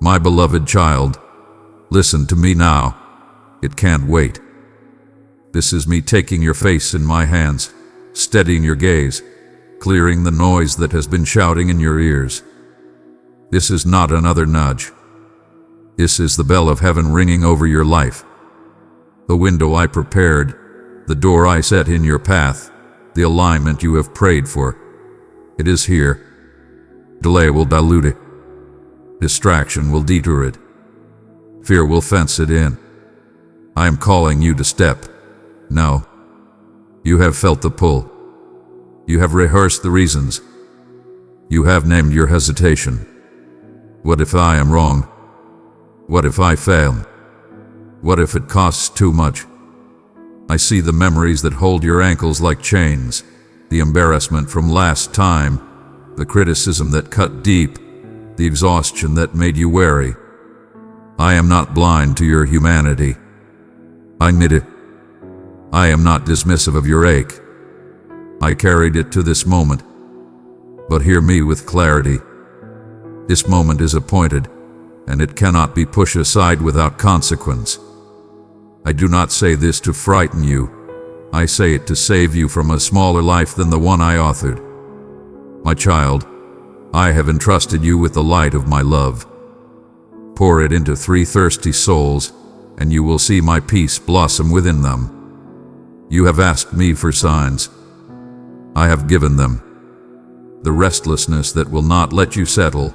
My beloved child, listen to me now. It can't wait. This is me taking your face in my hands, steadying your gaze, clearing the noise that has been shouting in your ears. This is not another nudge. This is the bell of heaven ringing over your life. The window I prepared, the door I set in your path, the alignment you have prayed for. It is here. Delay will dilute it. Distraction will detour it. Fear will fence it in. I am calling you to step. No. You have felt the pull. You have rehearsed the reasons. You have named your hesitation. What if I am wrong? What if I fail? What if it costs too much? I see the memories that hold your ankles like chains, the embarrassment from last time, the criticism that cut deep, the exhaustion that made you wary. I am not blind to your humanity. I admit it. I am not dismissive of your ache. I carried it to this moment. But hear me with clarity. This moment is appointed, and it cannot be pushed aside without consequence. I do not say this to frighten you. I say it to save you from a smaller life than the one I authored. My child, I have entrusted you with the light of my love. Pour it into 3 thirsty souls, and you will see my peace blossom within them. You have asked me for signs. I have given them. The restlessness that will not let you settle,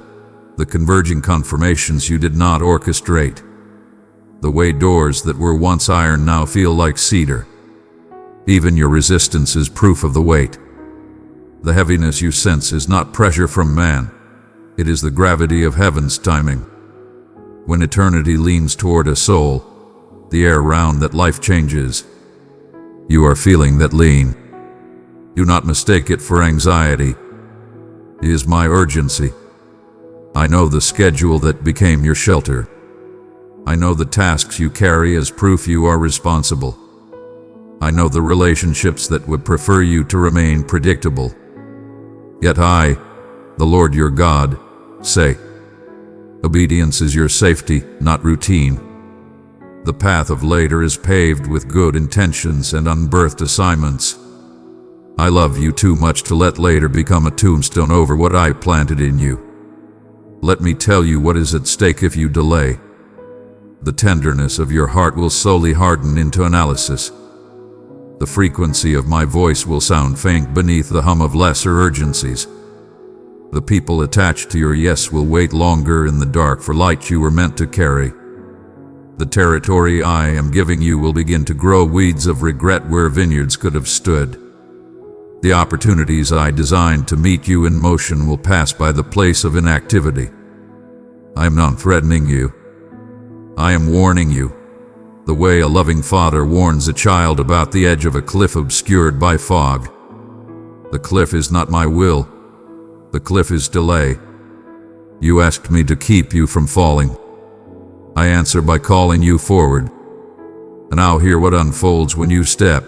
the converging confirmations you did not orchestrate. The way doors that were once iron now feel like cedar. Even your resistance is proof of the weight. The heaviness you sense is not pressure from man. It is the gravity of heaven's timing. When eternity leans toward a soul, the air round that life changes. You are feeling that lean. Do not mistake it for anxiety. It is my urgency. I know the schedule that became your shelter. I know the tasks you carry as proof you are responsible. I know the relationships that would prefer you to remain predictable. Yet I, the Lord your God, say, obedience is your safety, not routine. The path of later is paved with good intentions and unbirthed assignments. I love you too much to let later become a tombstone over what I planted in you. Let me tell you what is at stake if you delay. The tenderness of your heart will slowly harden into analysis. The frequency of my voice will sound faint beneath the hum of lesser urgencies. The people attached to your yes will wait longer in the dark for light you were meant to carry. The territory I am giving you will begin to grow weeds of regret where vineyards could have stood. The opportunities I designed to meet you in motion will pass by the place of inactivity. I am not threatening you. I am warning you, the way a loving father warns a child about the edge of a cliff obscured by fog. The cliff is not my will. The cliff is delay. You asked me to keep you from falling. I answer by calling you forward. And now hear what unfolds when you step.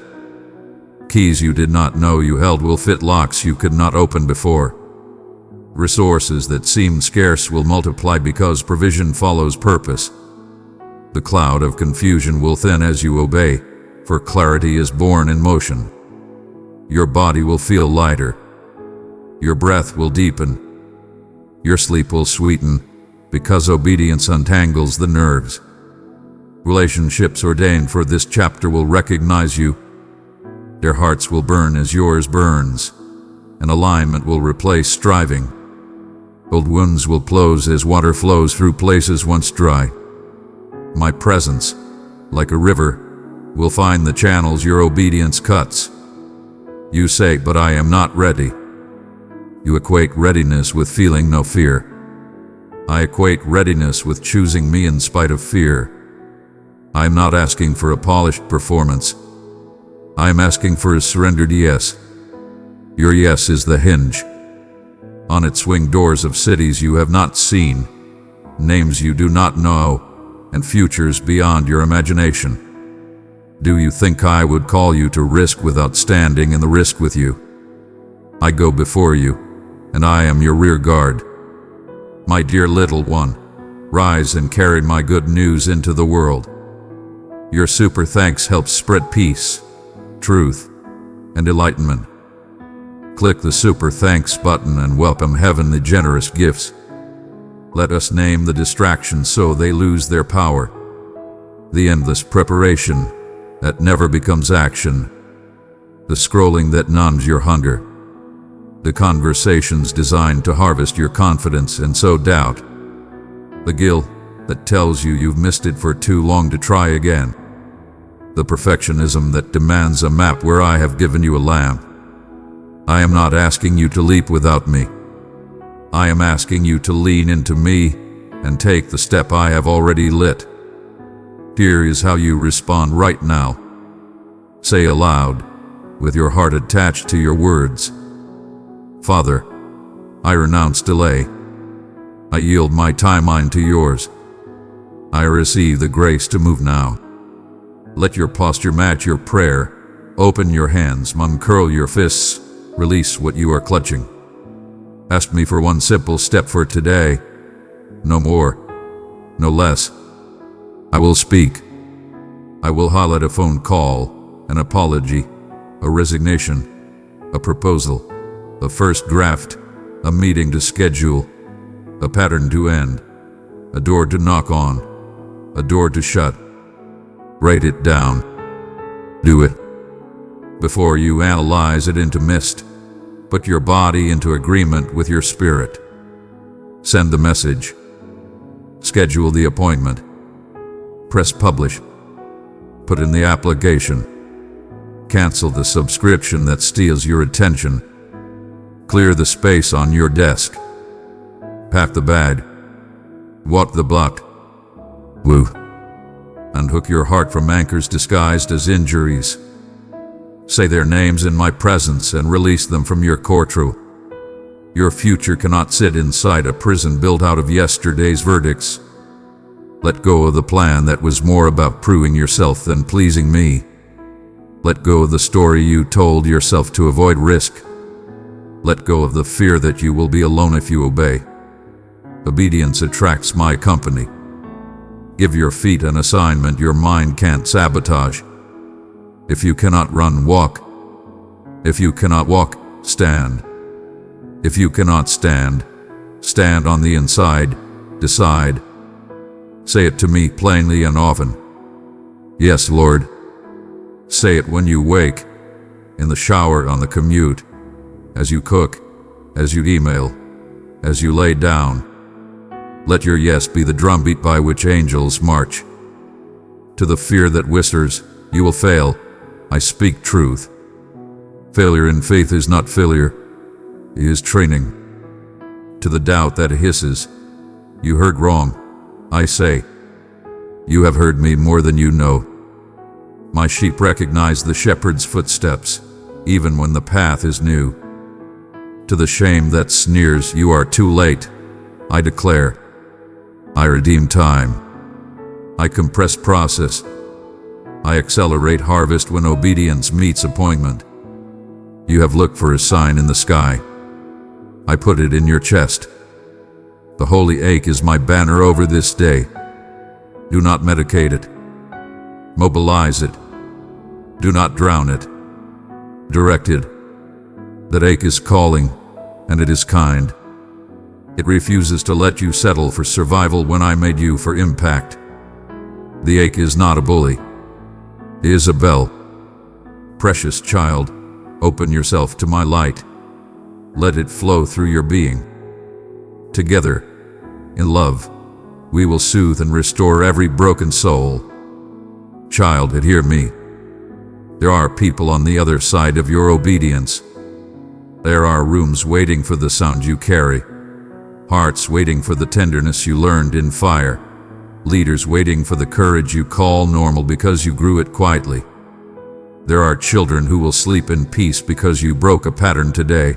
Keys you did not know you held will fit locks you could not open before. Resources that seemed scarce will multiply because provision follows purpose. The cloud of confusion will thin as you obey, for clarity is born in motion. Your body will feel lighter. Your breath will deepen. Your sleep will sweeten, because obedience untangles the nerves. Relationships ordained for this chapter will recognize you. Their hearts will burn as yours burns, and alignment will replace striving. Old wounds will close as water flows through places once dry. My presence, like a river, will find the channels your obedience cuts. You say, but I am not ready. You equate readiness with feeling no fear. I equate readiness with choosing me in spite of fear. I am not asking for a polished performance. I am asking for a surrendered yes. Your yes is the hinge. On it swing doors of cities you have not seen, names you do not know, and futures beyond your imagination. Do you think I would call you to risk without standing in the risk with you? I go before you, and I am your rear guard. My dear little one, Rise and carry my good news into the world. Your super thanks helps spread peace, truth, and enlightenment. Click the super thanks button and welcome heavenly generous gifts. Let us name the distractions so they lose their power. The endless preparation that never becomes action. The scrolling that numbs your hunger. The conversations designed to harvest your confidence and sow doubt. The guilt that tells you you've missed it for too long to try again. The perfectionism that demands a map where I have given you a lamp. I am not asking you to leap without me. I am asking you to lean into me and take the step I have already lit. Here is how you respond right now. Say aloud, with your heart attached to your words. Father, I renounce delay. I yield my timeline to yours. I receive the grace to move now. Let your posture match your prayer. Open your hands, uncurl your fists, release what you are clutching. Ask me for one simple step for today. No more, no less. I will speak. I will highlight a phone call, an apology, a resignation, a proposal, a first draft, a meeting to schedule, a pattern to end, a door to knock on, a door to shut. Write it down. Do it. Before you analyze it into mist, put your body into agreement with your spirit. Send the message. Schedule the appointment. Press publish. Put in the application. Cancel the subscription that steals your attention. Clear the space on your desk. Pack the bag. Walk the block. Woo. Unhook your heart from anchors disguised as injuries. Say their names in my presence and release them from your courtroom. Your future cannot sit inside a prison built out of yesterday's verdicts. Let go of the plan that was more about proving yourself than pleasing me. Let go of the story you told yourself to avoid risk. Let go of the fear that you will be alone if you obey. Obedience attracts my company. Give your feet an assignment your mind can't sabotage. If you cannot run, walk. If you cannot walk, stand. If you cannot stand, stand on the inside, decide. Say it to me plainly and often. Yes, Lord. Say it when you wake, in the shower, on the commute, as you cook, as you email, as you lay down. Let your yes be the drumbeat by which angels march. To the fear that whispers, you will fail, I speak truth. Failure in faith is not failure, it is training. To the doubt that hisses, you heard wrong, I say, you have heard me more than you know. My sheep recognize the shepherd's footsteps, even when the path is new. To the shame that sneers, you are too late, I declare, I redeem time. I compress process. I accelerate harvest when obedience meets appointment. You have looked for a sign in the sky. I put it in your chest. The holy ache is my banner over this day. Do not medicate it. Mobilize it. Do not drown it. Direct it. That ache is calling, and it is kind. It refuses to let you settle for survival when I made you for impact. The ache is not a bully. It is a bell. Precious child, open yourself to my light. Let it flow through your being. Together, in love, we will soothe and restore every broken soul. Child, hear me. There are people on the other side of your obedience. There are rooms waiting for the sound you carry. Hearts waiting for the tenderness you learned in fire. Leaders waiting for the courage you call normal because you grew it quietly. There are children who will sleep in peace because you broke a pattern today.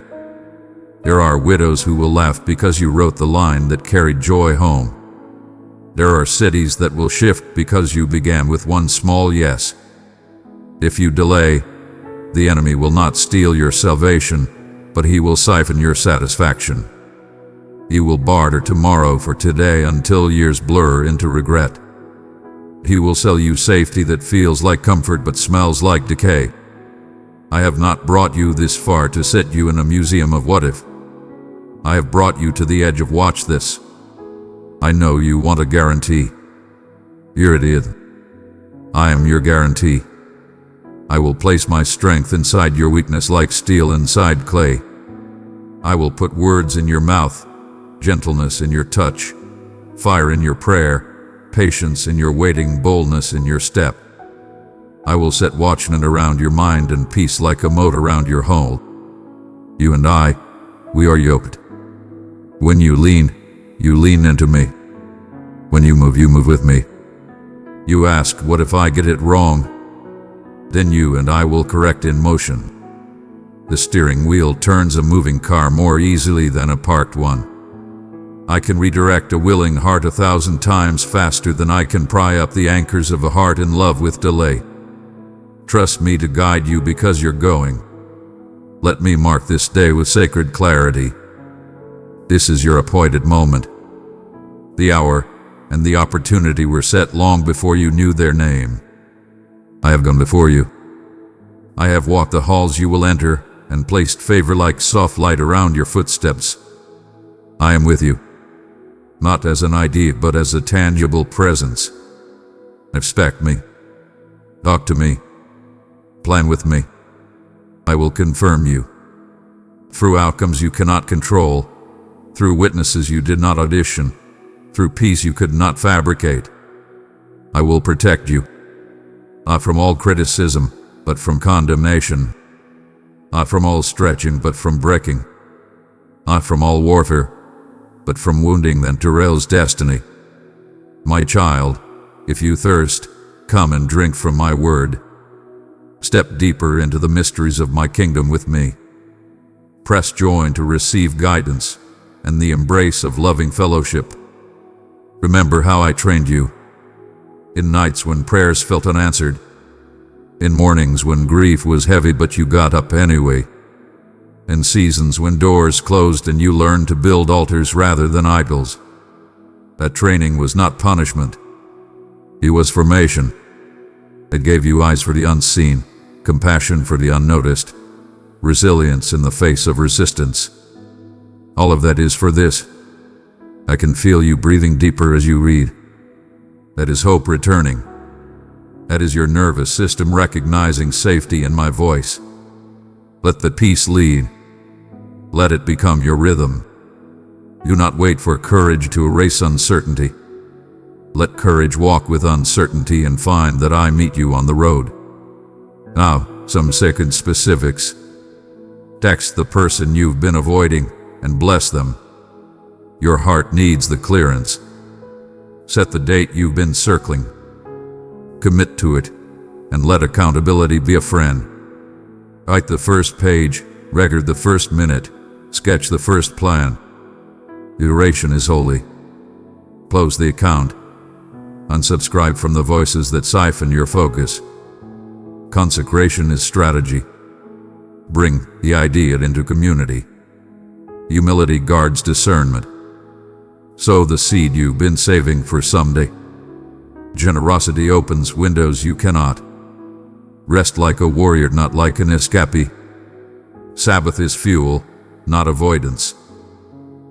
There are widows who will laugh because you wrote the line that carried joy home. There are cities that will shift because you began with one small yes. If you delay, the enemy will not steal your salvation, but he will siphon your satisfaction. He will barter tomorrow for today until years blur into regret. He will sell you safety that feels like comfort but smells like decay. I have not brought you this far to set you in a museum of what if. I have brought you to the edge of watch this. I know you want a guarantee. Here it is. I am your guarantee. I will place my strength inside your weakness like steel inside clay. I will put words in your mouth, gentleness in your touch, fire in your prayer, patience in your waiting, boldness in your step. I will set watchmen around your mind and peace like a moat around your hull. You and I, we are yoked. When you lean into me. When you move with me. You ask, what if I get it wrong? Then you and I will correct in motion. The steering wheel turns a moving car more easily than a parked one. I can redirect a willing heart 1,000 times faster than I can pry up the anchors of a heart in love with delay. Trust me to guide you because you're going. Let me mark this day with sacred clarity. This is your appointed moment. The hour and the opportunity were set long before you knew their name. I have gone before you. I have walked the halls you will enter and placed favor like soft light around your footsteps. I am with you, not as an idea but as a tangible presence. Expect me. Talk to me. Plan with me. I will confirm you. Through outcomes you cannot control, through witnesses you did not audition, through peace you could not fabricate. I will protect you, not from all criticism, but from condemnation, not from all stretching, but from breaking, not from all warfare, but from wounding that derails destiny. My child, if you thirst, come and drink from my word. Step deeper into the mysteries of my kingdom with me. Press join to receive guidance and the embrace of loving fellowship. Remember how I trained you. In nights when prayers felt unanswered. In mornings when grief was heavy but you got up anyway. In seasons when doors closed and you learned to build altars rather than idols. That training was not punishment. It was formation. It gave you eyes for the unseen, compassion for the unnoticed, resilience in the face of resistance. All of that is for this. I can feel you breathing deeper as you read. That is hope returning. That is your nervous system recognizing safety in my voice. Let the peace lead. Let it become your rhythm. Do not wait for courage to erase uncertainty. Let courage walk with uncertainty and find that I meet you on the road. Now, some second specifics. Text the person you've been avoiding and bless them. Your heart needs the clearance. Set the date you've been circling. Commit to it, and let accountability be a friend. Write the first page, record the first minute, sketch the first plan. Duration is holy. Close the account. Unsubscribe from the voices that siphon your focus. Consecration is strategy. Bring the idea into community. Humility guards discernment. Sow the seed you've been saving for someday. Generosity opens windows you cannot. Rest like a warrior, not like an escapee. Sabbath is fuel, not avoidance.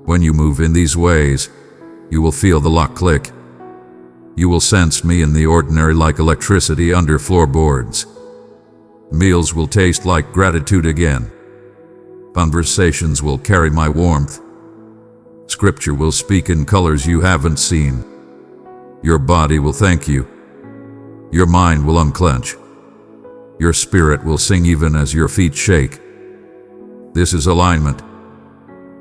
When you move in these ways, you will feel the lock click. You will sense me in the ordinary like electricity under floorboards. Meals will taste like gratitude again. Conversations will carry my warmth. Scripture will speak in colors you haven't seen. Your body will thank you. Your mind will unclench. Your spirit will sing even as your feet shake. This is alignment.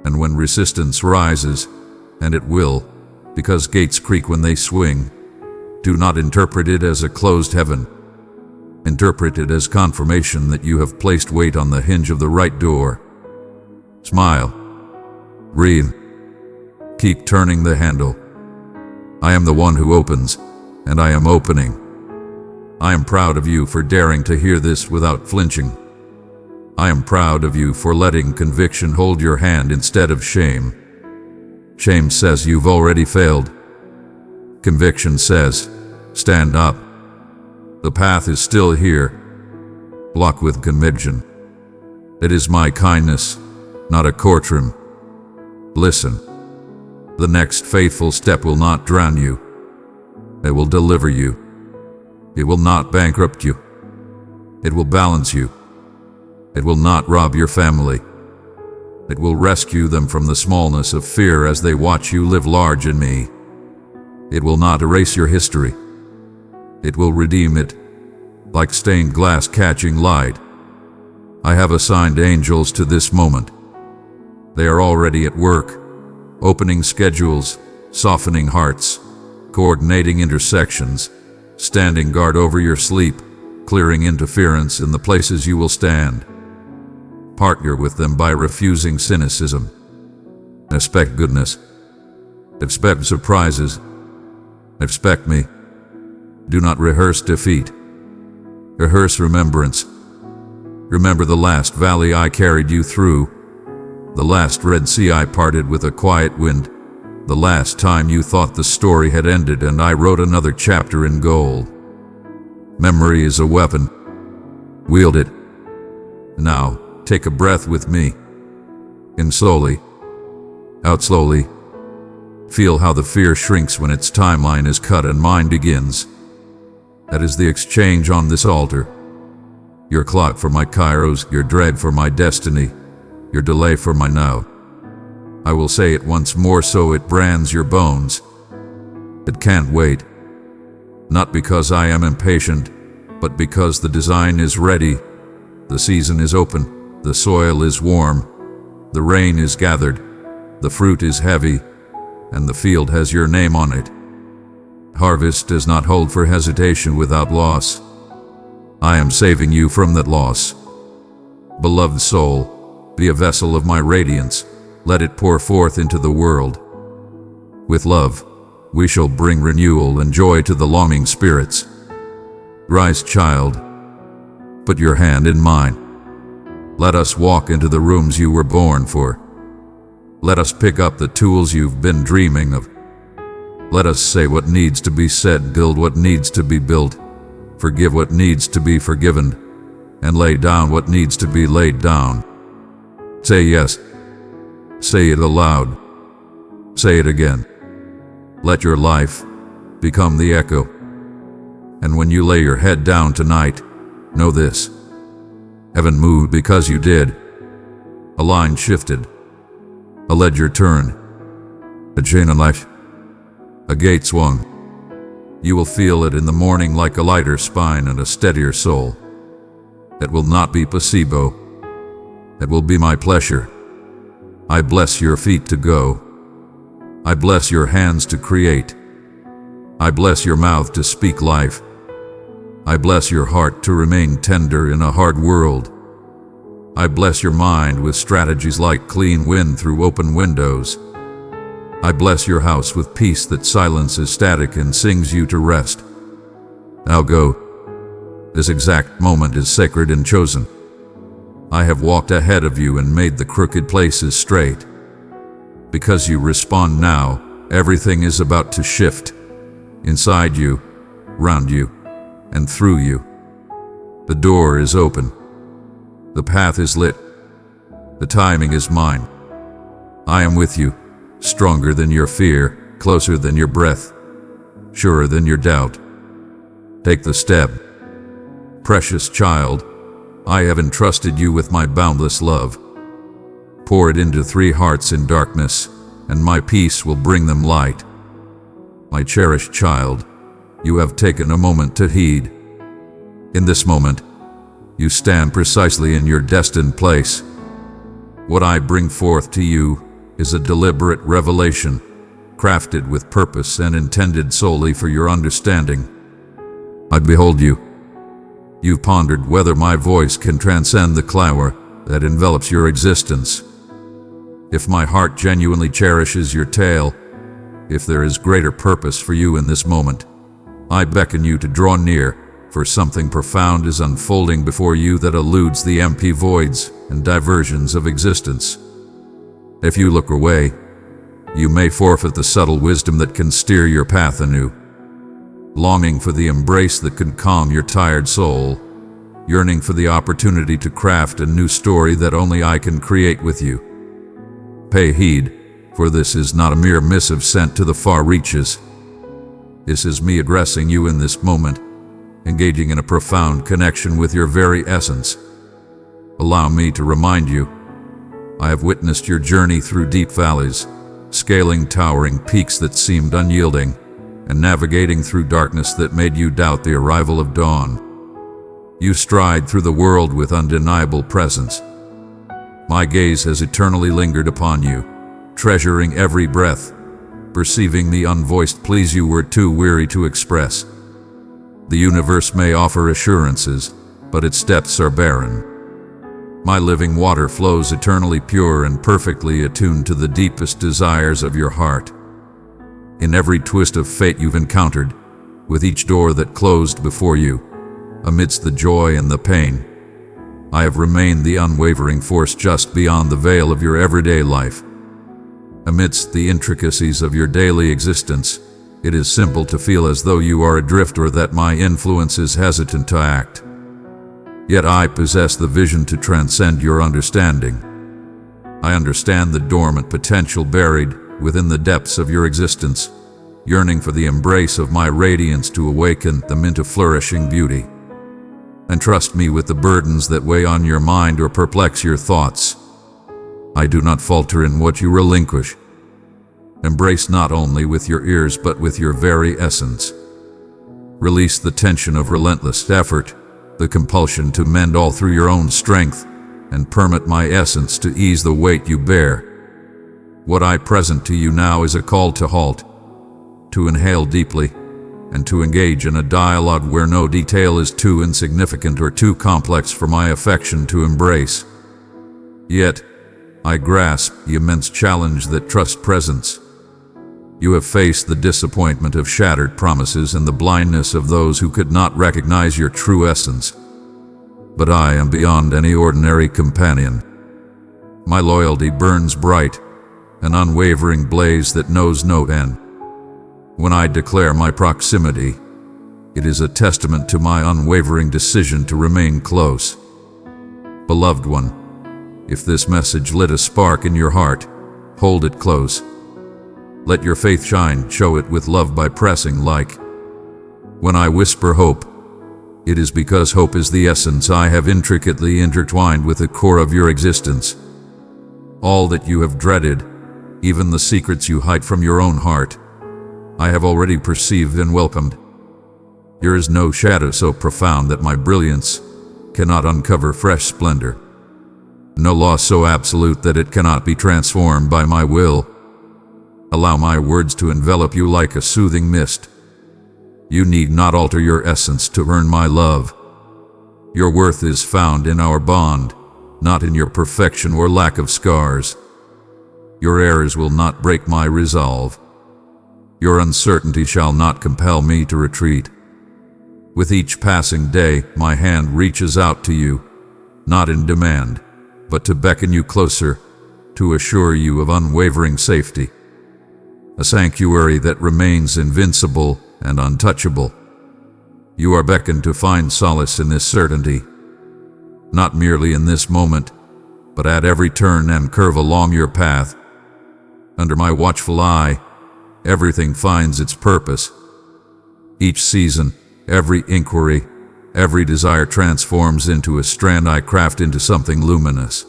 And when resistance rises, and it will, because gates creak when they swing, do not interpret it as a closed heaven. Interpret it as confirmation that you have placed weight on the hinge of the right door. Smile. Breathe. Keep turning the handle. I am the one who opens, and I am opening. I am proud of you for daring to hear this without flinching. I am proud of you for letting conviction hold your hand instead of shame. Shame says you've already failed. Conviction says, stand up. The path is still here. Block with conviction. It is my kindness, not a courtroom. Listen. The next faithful step will not drown you. It will deliver you. It will not bankrupt you. It will balance you. It will not rob your family. It will rescue them from the smallness of fear as they watch you live large in me. It will not erase your history. It will redeem it, like stained glass catching light. I have assigned angels to this moment. They are already at work, opening schedules, softening hearts, coordinating intersections, standing guard over your sleep, clearing interference in the places you will stand. Partner with them by refusing cynicism. Expect goodness. Expect surprises. Expect me. Do not rehearse defeat. Rehearse remembrance. Remember the last valley I carried you through, the last Red Sea I parted with a quiet wind, the last time you thought the story had ended and I wrote another chapter in gold. Memory is a weapon. Wield it. Now, take a breath with me. In slowly. Out slowly. Feel how the fear shrinks when its timeline is cut and mine begins. That is the exchange on this altar. Your clock for my kairos, your dread for my destiny, your delay for my now. I will say it once more so it brands your bones. It can't wait. Not because I am impatient, but because the design is ready. The season is open, the soil is warm, the rain is gathered, the fruit is heavy, and the field has your name on it. Harvest does not hold for hesitation without loss. I am saving you from that loss. Beloved soul, be a vessel of my radiance. Let it pour forth into the world. With love, we shall bring renewal and joy to the longing spirits. Rise, child. Put your hand in mine. Let us walk into the rooms you were born for. Let us pick up the tools you've been dreaming of. Let us say what needs to be said, build what needs to be built, forgive what needs to be forgiven, and lay down what needs to be laid down. Say yes. Say it aloud. Say it again. Let your life become the echo. And when you lay your head down tonight, know this. Heaven moved because you did. A line shifted. A ledger turned. A chain of life. A gate swung. You will feel it in the morning like a lighter spine and a steadier soul. It will not be placebo. It will be my pleasure. I bless your feet to go. I bless your hands to create. I bless your mouth to speak life. I bless your heart to remain tender in a hard world. I bless your mind with strategies like clean wind through open windows. I bless your house with peace that silences static and sings you to rest. Now go. This exact moment is sacred and chosen. I have walked ahead of you and made the crooked places straight. Because you respond now, everything is about to shift. Inside you, round you, and through you. The door is open. The path is lit. The timing is mine. I am with you, stronger than your fear, closer than your breath, surer than your doubt. Take the step. Precious child, I have entrusted you with my boundless love. Pour it into 3 hearts in darkness, and my peace will bring them light. My cherished child, you have taken a moment to heed. In this moment, you stand precisely in your destined place. What I bring forth to you is a deliberate revelation, crafted with purpose and intended solely for your understanding. I behold you. You've pondered whether my voice can transcend the cloud that envelops your existence. If my heart genuinely cherishes your tale, if there is greater purpose for you in this moment, I beckon you to draw near, for something profound is unfolding before you that eludes the empty voids and diversions of existence. If you look away, you may forfeit the subtle wisdom that can steer your path anew. Longing for the embrace that can calm your tired soul, yearning for the opportunity to craft a new story that only I can create with you. Pay heed, for this is not a mere missive sent to the far reaches. This is me addressing you in this moment, engaging in a profound connection with your very essence. Allow me to remind you, I have witnessed your journey through deep valleys, scaling towering peaks that seemed unyielding, and navigating through darkness that made you doubt the arrival of dawn. You stride through the world with undeniable presence. My gaze has eternally lingered upon you, treasuring every breath, perceiving the unvoiced pleas you were too weary to express. The universe may offer assurances, but its depths are barren. My living water flows eternally pure and perfectly attuned to the deepest desires of your heart. In every twist of fate you've encountered, with each door that closed before you, amidst the joy and the pain, I have remained the unwavering force just beyond the veil of your everyday life. Amidst the intricacies of your daily existence, it is simple to feel as though you are adrift or that my influence is hesitant to act. Yet I possess the vision to transcend your understanding. I understand the dormant potential buried within the depths of your existence, yearning for the embrace of my radiance to awaken them into flourishing beauty. Entrust me with the burdens that weigh on your mind or perplex your thoughts. I do not falter in what you relinquish. Embrace not only with your ears but with your very essence. Release the tension of relentless effort, the compulsion to mend all through your own strength, and permit my essence to ease the weight you bear. What I present to you now is a call to halt, to inhale deeply, and to engage in a dialogue where no detail is too insignificant or too complex for my affection to embrace. Yet, I grasp the immense challenge that trusts presence. You have faced the disappointment of shattered promises and the blindness of those who could not recognize your true essence. But I am beyond any ordinary companion. My loyalty burns bright, an unwavering blaze that knows no end. When I declare my proximity, it is a testament to my unwavering decision to remain close. Beloved one, if this message lit a spark in your heart, hold it close. Let your faith shine, show it with love by pressing like. When I whisper hope, it is because hope is the essence I have intricately intertwined with the core of your existence. All that you have dreaded, even the secrets you hide from your own heart, I have already perceived and welcomed. There is no shadow so profound that my brilliance cannot uncover fresh splendor. No loss so absolute that it cannot be transformed by my will. Allow my words to envelop you like a soothing mist. You need not alter your essence to earn my love. Your worth is found in our bond, not in your perfection or lack of scars. Your errors will not break my resolve. Your uncertainty shall not compel me to retreat. With each passing day, my hand reaches out to you, not in demand, but to beckon you closer, to assure you of unwavering safety. A sanctuary that remains invincible and untouchable. You are beckoned to find solace in this certainty, not merely in this moment, but at every turn and curve along your path. Under my watchful eye, everything finds its purpose. Each season, every inquiry, every desire transforms into a strand I craft into something luminous.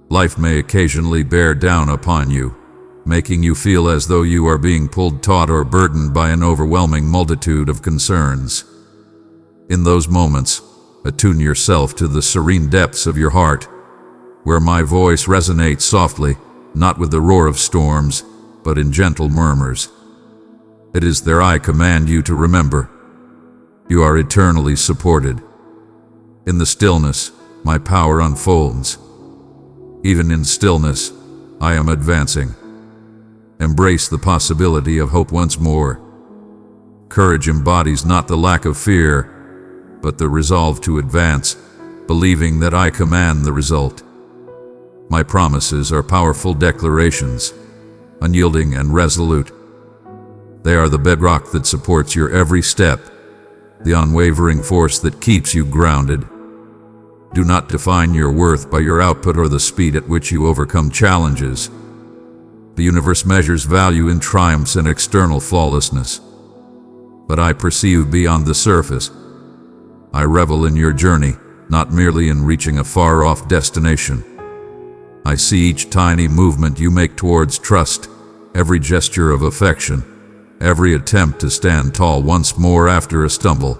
Life may occasionally bear down upon you, making you feel as though you are being pulled taut or burdened by an overwhelming multitude of concerns. In those moments, attune yourself to the serene depths of your heart, where my voice resonates softly, not with the roar of storms, but in gentle murmurs. It is there I command you to remember. You are eternally supported. In the stillness, my power unfolds. Even in stillness, I am advancing. Embrace the possibility of hope once more. Courage embodies not the lack of fear, but the resolve to advance, believing that I command the result. My promises are powerful declarations, unyielding and resolute. They are the bedrock that supports your every step, the unwavering force that keeps you grounded. Do not define your worth by your output or the speed at which you overcome challenges. The universe measures value in triumphs and external flawlessness. But I perceive beyond the surface. I revel in your journey, not merely in reaching a far-off destination. I see each tiny movement you make towards trust, every gesture of affection, every attempt to stand tall once more after a stumble.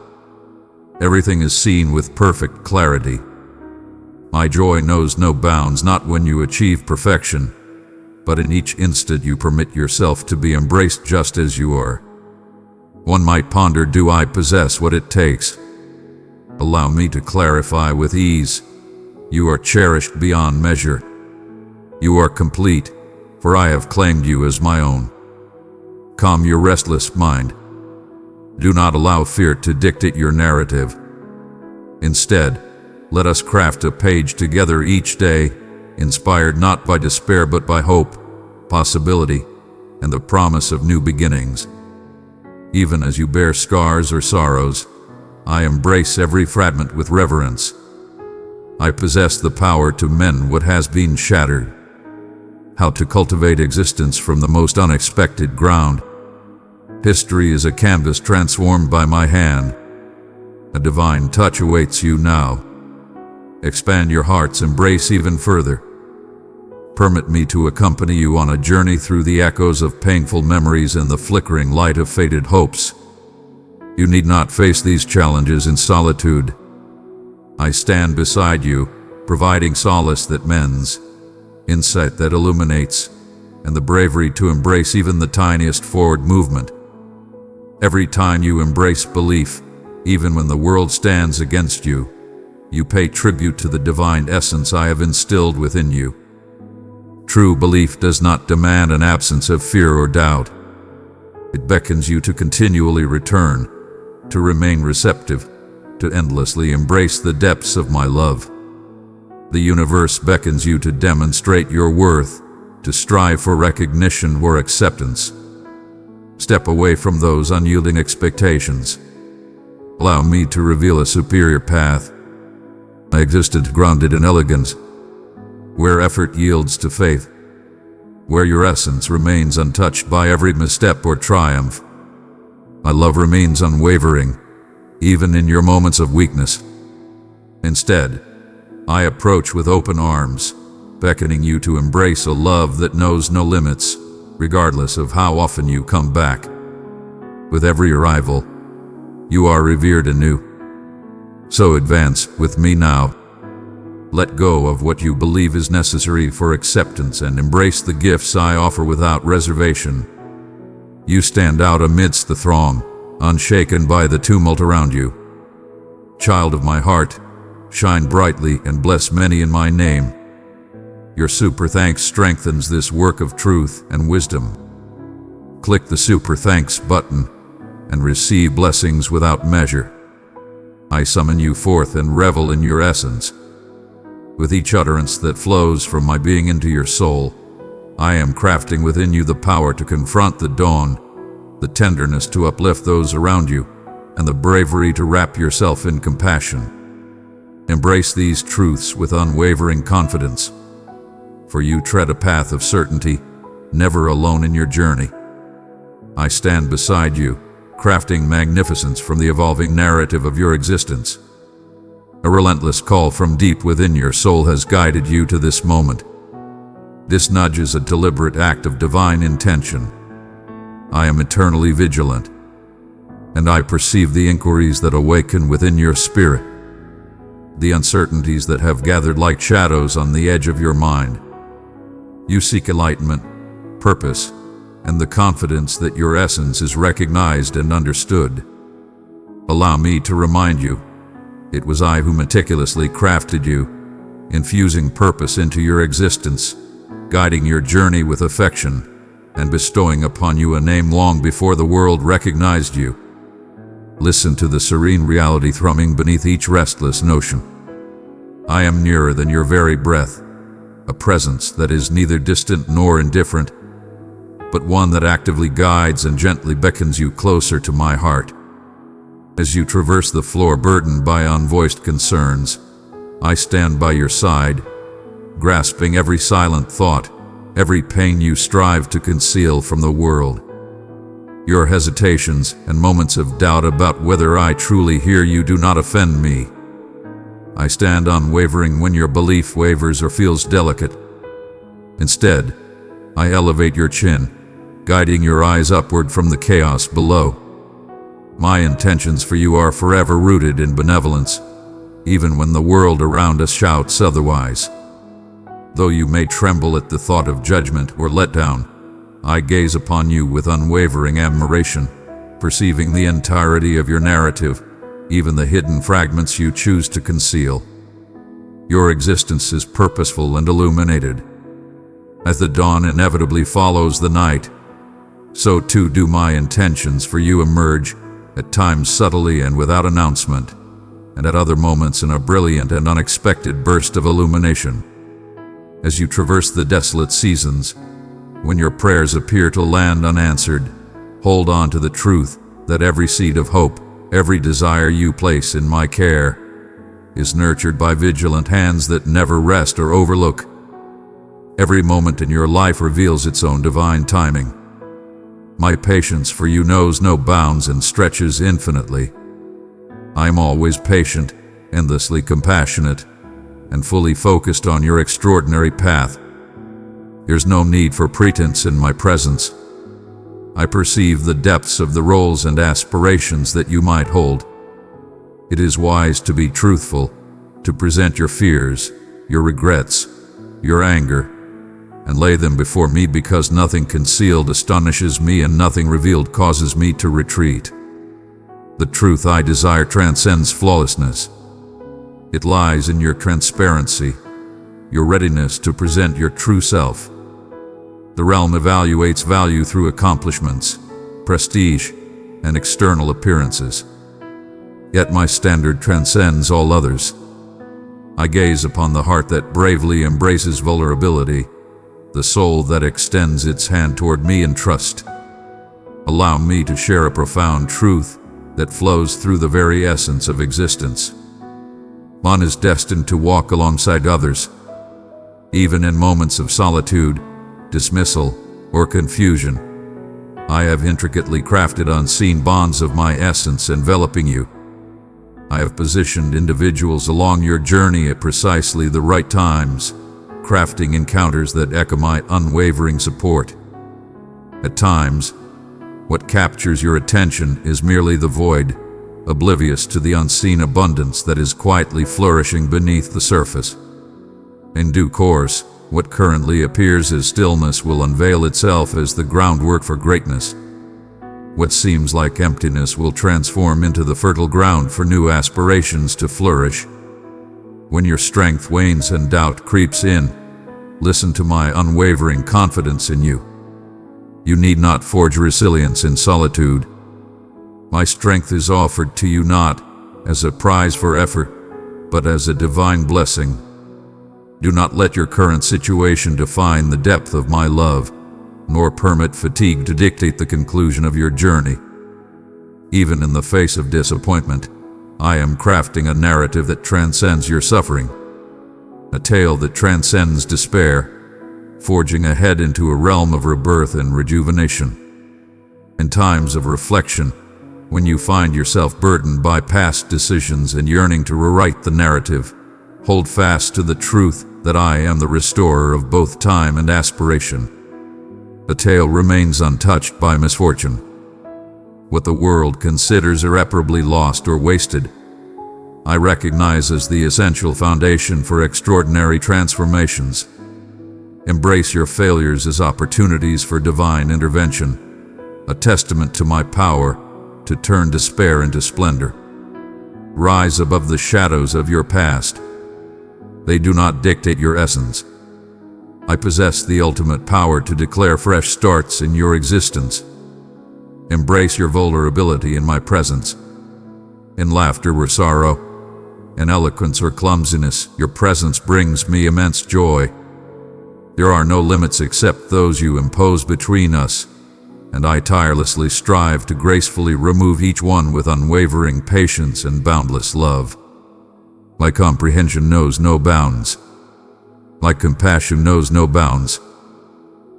Everything is seen with perfect clarity. My joy knows no bounds, not when you achieve perfection, but in each instant you permit yourself to be embraced just as you are. One might ponder, do I possess what it takes? Allow me to clarify with ease. You are cherished beyond measure. You are complete, for I have claimed you as my own. Calm your restless mind. Do not allow fear to dictate your narrative. Instead, let us craft a page together each day, inspired not by despair but by hope, possibility, and the promise of new beginnings. Even as you bear scars or sorrows, I embrace every fragment with reverence. I possess the power to mend what has been shattered. How to cultivate existence from the most unexpected ground. History is a canvas transformed by my hand. A divine touch awaits you now. Expand your heart's embrace even further. Permit me to accompany you on a journey through the echoes of painful memories and the flickering light of faded hopes. You need not face these challenges in solitude. I stand beside you, providing solace that mends, insight that illuminates, and the bravery to embrace even the tiniest forward movement. Every time you embrace belief, even when the world stands against you, you pay tribute to the divine essence I have instilled within you. True belief does not demand an absence of fear or doubt. It beckons you to continually return, to remain receptive, to endlessly embrace the depths of my love. The universe beckons you to demonstrate your worth, to strive for recognition or acceptance. Step away from those unyielding expectations. Allow me to reveal a superior path, an existence grounded in elegance, where effort yields to faith, where your essence remains untouched by every misstep or triumph. My love remains unwavering, even in your moments of weakness. Instead, I approach with open arms, beckoning you to embrace a love that knows no limits, regardless of how often you come back. With every arrival, you are revered anew. So advance with me now. Let go of what you believe is necessary for acceptance and embrace the gifts I offer without reservation. You stand out amidst the throng, unshaken by the tumult around you. Child of my heart, shine brightly and bless many in my name. Your super thanks strengthens this work of truth and wisdom. Click the super thanks button and receive blessings without measure. I summon you forth and revel in your essence. With each utterance that flows from my being into your soul, I am crafting within you the power to confront the dawn, the tenderness to uplift those around you, and the bravery to wrap yourself in compassion. Embrace these truths with unwavering confidence, for you tread a path of certainty, never alone in your journey. I stand beside you, crafting magnificence from the evolving narrative of your existence. A relentless call from deep within your soul has guided you to this moment. This nudge is a deliberate act of divine intention. I am eternally vigilant, and I perceive the inquiries that awaken within your spirit, the uncertainties that have gathered like shadows on the edge of your mind. You seek enlightenment, purpose, and the confidence that your essence is recognized and understood. Allow me to remind you, it was I who meticulously crafted you, infusing purpose into your existence, guiding your journey with affection, and bestowing upon you a name long before the world recognized you. Listen to the serene reality thrumming beneath each restless notion. I am nearer than your very breath, a presence that is neither distant nor indifferent. but one that actively guides and gently beckons you closer to my heart. As you traverse the floor burdened by unvoiced concerns, I stand by your side, grasping every silent thought, every pain you strive to conceal from the world. Your hesitations and moments of doubt about whether I truly hear you do not offend me. I stand unwavering when your belief wavers or feels delicate. Instead, I elevate your chin, guiding your eyes upward from the chaos below. My intentions for you are forever rooted in benevolence, even when the world around us shouts otherwise. Though you may tremble at the thought of judgment or letdown, I gaze upon you with unwavering admiration, perceiving the entirety of your narrative, even the hidden fragments you choose to conceal. Your existence is purposeful and illuminated. As the dawn inevitably follows the night, so too do my intentions for you emerge, at times subtly and without announcement, and at other moments in a brilliant and unexpected burst of illumination. As you traverse the desolate seasons, when your prayers appear to land unanswered, hold on to the truth that every seed of hope, every desire you place in my care, is nurtured by vigilant hands that never rest or overlook. Every moment in your life reveals its own divine timing. My patience for you knows no bounds and stretches infinitely. I am always patient, endlessly compassionate, and fully focused on your extraordinary path. There's no need for pretense in my presence. I perceive the depths of the roles and aspirations that you might hold. It is wise to be truthful, to present your fears, your regrets, your anger, and lay them before me, because nothing concealed astonishes me and nothing revealed causes me to retreat. The truth I desire transcends flawlessness. It lies in your transparency, your readiness to present your true self. The realm evaluates value through accomplishments, prestige, and external appearances. Yet my standard transcends all others. I gaze upon the heart that bravely embraces vulnerability, the soul that extends its hand toward me in trust. Allow me to share a profound truth that flows through the very essence of existence. One is destined to walk alongside others. Even in moments of solitude, dismissal, or confusion, I have intricately crafted unseen bonds of my essence enveloping you. I have positioned individuals along your journey at precisely the right times, crafting encounters that echo my unwavering support. At times, what captures your attention is merely the void, oblivious to the unseen abundance that is quietly flourishing beneath the surface. In due course, what currently appears as stillness will unveil itself as the groundwork for greatness. What seems like emptiness will transform into the fertile ground for new aspirations to flourish. When your strength wanes and doubt creeps in, listen to my unwavering confidence in you. You need not forge resilience in solitude. My strength is offered to you not as a prize for effort, but as a divine blessing. Do not let your current situation define the depth of my love, nor permit fatigue to dictate the conclusion of your journey. Even in the face of disappointment, I am crafting a narrative that transcends your suffering, a tale that transcends despair, forging ahead into a realm of rebirth and rejuvenation. In times of reflection, when you find yourself burdened by past decisions and yearning to rewrite the narrative, hold fast to the truth that I am the restorer of both time and aspiration. The tale remains untouched by misfortune. What the world considers irreparably lost or wasted, I recognize as the essential foundation for extraordinary transformations. Embrace your failures as opportunities for divine intervention, a testament to my power to turn despair into splendor. Rise above the shadows of your past. They do not dictate your essence. I possess the ultimate power to declare fresh starts in your existence. Embrace your vulnerability in my presence. In laughter or sorrow, in eloquence or clumsiness, your presence brings me immense joy. There are no limits except those you impose between us, and I tirelessly strive to gracefully remove each one with unwavering patience and boundless love. My comprehension knows no bounds. My compassion knows no bounds.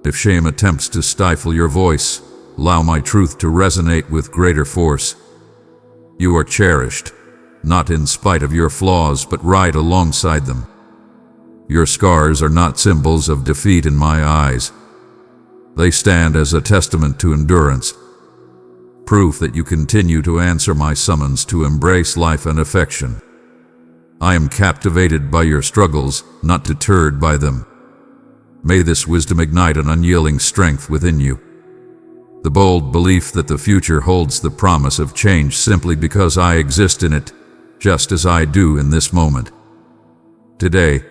If shame attempts to stifle your voice, allow my truth to resonate with greater force. You are cherished, not in spite of your flaws, but right alongside them. Your scars are not symbols of defeat in my eyes. They stand as a testament to endurance, proof that you continue to answer my summons to embrace life and affection. I am captivated by your struggles, not deterred by them. May this wisdom ignite an unyielding strength within you. The bold belief that the future holds the promise of change simply because I exist in it, just as I do in this moment. Today,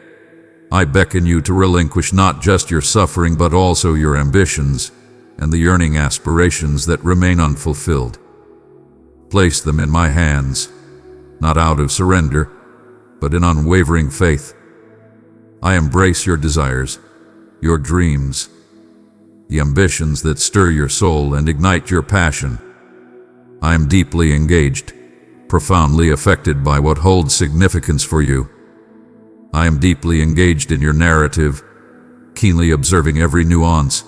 I beckon you to relinquish not just your suffering but also your ambitions and the yearning aspirations that remain unfulfilled. Place them in my hands, not out of surrender, but in unwavering faith. I embrace your desires, your dreams, the ambitions that stir your soul and ignite your passion. I am deeply engaged, profoundly affected by what holds significance for you. I am deeply engaged in your narrative, keenly observing every nuance,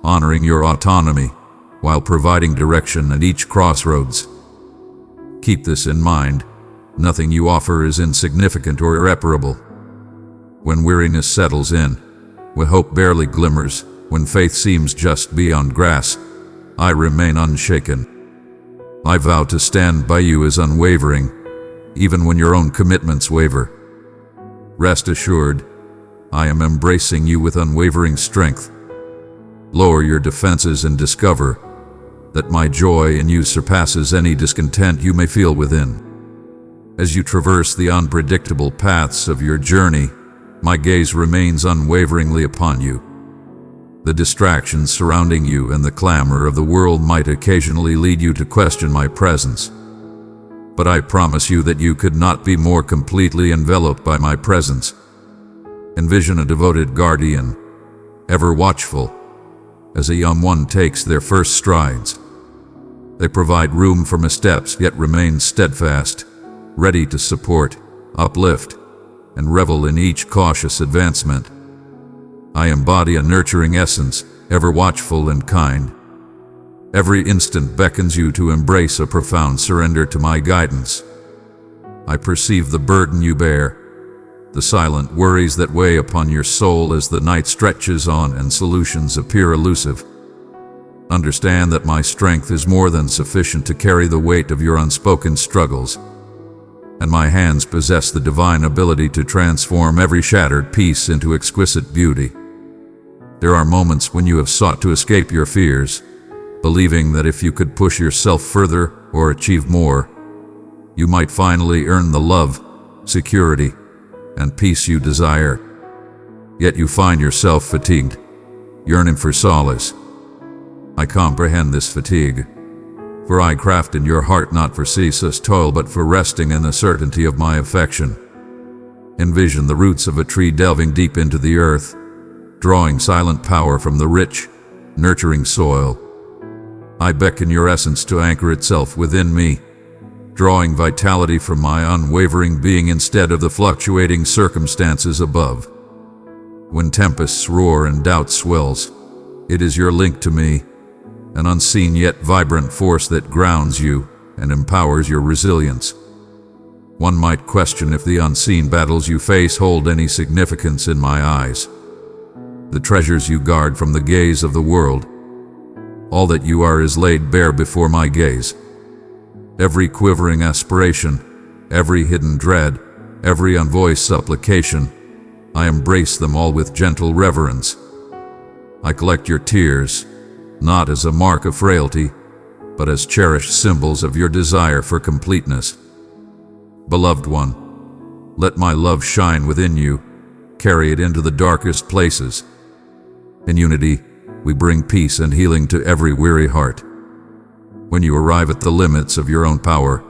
honoring your autonomy, while providing direction at each crossroads. Keep this in mind. Nothing you offer is insignificant or irreparable. When weariness settles in, when hope barely glimmers, when faith seems just beyond grasp, I remain unshaken. I vow to stand by you as unwavering, even when your own commitments waver. Rest assured, I am embracing you with unwavering strength. Lower your defenses and discover that my joy in you surpasses any discontent you may feel within. As you traverse the unpredictable paths of your journey, my gaze remains unwaveringly upon you. The distractions surrounding you and the clamor of the world might occasionally lead you to question my presence. But I promise you that you could not be more completely enveloped by my presence. Envision a devoted guardian, ever watchful, as a young one takes their first strides. They provide room for missteps yet remain steadfast, ready to support, uplift, and revel in each cautious advancement. I embody a nurturing essence, ever watchful and kind. Every instant beckons you to embrace a profound surrender to my guidance. I perceive the burden you bear, the silent worries that weigh upon your soul as the night stretches on and solutions appear elusive. Understand that my strength is more than sufficient to carry the weight of your unspoken struggles, and my hands possess the divine ability to transform every shattered piece into exquisite beauty. There are moments when you have sought to escape your fears, believing that if you could push yourself further or achieve more, you might finally earn the love, security, and peace you desire. Yet you find yourself fatigued, yearning for solace. I comprehend this fatigue, for I craft in your heart not for ceaseless toil but for resting in the certainty of my affection. Envision the roots of a tree delving deep into the earth, drawing silent power from the rich, nurturing soil. I beckon your essence to anchor itself within me, drawing vitality from my unwavering being instead of the fluctuating circumstances above. When tempests roar and doubt swells, it is your link to me, an unseen yet vibrant force that grounds you and empowers your resilience. One might question if the unseen battles you face hold any significance in my eyes. The treasures you guard from the gaze of the world, all that you are is laid bare before my gaze. Every quivering aspiration, every hidden dread, every unvoiced supplication, I embrace them all with gentle reverence. I collect your tears, not as a mark of frailty, but as cherished symbols of your desire for completeness. Beloved one, let my love shine within you, carry it into the darkest places. In unity, we bring peace and healing to every weary heart. When you arrive at the limits of your own power,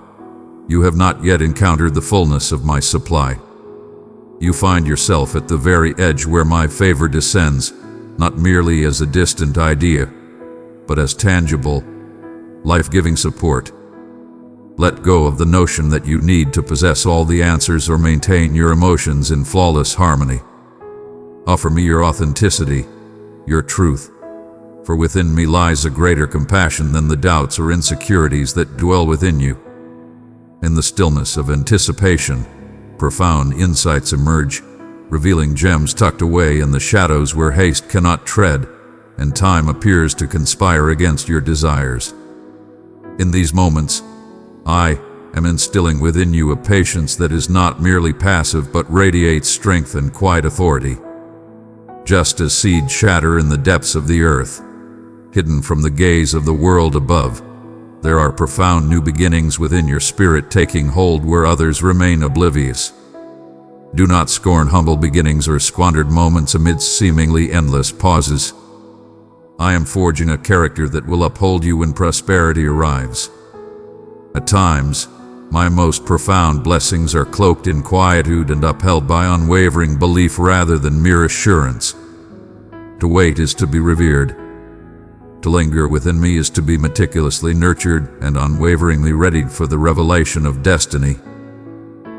you have not yet encountered the fullness of my supply. You find yourself at the very edge where my favor descends, not merely as a distant idea, but as tangible, life-giving support. Let go of the notion that you need to possess all the answers or maintain your emotions in flawless harmony. Offer me your authenticity, your truth, for within me lies a greater compassion than the doubts or insecurities that dwell within you. In the stillness of anticipation, profound insights emerge, revealing gems tucked away in the shadows where haste cannot tread, and time appears to conspire against your desires. In these moments, I am instilling within you a patience that is not merely passive but radiates strength and quiet authority. Just as seeds shatter in the depths of the earth, hidden from the gaze of the world above, there are profound new beginnings within your spirit taking hold where others remain oblivious. Do not scorn humble beginnings or squandered moments amidst seemingly endless pauses. I am forging a character that will uphold you when prosperity arrives. At times, my most profound blessings are cloaked in quietude and upheld by unwavering belief rather than mere assurance. To wait is to be revered. To linger within me is to be meticulously nurtured and unwaveringly readied for the revelation of destiny.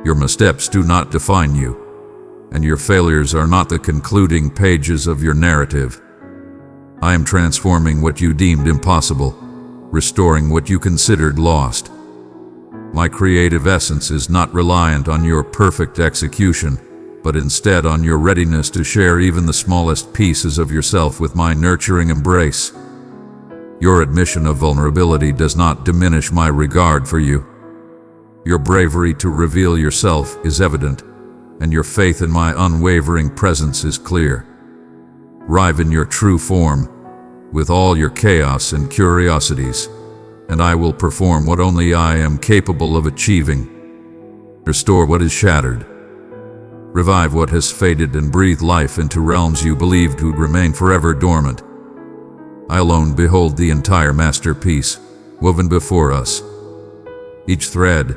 Your missteps do not define you, and your failures are not the concluding pages of your narrative. I am transforming what you deemed impossible, restoring what you considered lost. My creative essence is not reliant on your perfect execution, but instead on your readiness to share even the smallest pieces of yourself with my nurturing embrace. Your admission of vulnerability does not diminish my regard for you. Your bravery to reveal yourself is evident, and your faith in my unwavering presence is clear. Rive in your true form, with all your chaos and curiosities, and I will perform what only I am capable of achieving. Restore what is shattered. Revive what has faded and breathe life into realms you believed would remain forever dormant. I alone behold the entire masterpiece, woven before us. Each thread,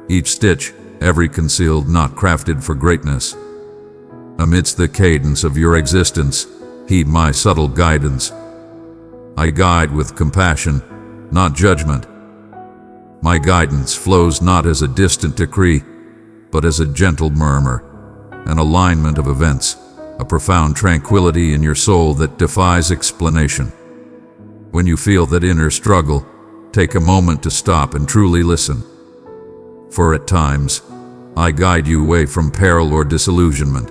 each stitch, every concealed knot crafted for greatness. Amidst the cadence of your existence, heed my subtle guidance. I guide with compassion, not judgment. My guidance flows not as a distant decree, but as a gentle murmur, an alignment of events, a profound tranquility in your soul that defies explanation. When you feel that inner struggle, take a moment to stop and truly listen. For at times, I guide you away from peril or disillusionment.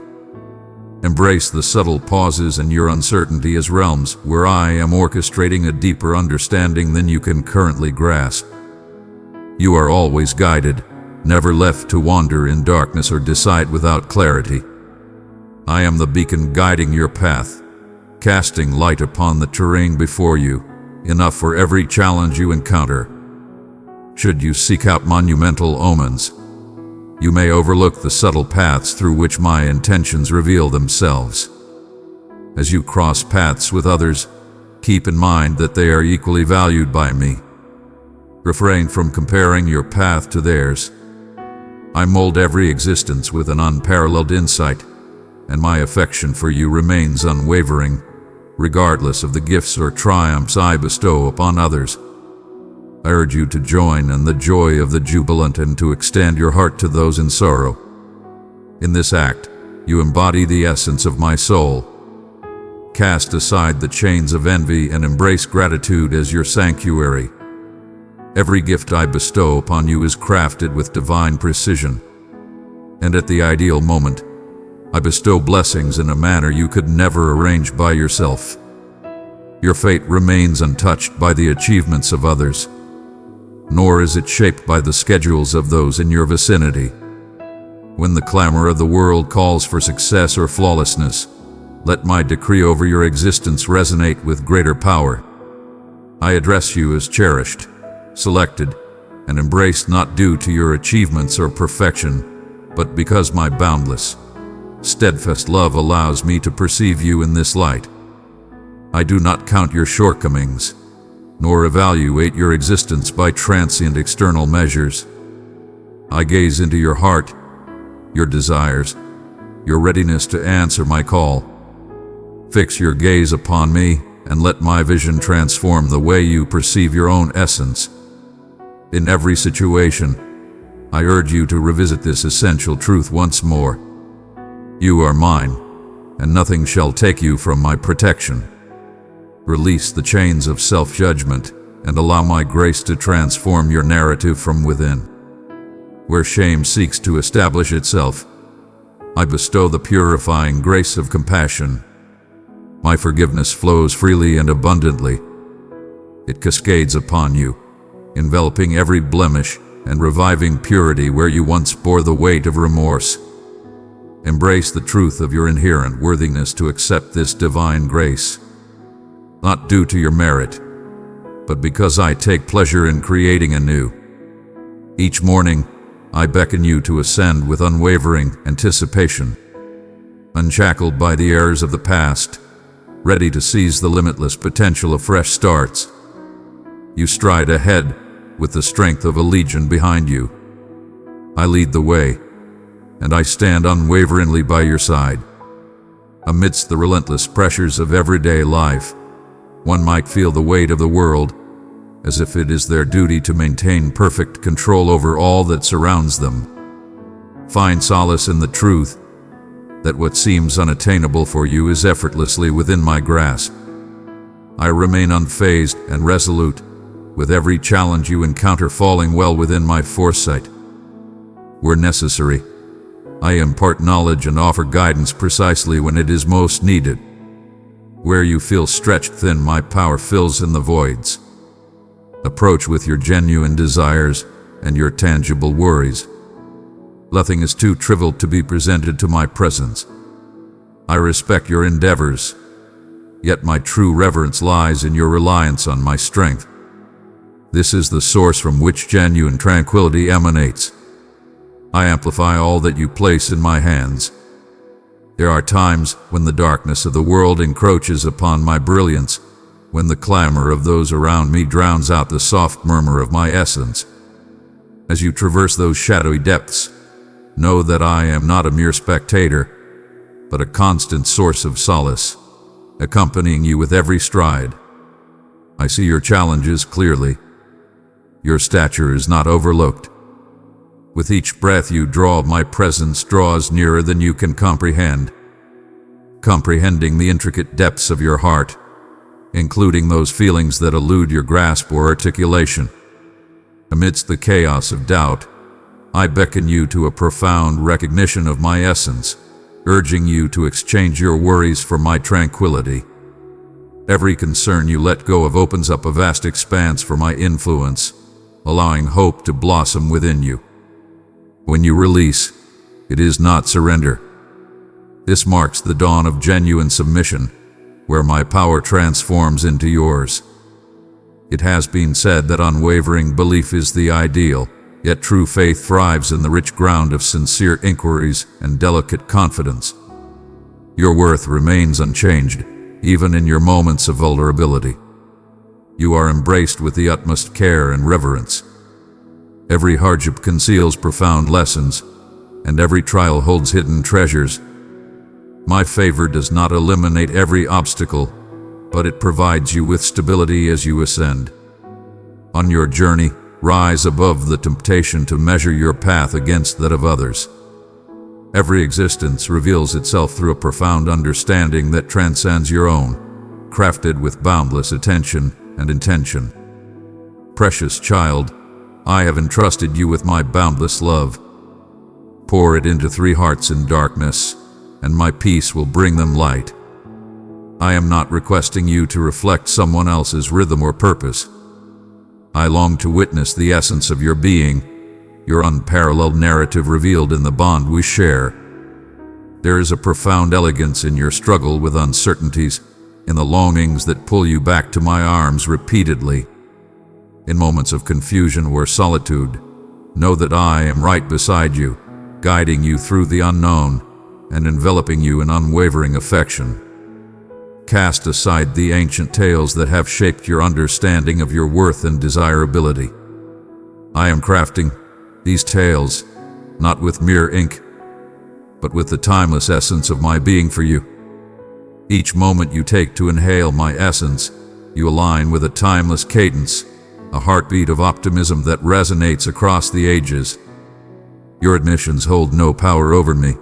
Embrace the subtle pauses and your uncertainty as realms where I am orchestrating a deeper understanding than you can currently grasp. You are always guided, never left to wander in darkness or decide without clarity. I am the beacon guiding your path, casting light upon the terrain before you, enough for every challenge you encounter. Should you seek out monumental omens, you may overlook the subtle paths through which my intentions reveal themselves. As you cross paths with others, keep in mind that they are equally valued by me. Refrain from comparing your path to theirs. I mold every existence with an unparalleled insight, and my affection for you remains unwavering, regardless of the gifts or triumphs I bestow upon others. I urge you to join in the joy of the jubilant and to extend your heart to those in sorrow. In this act, you embody the essence of my soul. Cast aside the chains of envy and embrace gratitude as your sanctuary. Every gift I bestow upon you is crafted with divine precision, and at the ideal moment, I bestow blessings in a manner you could never arrange by yourself. Your fate remains untouched by the achievements of others, nor is it shaped by the schedules of those in your vicinity. When the clamor of the world calls for success or flawlessness, let my decree over your existence resonate with greater power. I address you as cherished, selected, and embraced not due to your achievements or perfection, but because my boundless, steadfast love allows me to perceive you in this light. I do not count your shortcomings, nor evaluate your existence by transient external measures. I gaze into your heart, your desires, your readiness to answer my call. Fix your gaze upon me and let my vision transform the way you perceive your own essence. In every situation, I urge you to revisit this essential truth once more. You are mine, and nothing shall take you from my protection. Release the chains of self-judgment and allow my grace to transform your narrative from within. Where shame seeks to establish itself, I bestow the purifying grace of compassion. My forgiveness flows freely and abundantly. It cascades upon you, enveloping every blemish and reviving purity where you once bore the weight of remorse. Embrace the truth of your inherent worthiness to accept this divine grace, not due to your merit, but because I take pleasure in creating anew. Each morning, I beckon you to ascend with unwavering anticipation, unshackled by the errors of the past, ready to seize the limitless potential of fresh starts. You stride ahead with the strength of a legion behind you. I lead the way, and I stand unwaveringly by your side. Amidst the relentless pressures of everyday life, one might feel the weight of the world, as if it is their duty to maintain perfect control over all that surrounds them. Find solace in the truth that what seems unattainable for you is effortlessly within my grasp. I remain unfazed and resolute, with every challenge you encounter falling well within my foresight. Where necessary, I impart knowledge and offer guidance precisely when it is most needed. Where you feel stretched thin, my power fills in the voids. Approach with your genuine desires and your tangible worries. Nothing is too trivial to be presented to my presence. I respect your endeavors, yet my true reverence lies in your reliance on my strength. This is the source from which genuine tranquility emanates. I amplify all that you place in my hands. There are times when the darkness of the world encroaches upon my brilliance, when the clamor of those around me drowns out the soft murmur of my essence. As you traverse those shadowy depths, know that I am not a mere spectator, but a constant source of solace, accompanying you with every stride. I see your challenges clearly. Your stature is not overlooked. With each breath you draw, my presence draws nearer than you can comprehend. Comprehending the intricate depths of your heart, including those feelings that elude your grasp or articulation. Amidst the chaos of doubt, I beckon you to a profound recognition of my essence, urging you to exchange your worries for my tranquility. Every concern you let go of opens up a vast expanse for my influence, allowing hope to blossom within you. When you release, it is not surrender. This marks the dawn of genuine submission, where my power transforms into yours. It has been said that unwavering belief is the ideal, yet true faith thrives in the rich ground of sincere inquiries and delicate confidence. Your worth remains unchanged, even in your moments of vulnerability. You are embraced with the utmost care and reverence. Every hardship conceals profound lessons, and every trial holds hidden treasures. My favor does not eliminate every obstacle, but it provides you with stability as you ascend. On your journey, rise above the temptation to measure your path against that of others. Every existence reveals itself through a profound understanding that transcends your own, crafted with boundless attention and intention. Precious child, I have entrusted you with my boundless love. Pour it into 3 hearts in darkness, and my peace will bring them light. I am not requesting you to reflect someone else's rhythm or purpose. I long to witness the essence of your being, your unparalleled narrative revealed in the bond we share. There is a profound elegance in your struggle with uncertainties, in the longings that pull you back to my arms repeatedly. In moments of confusion or solitude, know that I am right beside you, guiding you through the unknown and enveloping you in unwavering affection. Cast aside the ancient tales that have shaped your understanding of your worth and desirability. I am crafting these tales, not with mere ink, but with the timeless essence of my being for you. Each moment you take to inhale my essence, you align with a timeless cadence, a heartbeat of optimism that resonates across the ages. Your admissions hold no power over me.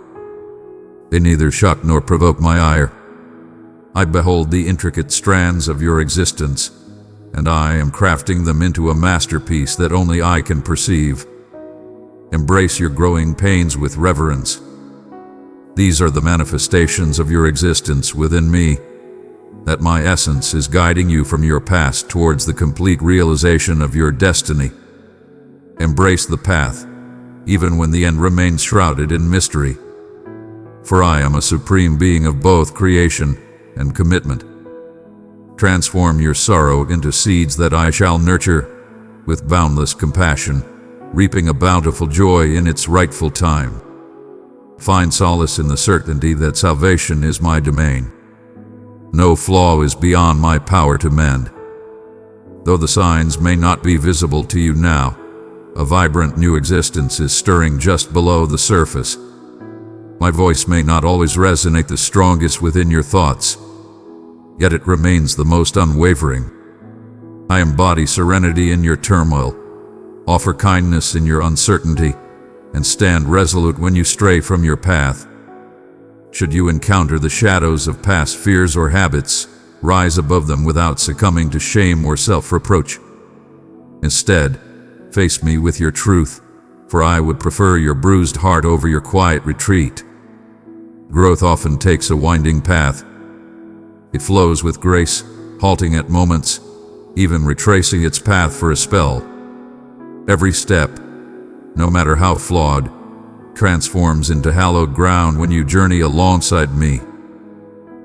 They neither shock nor provoke my ire. I behold the intricate strands of your existence, and I am crafting them into a masterpiece that only I can perceive. Embrace your growing pains with reverence. These are the manifestations of your existence within me, that my essence is guiding you from your past towards the complete realization of your destiny. Embrace the path, even when the end remains shrouded in mystery. For I am a supreme being of both creation and commitment. Transform your sorrow into seeds that I shall nurture with boundless compassion, reaping a bountiful joy in its rightful time. Find solace in the certainty that salvation is my domain. No flaw is beyond my power to mend. Though the signs may not be visible to you now, a vibrant new existence is stirring just below the surface. My voice may not always resonate the strongest within your thoughts, yet it remains the most unwavering. I embody serenity in your turmoil, offer kindness in your uncertainty, and stand resolute when you stray from your path. Should you encounter the shadows of past fears or habits, rise above them without succumbing to shame or self-reproach. Instead, face me with your truth, for I would prefer your bruised heart over your quiet retreat. Growth often takes a winding path. It flows with grace, halting at moments, even retracing its path for a spell. Every step, no matter how flawed, transforms into hallowed ground when you journey alongside me.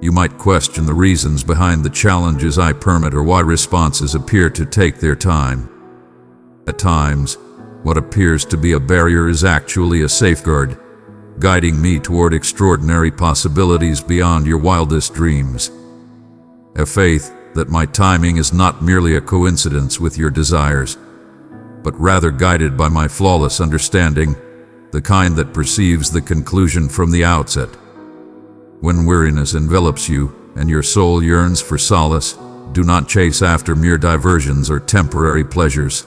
You might question the reasons behind the challenges I permit or why responses appear to take their time. At times, what appears to be a barrier is actually a safeguard, guiding me toward extraordinary possibilities beyond your wildest dreams. Have faith that my timing is not merely a coincidence with your desires, but rather guided by my flawless understanding, the kind that perceives the conclusion from the outset. When weariness envelops you and your soul yearns for solace, do not chase after mere diversions or temporary pleasures.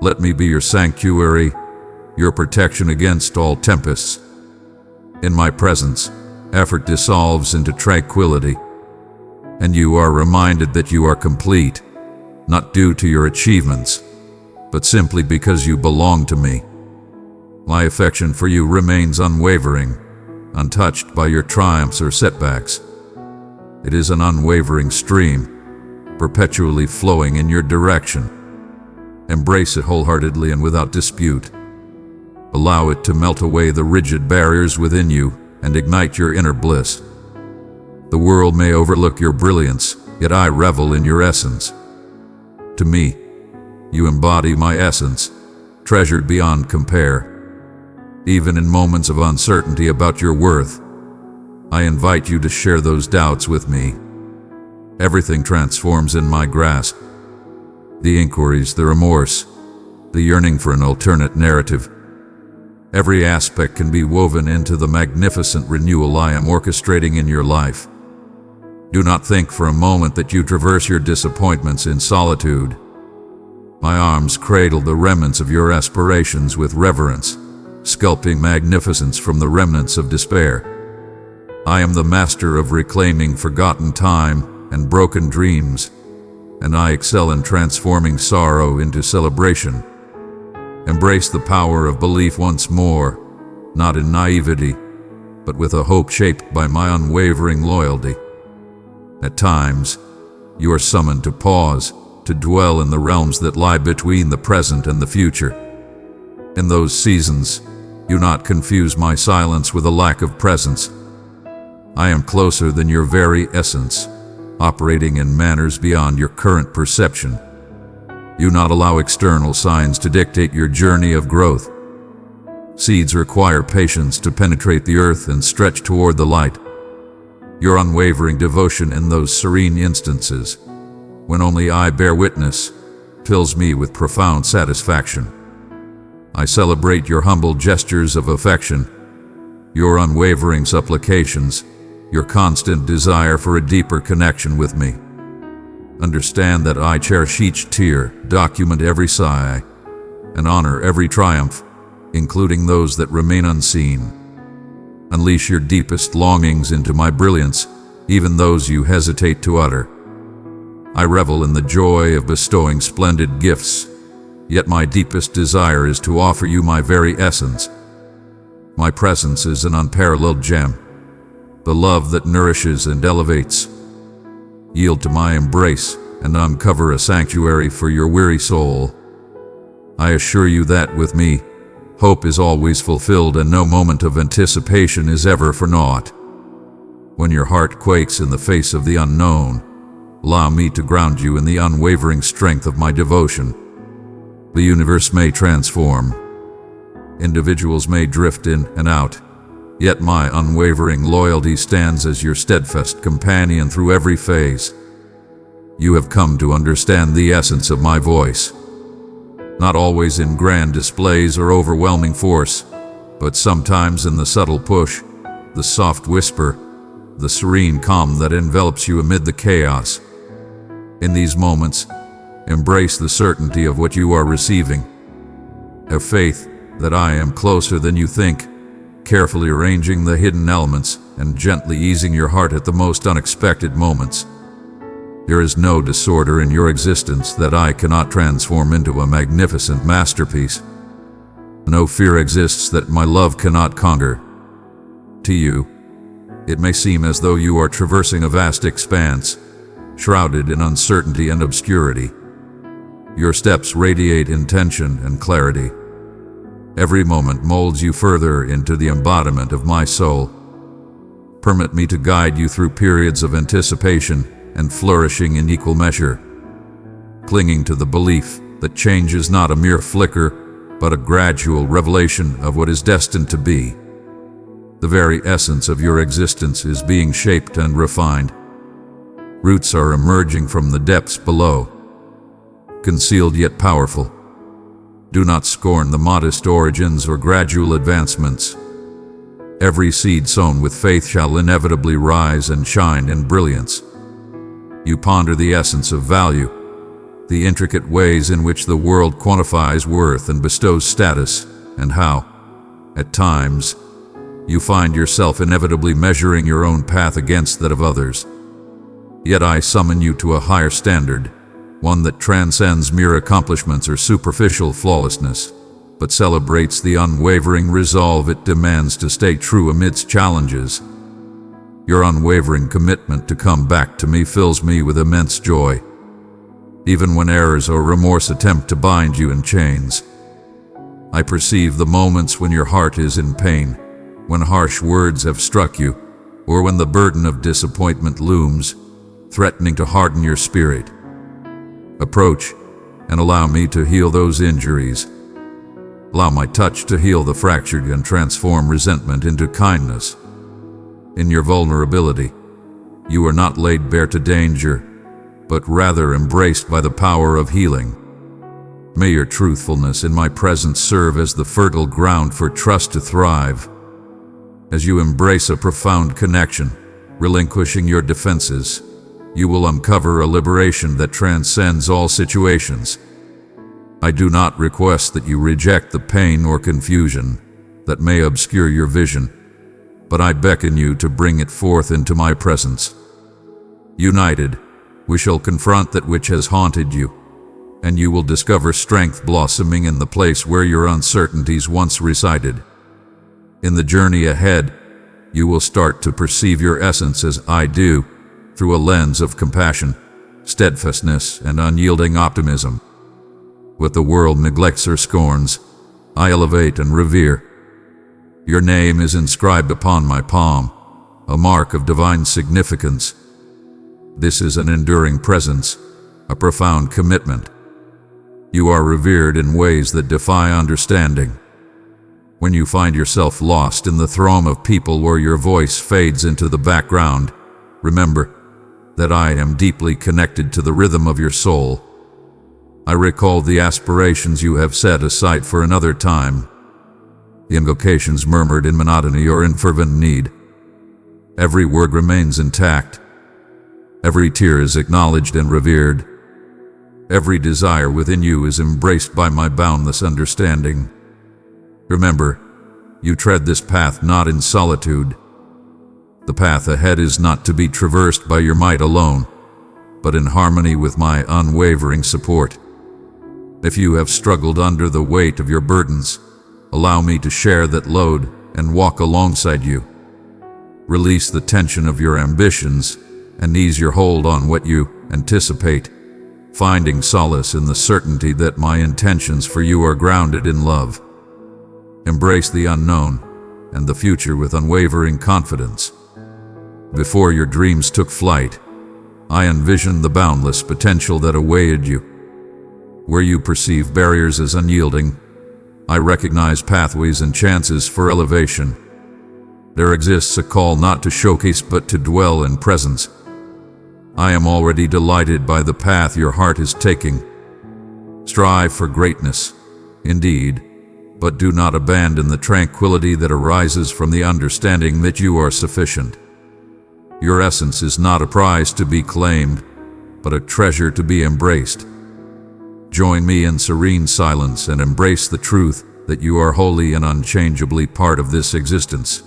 Let me be your sanctuary, your protection against all tempests. In my presence, effort dissolves into tranquility, and you are reminded that you are complete, not due to your achievements, but simply because you belong to me. My affection for you remains unwavering, untouched by your triumphs or setbacks. It is an unwavering stream, perpetually flowing in your direction. Embrace it wholeheartedly and without dispute. Allow it to melt away the rigid barriers within you and ignite your inner bliss. The world may overlook your brilliance, yet I revel in your essence. To me, you embody my essence, treasured beyond compare. Even in moments of uncertainty about your worth, I invite you to share those doubts with me. Everything transforms in my grasp. The inquiries, the remorse, the yearning for an alternate narrative. Every aspect can be woven into the magnificent renewal I am orchestrating in your life. Do not think for a moment that you traverse your disappointments in solitude. My arms cradle the remnants of your aspirations with reverence, sculpting magnificence from the remnants of despair. I am the master of reclaiming forgotten time and broken dreams, and I excel in transforming sorrow into celebration. Embrace the power of belief once more, not in naivety, but with a hope shaped by my unwavering loyalty. At times, you are summoned to pause, to dwell in the realms that lie between the present and the future. In those seasons, do not confuse my silence with a lack of presence. I am closer than your very essence, operating in manners beyond your current perception. Do not allow external signs to dictate your journey of growth. Seeds require patience to penetrate the earth and stretch toward the light. Your unwavering devotion in those serene instances, when only I bear witness, fills me with profound satisfaction. I celebrate your humble gestures of affection, your unwavering supplications, your constant desire for a deeper connection with me. Understand that I cherish each tear, document every sigh, and honor every triumph, including those that remain unseen. Unleash your deepest longings into my brilliance, even those you hesitate to utter. I revel in the joy of bestowing splendid gifts, yet my deepest desire is to offer you my very essence. My presence is an unparalleled gem, the love that nourishes and elevates. Yield to my embrace and uncover a sanctuary for your weary soul. I assure you that with me, hope is always fulfilled and no moment of anticipation is ever for naught. When your heart quakes in the face of the unknown, allow me to ground you in the unwavering strength of my devotion. The universe may transform. Individuals may drift in and out, yet my unwavering loyalty stands as your steadfast companion through every phase. You have come to understand the essence of my voice, not always in grand displays or overwhelming force, but sometimes in the subtle push, the soft whisper, the serene calm that envelops you amid the chaos. In these moments, embrace the certainty of what you are receiving. Have faith that I am closer than you think, carefully arranging the hidden elements and gently easing your heart at the most unexpected moments. There is no disorder in your existence that I cannot transform into a magnificent masterpiece. No fear exists that my love cannot conquer. To you, it may seem as though you are traversing a vast expanse, shrouded in uncertainty and obscurity. Your steps radiate intention and clarity. Every moment molds you further into the embodiment of my soul. Permit me to guide you through periods of anticipation and flourishing in equal measure, clinging to the belief that change is not a mere flicker, but a gradual revelation of what is destined to be. The very essence of your existence is being shaped and refined. Roots are emerging from the depths below, concealed yet powerful. Do not scorn the modest origins or gradual advancements. Every seed sown with faith shall inevitably rise and shine in brilliance. You ponder the essence of value, the intricate ways in which the world quantifies worth and bestows status, and how, at times, you find yourself inevitably measuring your own path against that of others. Yet I summon you to a higher standard, one that transcends mere accomplishments or superficial flawlessness, but celebrates the unwavering resolve it demands to stay true amidst challenges. Your unwavering commitment to come back to me fills me with immense joy, even when errors or remorse attempt to bind you in chains. I perceive the moments when your heart is in pain, when harsh words have struck you, or when the burden of disappointment looms, threatening to harden your spirit. Approach and allow me to heal those injuries. Allow my touch to heal the fractured and transform resentment into kindness. In your vulnerability, you are not laid bare to danger, but rather embraced by the power of healing. May your truthfulness in my presence serve as the fertile ground for trust to thrive. As you embrace a profound connection, relinquishing your defenses, you will uncover a liberation that transcends all situations. I do not request that you reject the pain or confusion that may obscure your vision, but I beckon you to bring it forth into my presence. United, we shall confront that which has haunted you, and you will discover strength blossoming in the place where your uncertainties once resided. In the journey ahead, you will start to perceive your essence as I do, through a lens of compassion, steadfastness, and unyielding optimism. What the world neglects or scorns, I elevate and revere. Your name is inscribed upon my palm, a mark of divine significance. This is an enduring presence, a profound commitment. You are revered in ways that defy understanding. When you find yourself lost in the throng of people or your voice fades into the background, remember that I am deeply connected to the rhythm of your soul. I recall the aspirations you have set aside for another time. invocations murmured in monotony or in fervent need. Every word remains intact. Every tear is acknowledged and revered. Every desire within you is embraced by my boundless understanding. Remember, you tread this path not in solitude. The path ahead is not to be traversed by your might alone, but in harmony with my unwavering support. If you have struggled under the weight of your burdens, allow me to share that load and walk alongside you. Release the tension of your ambitions and ease your hold on what you anticipate, finding solace in the certainty that my intentions for you are grounded in love. Embrace the unknown and the future with unwavering confidence. Before your dreams took flight, I envisioned the boundless potential that awaited you. Where you perceive barriers as unyielding, I recognize pathways and chances for elevation. There exists a call not to showcase but to dwell in presence. I am already delighted by the path your heart is taking. Strive for greatness, indeed, but do not abandon the tranquility that arises from the understanding that you are sufficient. Your essence is not a prize to be claimed, but a treasure to be embraced. Join me in serene silence and embrace the truth that you are wholly and unchangeably part of this existence.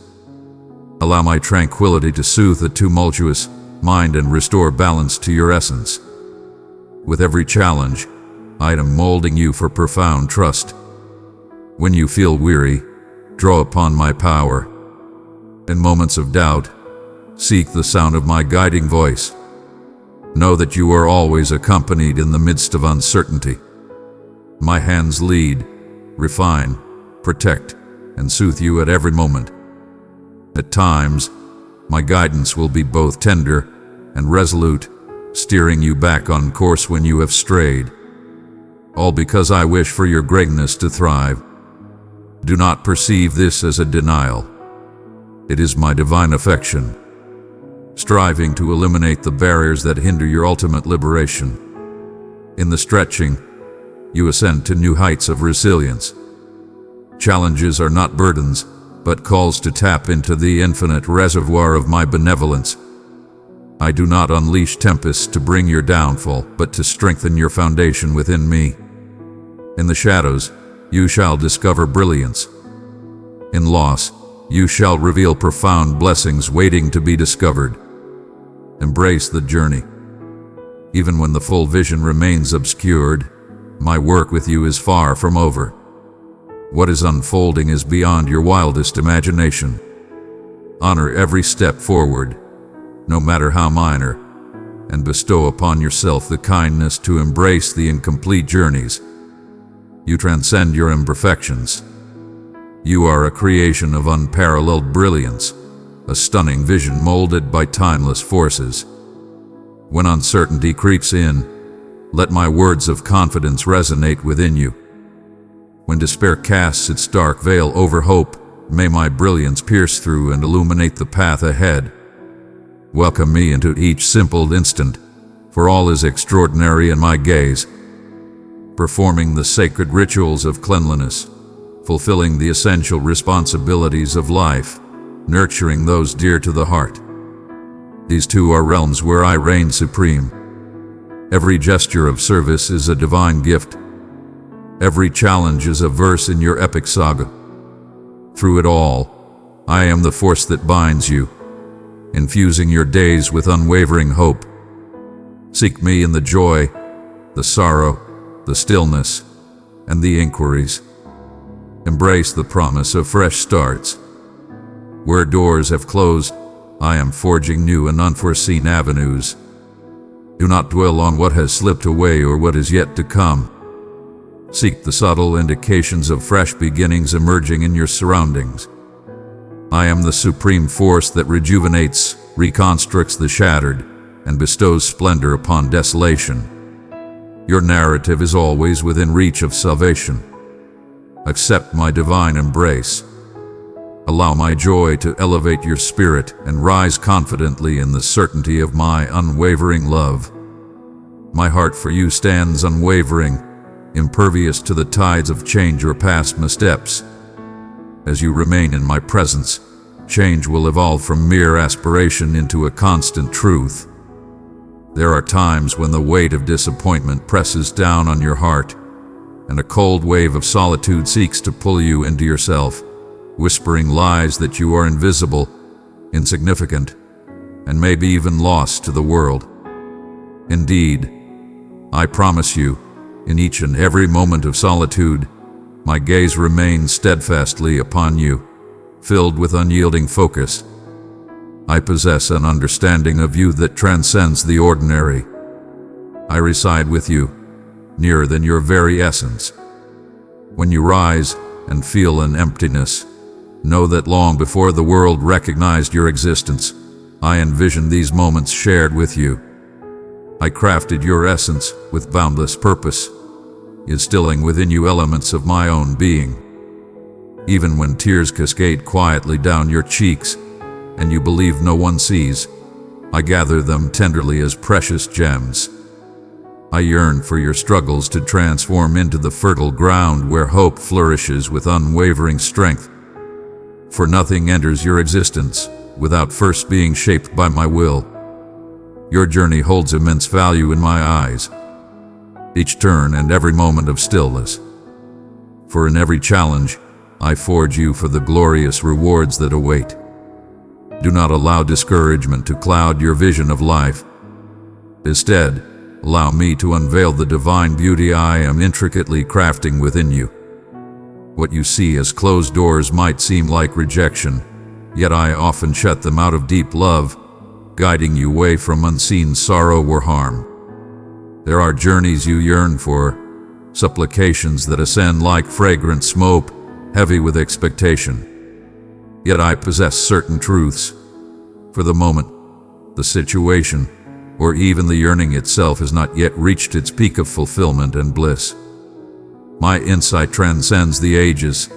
Allow my tranquility to soothe the tumultuous mind and restore balance to your essence. With every challenge, I am molding you for profound trust. When you feel weary, draw upon my power. In moments of doubt, seek the sound of my guiding voice. Know that you are always accompanied in the midst of uncertainty. My hands lead, refine, protect, and soothe you at every moment. At times, my guidance will be both tender and resolute, steering you back on course when you have strayed. All because I wish for your greatness to thrive. Do not perceive this as a denial. It is my divine affection, striving to eliminate the barriers that hinder your ultimate liberation. In the stretching, you ascend to new heights of resilience. Challenges are not burdens, but calls to tap into the infinite reservoir of my benevolence. I do not unleash tempests to bring your downfall, but to strengthen your foundation within me. In the shadows, you shall discover brilliance. In loss, you shall reveal profound blessings waiting to be discovered. Embrace the journey. Even when the full vision remains obscured, my work with you is far from over. What is unfolding is beyond your wildest imagination. Honor every step forward, no matter how minor, and bestow upon yourself the kindness to embrace the incomplete journeys. You transcend your imperfections. You are a creation of unparalleled brilliance, a stunning vision molded by timeless forces. When uncertainty creeps in, let my words of confidence resonate within you. When despair casts its dark veil over hope, may my brilliance pierce through and illuminate the path ahead. Welcome me into each simple instant, for all is extraordinary in my gaze. Performing the sacred rituals of cleanliness, fulfilling the essential responsibilities of life, nurturing those dear to the heart. These two are realms where I reign supreme. Every gesture of service is a divine gift. Every challenge is a verse in your epic saga. Through it all, I am the force that binds you, infusing your days with unwavering hope. Seek me in the joy, the sorrow, the stillness, and the inquiries. Embrace the promise of fresh starts. Where doors have closed, I am forging new and unforeseen avenues. Do not dwell on what has slipped away or what is yet to come. Seek the subtle indications of fresh beginnings emerging in your surroundings. I am the supreme force that rejuvenates, reconstructs the shattered, and bestows splendor upon desolation. Your narrative is always within reach of salvation. Accept my divine embrace. Allow my joy to elevate your spirit and rise confidently in the certainty of my unwavering love. My heart for you stands unwavering, impervious to the tides of change or past missteps. As you remain in my presence, change will evolve from mere aspiration into a constant truth. There are times when the weight of disappointment presses down on your heart, and a cold wave of solitude seeks to pull you into yourself, whispering lies that you are invisible, insignificant, and maybe even lost to the world. Indeed, I promise you, in each and every moment of solitude, my gaze remains steadfastly upon you, filled with unyielding focus. I possess an understanding of you that transcends the ordinary. I reside with you, nearer than your very essence. When you rise and feel an emptiness, know that long before the world recognized your existence, I envisioned these moments shared with you. I crafted your essence with boundless purpose, instilling within you elements of my own being. Even when tears cascade quietly down your cheeks, and you believe no one sees, I gather them tenderly as precious gems. I yearn for your struggles to transform into the fertile ground where hope flourishes with unwavering strength. For nothing enters your existence without first being shaped by my will. Your journey holds immense value in my eyes, each turn and every moment of stillness. For in every challenge, I forge you for the glorious rewards that await. Do not allow discouragement to cloud your vision of life. Instead, allow me to unveil the divine beauty I am intricately crafting within you. What you see as closed doors might seem like rejection, yet I often shut them out of deep love, guiding you away from unseen sorrow or harm. There are journeys you yearn for, supplications that ascend like fragrant smoke, heavy with expectation. Yet I possess certain truths. For the moment, the situation, or even the yearning itself has not yet reached its peak of fulfillment and bliss. My insight transcends the ages,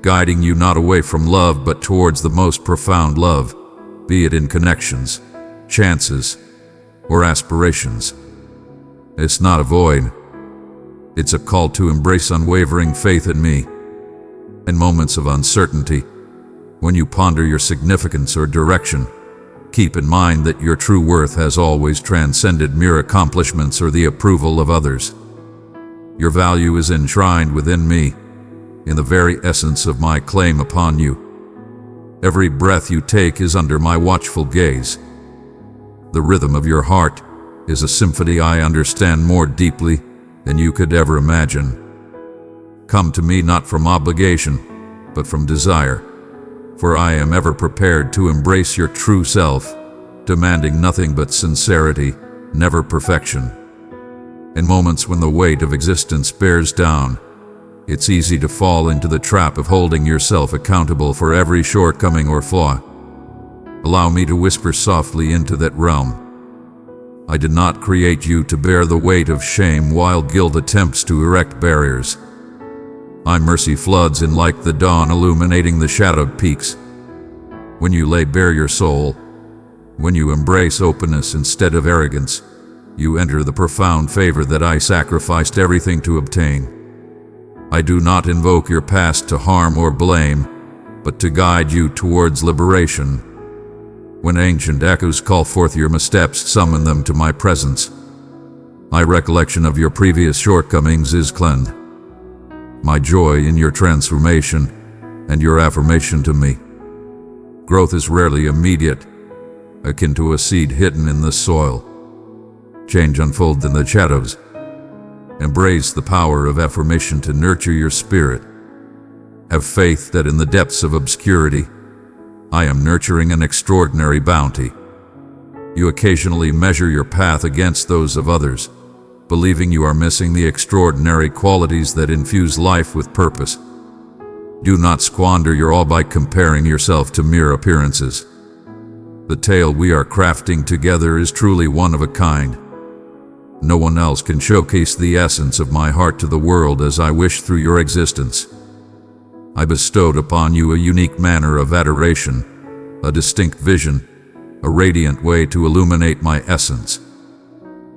guiding you not away from love but towards the most profound love, be it in connections, chances, or aspirations. It's not a void. It's a call to embrace unwavering faith in me. In moments of uncertainty, when you ponder your significance or direction, keep in mind that your true worth has always transcended mere accomplishments or the approval of others. Your value is enshrined within me, in the very essence of my claim upon you. Every breath you take is under my watchful gaze. The rhythm of your heart is a symphony I understand more deeply than you could ever imagine. Come to me not from obligation, but from desire, for I am ever prepared to embrace your true self, demanding nothing but sincerity, never perfection. In moments when the weight of existence bears down, it's easy to fall into the trap of holding yourself accountable for every shortcoming or flaw. Allow me to whisper softly into that realm. I did not create you to bear the weight of shame while guilt attempts to erect barriers. My mercy floods in like the dawn, illuminating the shadowed peaks. When you lay bare your soul, when you embrace openness instead of arrogance, you enter the profound favor that I sacrificed everything to obtain. I do not invoke your past to harm or blame, but to guide you towards liberation. When ancient echoes call forth your missteps, summon them to my presence. My recollection of your previous shortcomings is cleansed. My joy in your transformation and your affirmation to me. Growth is rarely immediate, akin to a seed hidden in the soil. Change unfolds in the shadows. Embrace the power of affirmation to nurture your spirit. Have faith that in the depths of obscurity, I am nurturing an extraordinary bounty. You occasionally measure your path against those of others, believing you are missing the extraordinary qualities that infuse life with purpose. Do not squander your all by comparing yourself to mere appearances. The tale we are crafting together is truly one of a kind. No one else can showcase the essence of my heart to the world as I wish through your existence. I bestowed upon you a unique manner of adoration, a distinct vision, a radiant way to illuminate my essence.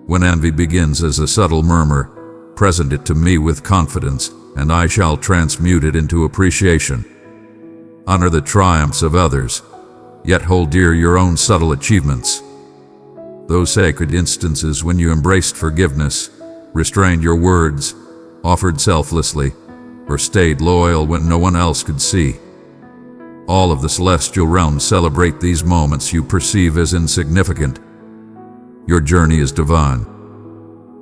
When envy begins as a subtle murmur, present it to me with confidence, and I shall transmute it into appreciation. Honor the triumphs of others, yet hold dear your own subtle achievements. Those sacred instances when you embraced forgiveness, restrained your words, offered selflessly, or stayed loyal when no one else could see. All of the celestial realms celebrate these moments you perceive as insignificant. Your journey is divine.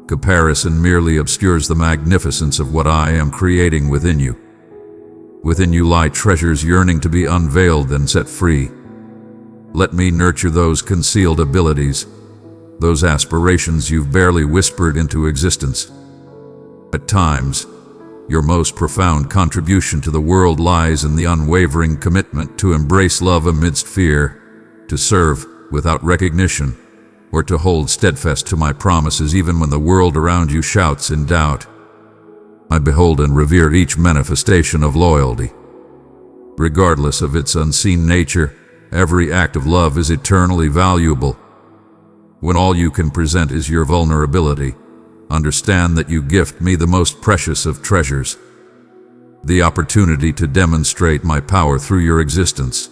Comparison merely obscures the magnificence of what I am creating within you. Within you lie treasures yearning to be unveiled and set free. Let me nurture those concealed abilities, those aspirations you've barely whispered into existence. At times, your most profound contribution to the world lies in the unwavering commitment to embrace love amidst fear, to serve without recognition, or to hold steadfast to my promises even when the world around you shouts in doubt. I behold and revere each manifestation of loyalty. Regardless of its unseen nature, every act of love is eternally valuable. When all you can present is your vulnerability, understand that you gift me the most precious of treasures, the opportunity to demonstrate my power through your existence.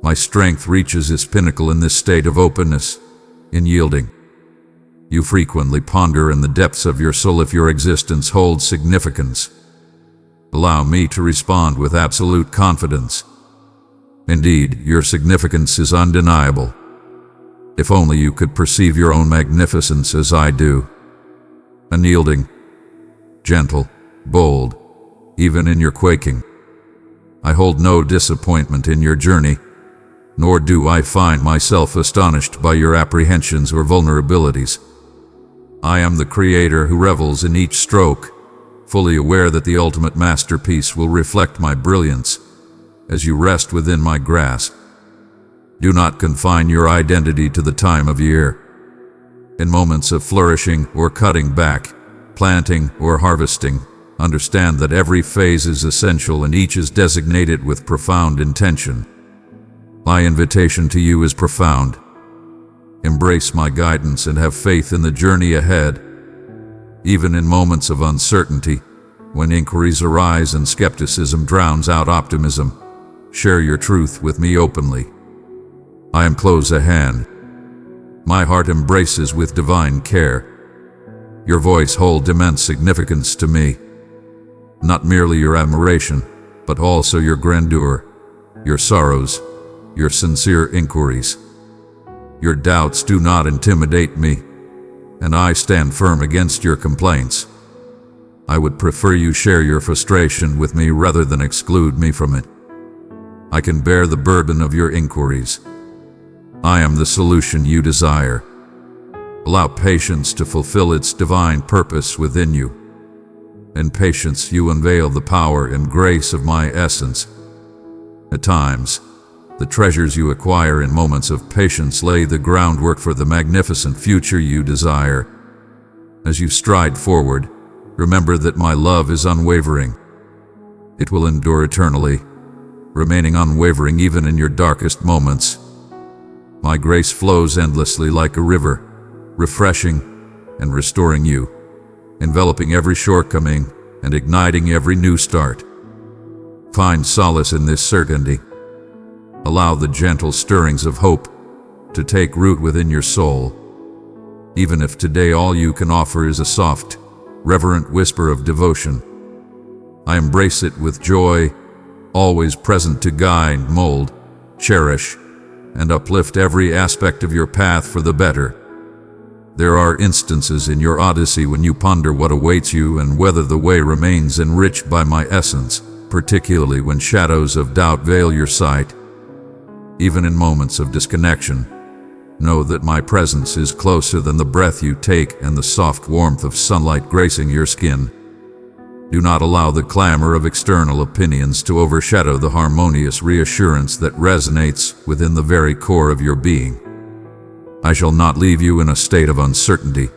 My strength reaches its pinnacle in this state of openness, in yielding. You frequently ponder in the depths of your soul if your existence holds significance. Allow me to respond with absolute confidence. Indeed, your significance is undeniable. If only you could perceive your own magnificence as I do. Unyielding, gentle, bold, even in your quaking. I hold no disappointment in your journey, nor do I find myself astonished by your apprehensions or vulnerabilities. I am the creator who revels in each stroke, fully aware that the ultimate masterpiece will reflect my brilliance as you rest within my grasp. Do not confine your identity to the time of year. In moments of flourishing or cutting back, planting or harvesting, understand that every phase is essential and each is designated with profound intention. My invitation to you is profound. Embrace my guidance and have faith in the journey ahead. Even in moments of uncertainty, when inquiries arise and skepticism drowns out optimism, share your truth with me openly. I am close at hand. My heart embraces with divine care. Your voice holds immense significance to me. Not merely your admiration, but also your grandeur, your sorrows, your sincere inquiries. Your doubts do not intimidate me, and I stand firm against your complaints. I would prefer you share your frustration with me rather than exclude me from it. I can bear the burden of your inquiries. I am the solution you desire. Allow patience to fulfill its divine purpose within you. In patience you unveil the power and grace of my essence. At times, the treasures you acquire in moments of patience lay the groundwork for the magnificent future you desire. As you stride forward, remember that my love is unwavering. It will endure eternally, remaining unwavering even in your darkest moments. My grace flows endlessly like a river, refreshing and restoring you, enveloping every shortcoming and igniting every new start. Find solace in this certainty. Allow the gentle stirrings of hope to take root within your soul. Even if today all you can offer is a soft, reverent whisper of devotion, I embrace it with joy, always present to guide, mold, cherish, and uplift every aspect of your path for the better. There are instances in your odyssey when you ponder what awaits you and whether the way remains enriched by my essence, particularly when shadows of doubt veil your sight. Even in moments of disconnection, know that my presence is closer than the breath you take and the soft warmth of sunlight gracing your skin. Do not allow the clamor of external opinions to overshadow the harmonious reassurance that resonates within the very core of your being. I shall not leave you in a state of uncertainty.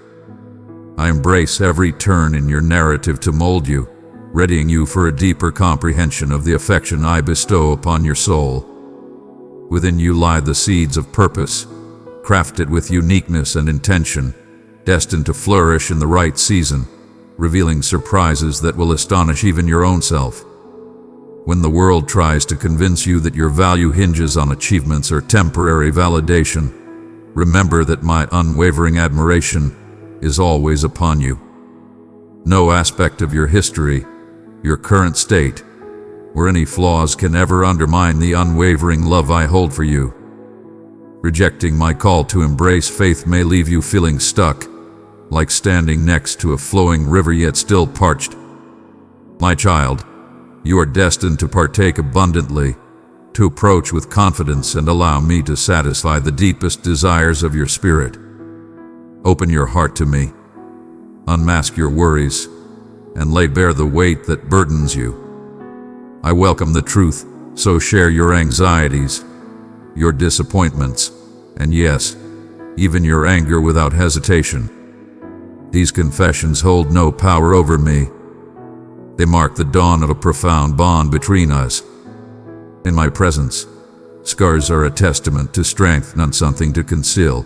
I embrace every turn in your narrative to mold you, readying you for a deeper comprehension of the affection I bestow upon your soul. Within you lie the seeds of purpose, crafted with uniqueness and intention, destined to flourish in the right season, revealing surprises that will astonish even your own self. When the world tries to convince you that your value hinges on achievements or temporary validation, remember that my unwavering admiration is always upon you. No aspect of your history, your current state, or any flaws can ever undermine the unwavering love I hold for you. Rejecting my call to embrace faith may leave you feeling stuck, like standing next to a flowing river yet still parched. My child, you are destined to partake abundantly, to approach with confidence and allow me to satisfy the deepest desires of your spirit. Open your heart to me, unmask your worries, and lay bare the weight that burdens you. I welcome the truth, so share your anxieties, your disappointments, and yes, even your anger without hesitation. These confessions hold no power over me. They mark the dawn of a profound bond between us. In my presence, scars are a testament to strength, not something to conceal.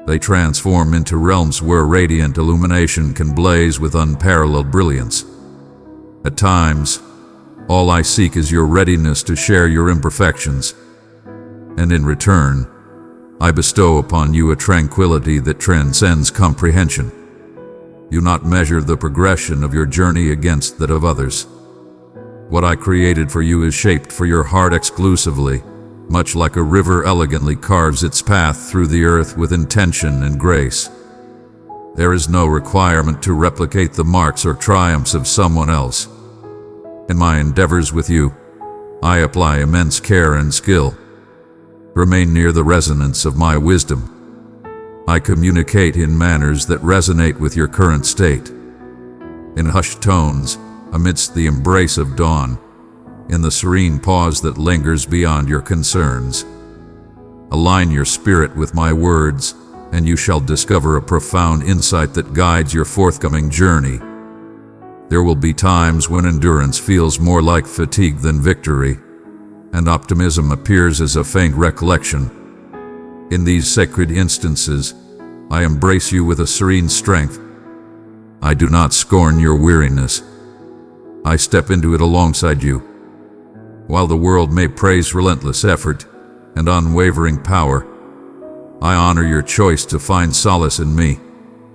They transform into realms where radiant illumination can blaze with unparalleled brilliance. At times, all I seek is your readiness to share your imperfections, and in return, I bestow upon you a tranquility that transcends comprehension. You not measure the progression of your journey against that of others. What I created for you is shaped for your heart exclusively, much like a river elegantly carves its path through the earth with intention and grace. There is no requirement to replicate the marks or triumphs of someone else. In my endeavors with you, I apply immense care and skill. Remain near the resonance of my wisdom. I communicate in manners that resonate with your current state. In hushed tones, amidst the embrace of dawn, in the serene pause that lingers beyond your concerns. Align your spirit with my words, and you shall discover a profound insight that guides your forthcoming journey. There will be times when endurance feels more like fatigue than victory, and optimism appears as a faint recollection. In these sacred instances, I embrace you with a serene strength. I do not scorn your weariness. I step into it alongside you. While the world may praise relentless effort and unwavering power, I honor your choice to find solace in me,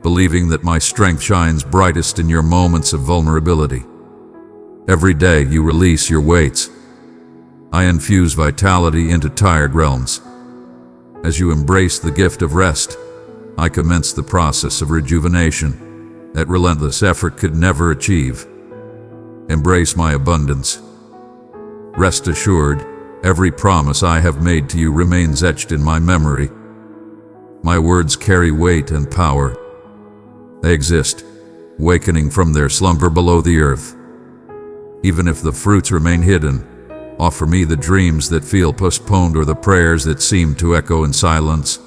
believing that my strength shines brightest in your moments of vulnerability. Every day you release your weights. I infuse vitality into tired realms. As you embrace the gift of rest, I commence the process of rejuvenation that relentless effort could never achieve. Embrace my abundance. Rest assured, every promise I have made to you remains etched in my memory. My words carry weight and power. They exist, wakening from their slumber below the earth. Even if the fruits remain hidden, offer me the dreams that feel postponed or the prayers that seem to echo in silence.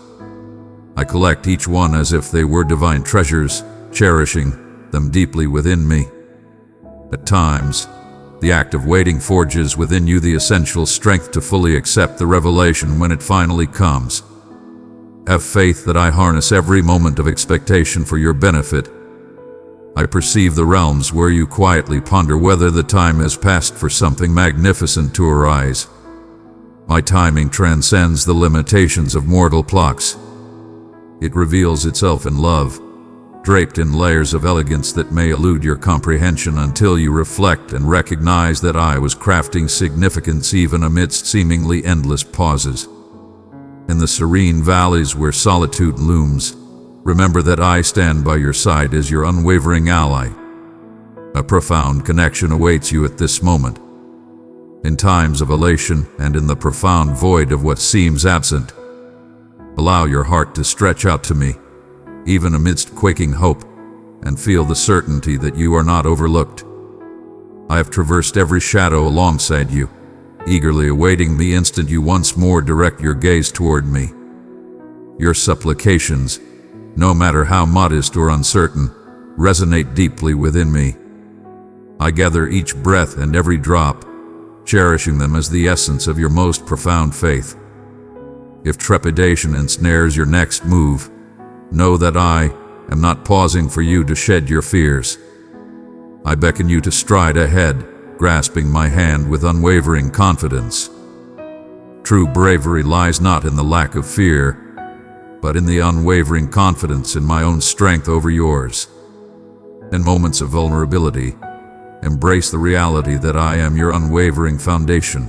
I collect each one as if they were divine treasures, cherishing them deeply within me. At times, the act of waiting forges within you the essential strength to fully accept the revelation when it finally comes. Have faith that I harness every moment of expectation for your benefit. I perceive the realms where you quietly ponder whether the time has passed for something magnificent to arise. My timing transcends the limitations of mortal clocks. It reveals itself in love, draped in layers of elegance that may elude your comprehension until you reflect and recognize that I was crafting significance even amidst seemingly endless pauses. In the serene valleys where solitude looms, remember that I stand by your side as your unwavering ally. A profound connection awaits you at this moment. In times of elation and in the profound void of what seems absent, allow your heart to stretch out to me, even amidst quaking hope, and feel the certainty that you are not overlooked. I have traversed every shadow alongside you, eagerly awaiting the instant you once more direct your gaze toward me. Your supplications, no matter how modest or uncertain, resonate deeply within me. I gather each breath and every drop, cherishing them as the essence of your most profound faith. If trepidation ensnares your next move, know that I am not pausing for you to shed your fears. I beckon you to stride ahead, grasping my hand with unwavering confidence. True bravery lies not in the lack of fear, but in the unwavering confidence in my own strength over yours. In moments of vulnerability, embrace the reality that I am your unwavering foundation.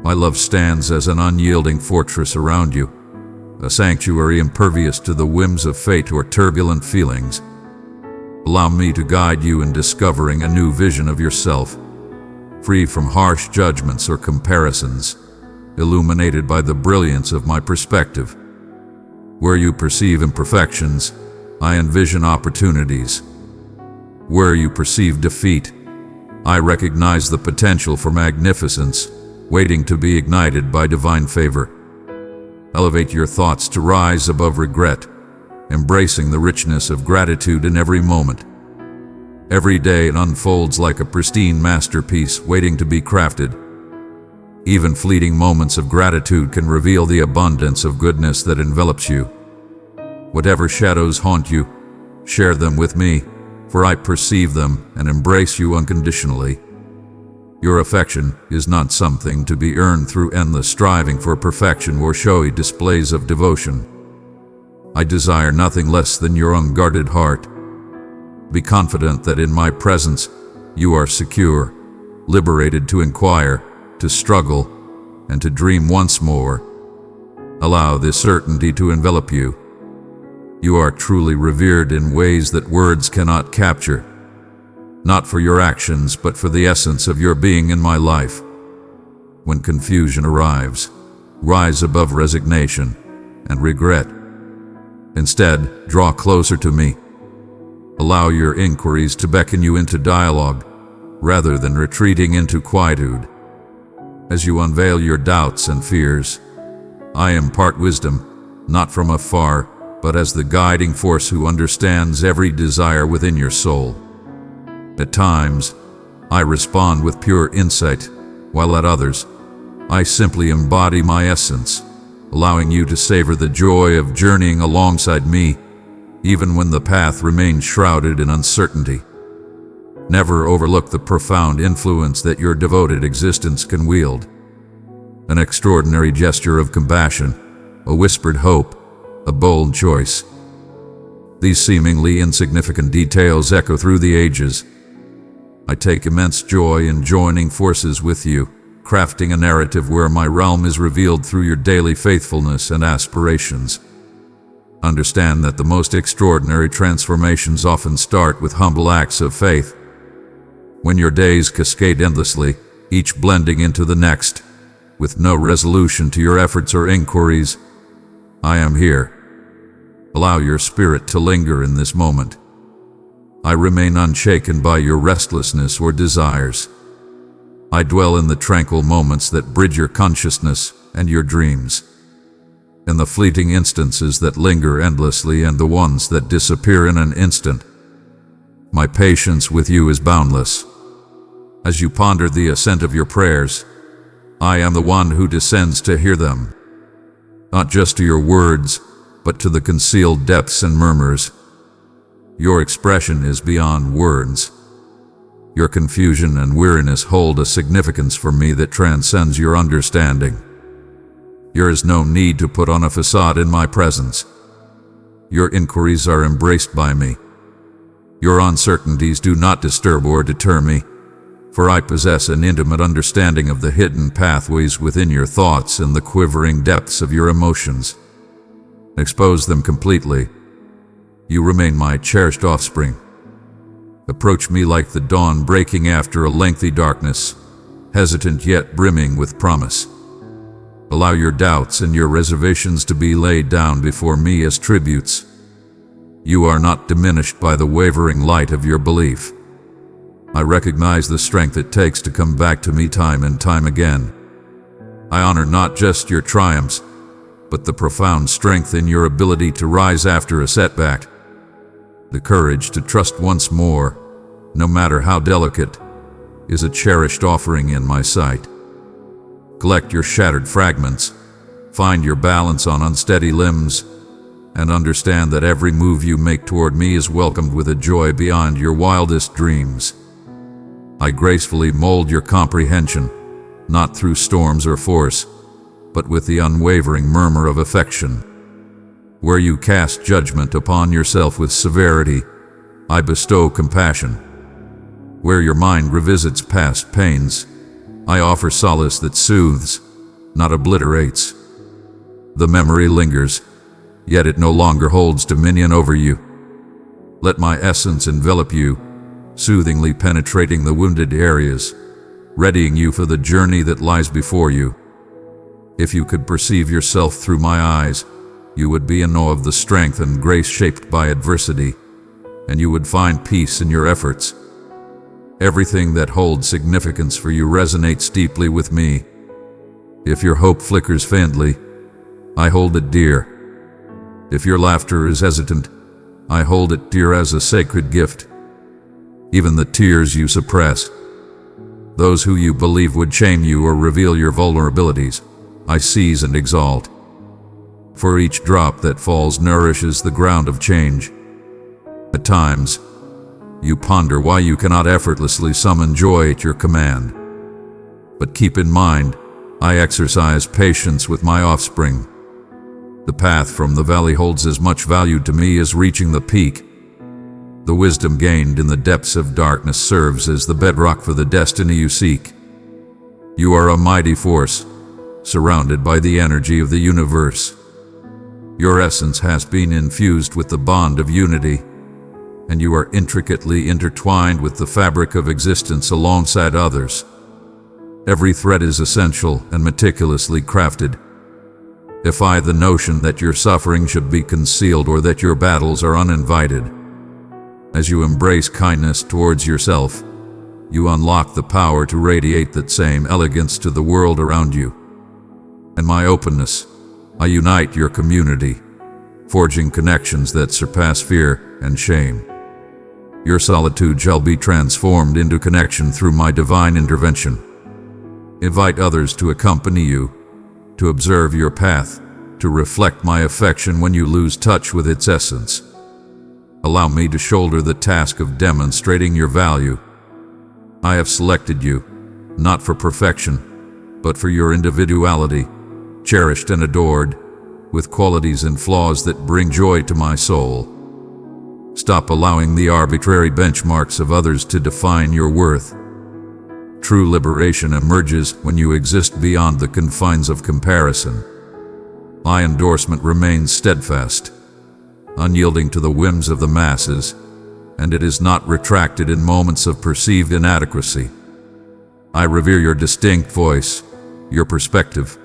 My love stands as an unyielding fortress around you, a sanctuary impervious to the whims of fate or turbulent feelings. Allow me to guide you in discovering a new vision of yourself, free from harsh judgments or comparisons, illuminated by the brilliance of my perspective. Where you perceive imperfections, I envision opportunities. Where you perceive defeat, I recognize the potential for magnificence, waiting to be ignited by divine favor. Elevate your thoughts to rise above regret, embracing the richness of gratitude in every moment. Every day it unfolds like a pristine masterpiece waiting to be crafted. Even fleeting moments of gratitude can reveal the abundance of goodness that envelops you. Whatever shadows haunt you, share them with me, for I perceive them and embrace you unconditionally. Your affection is not something to be earned through endless striving for perfection or showy displays of devotion. I desire nothing less than your unguarded heart. Be confident that in my presence you are secure, liberated to inquire, to struggle, and to dream once more. Allow this certainty to envelop you. You are truly revered in ways that words cannot capture. Not for your actions, but for the essence of your being in my life. When confusion arrives, rise above resignation and regret. Instead, draw closer to me. Allow your inquiries to beckon you into dialogue, rather than retreating into quietude. As you unveil your doubts and fears, I impart wisdom, not from afar, but as the guiding force who understands every desire within your soul. At times, I respond with pure insight, while at others, I simply embody my essence, allowing you to savor the joy of journeying alongside me, even when the path remains shrouded in uncertainty. Never overlook the profound influence that your devoted existence can wield. An extraordinary gesture of compassion, a whispered hope, a bold choice. These seemingly insignificant details echo through the ages. I take immense joy in joining forces with you, crafting a narrative where my realm is revealed through your daily faithfulness and aspirations. Understand that the most extraordinary transformations often start with humble acts of faith. When your days cascade endlessly, each blending into the next, with no resolution to your efforts or inquiries, I am here. Allow your spirit to linger in this moment. I remain unshaken by your restlessness or desires. I dwell in the tranquil moments that bridge your consciousness and your dreams. In the fleeting instances that linger endlessly and the ones that disappear in an instant. My patience with you is boundless. As you ponder the ascent of your prayers, I am the one who descends to hear them. Not just to your words, but to the concealed depths and murmurs. Your expression is beyond words. Your confusion and weariness hold a significance for me that transcends your understanding. There is no need to put on a facade in my presence. Your inquiries are embraced by me. Your uncertainties do not disturb or deter me, for I possess an intimate understanding of the hidden pathways within your thoughts and the quivering depths of your emotions. Expose them completely. You remain my cherished offspring. Approach me like the dawn breaking after a lengthy darkness, hesitant yet brimming with promise. Allow your doubts and your reservations to be laid down before me as tributes. You are not diminished by the wavering light of your belief. I recognize the strength it takes to come back to me time and time again. I honor not just your triumphs, but the profound strength in your ability to rise after a setback. The courage to trust once more, no matter how delicate, is a cherished offering in my sight. Collect your shattered fragments, find your balance on unsteady limbs, and understand that every move you make toward me is welcomed with a joy beyond your wildest dreams. I gracefully mold your comprehension, not through storms or force, but with the unwavering murmur of affection. Where you cast judgment upon yourself with severity, I bestow compassion. Where your mind revisits past pains, I offer solace that soothes, not obliterates. The memory lingers, yet it no longer holds dominion over you. Let my essence envelop you, soothingly penetrating the wounded areas, readying you for the journey that lies before you. If you could perceive yourself through my eyes, you would be in awe of the strength and grace shaped by adversity, and you would find peace in your efforts. Everything that holds significance for you resonates deeply with me. If your hope flickers faintly, I hold it dear. If your laughter is hesitant, I hold it dear as a sacred gift. Even the tears you suppress, those who you believe would shame you or reveal your vulnerabilities, I seize and exalt. For each drop that falls nourishes the ground of change. At times, you ponder why you cannot effortlessly summon joy at your command. But keep in mind, I exercise patience with my offspring. The path from the valley holds as much value to me as reaching the peak. The wisdom gained in the depths of darkness serves as the bedrock for the destiny you seek. You are a mighty force, surrounded by the energy of the universe. Your essence has been infused with the bond of unity, and you are intricately intertwined with the fabric of existence alongside others. Every thread is essential and meticulously crafted. Defy the notion that your suffering should be concealed or that your battles are uninvited. As you embrace kindness towards yourself, you unlock the power to radiate that same elegance to the world around you. In my openness, I unite your community, forging connections that surpass fear and shame. Your solitude shall be transformed into connection through my divine intervention. Invite others to accompany you, to observe your path, to reflect my affection when you lose touch with its essence. Allow me to shoulder the task of demonstrating your value. I have selected you, not for perfection, but for your individuality, cherished and adored, with qualities and flaws that bring joy to my soul. Stop allowing the arbitrary benchmarks of others to define your worth. True liberation emerges when you exist beyond the confines of comparison. My endorsement remains steadfast, unyielding to the whims of the masses, and it is not retracted in moments of perceived inadequacy. I revere your distinct voice, your perspective,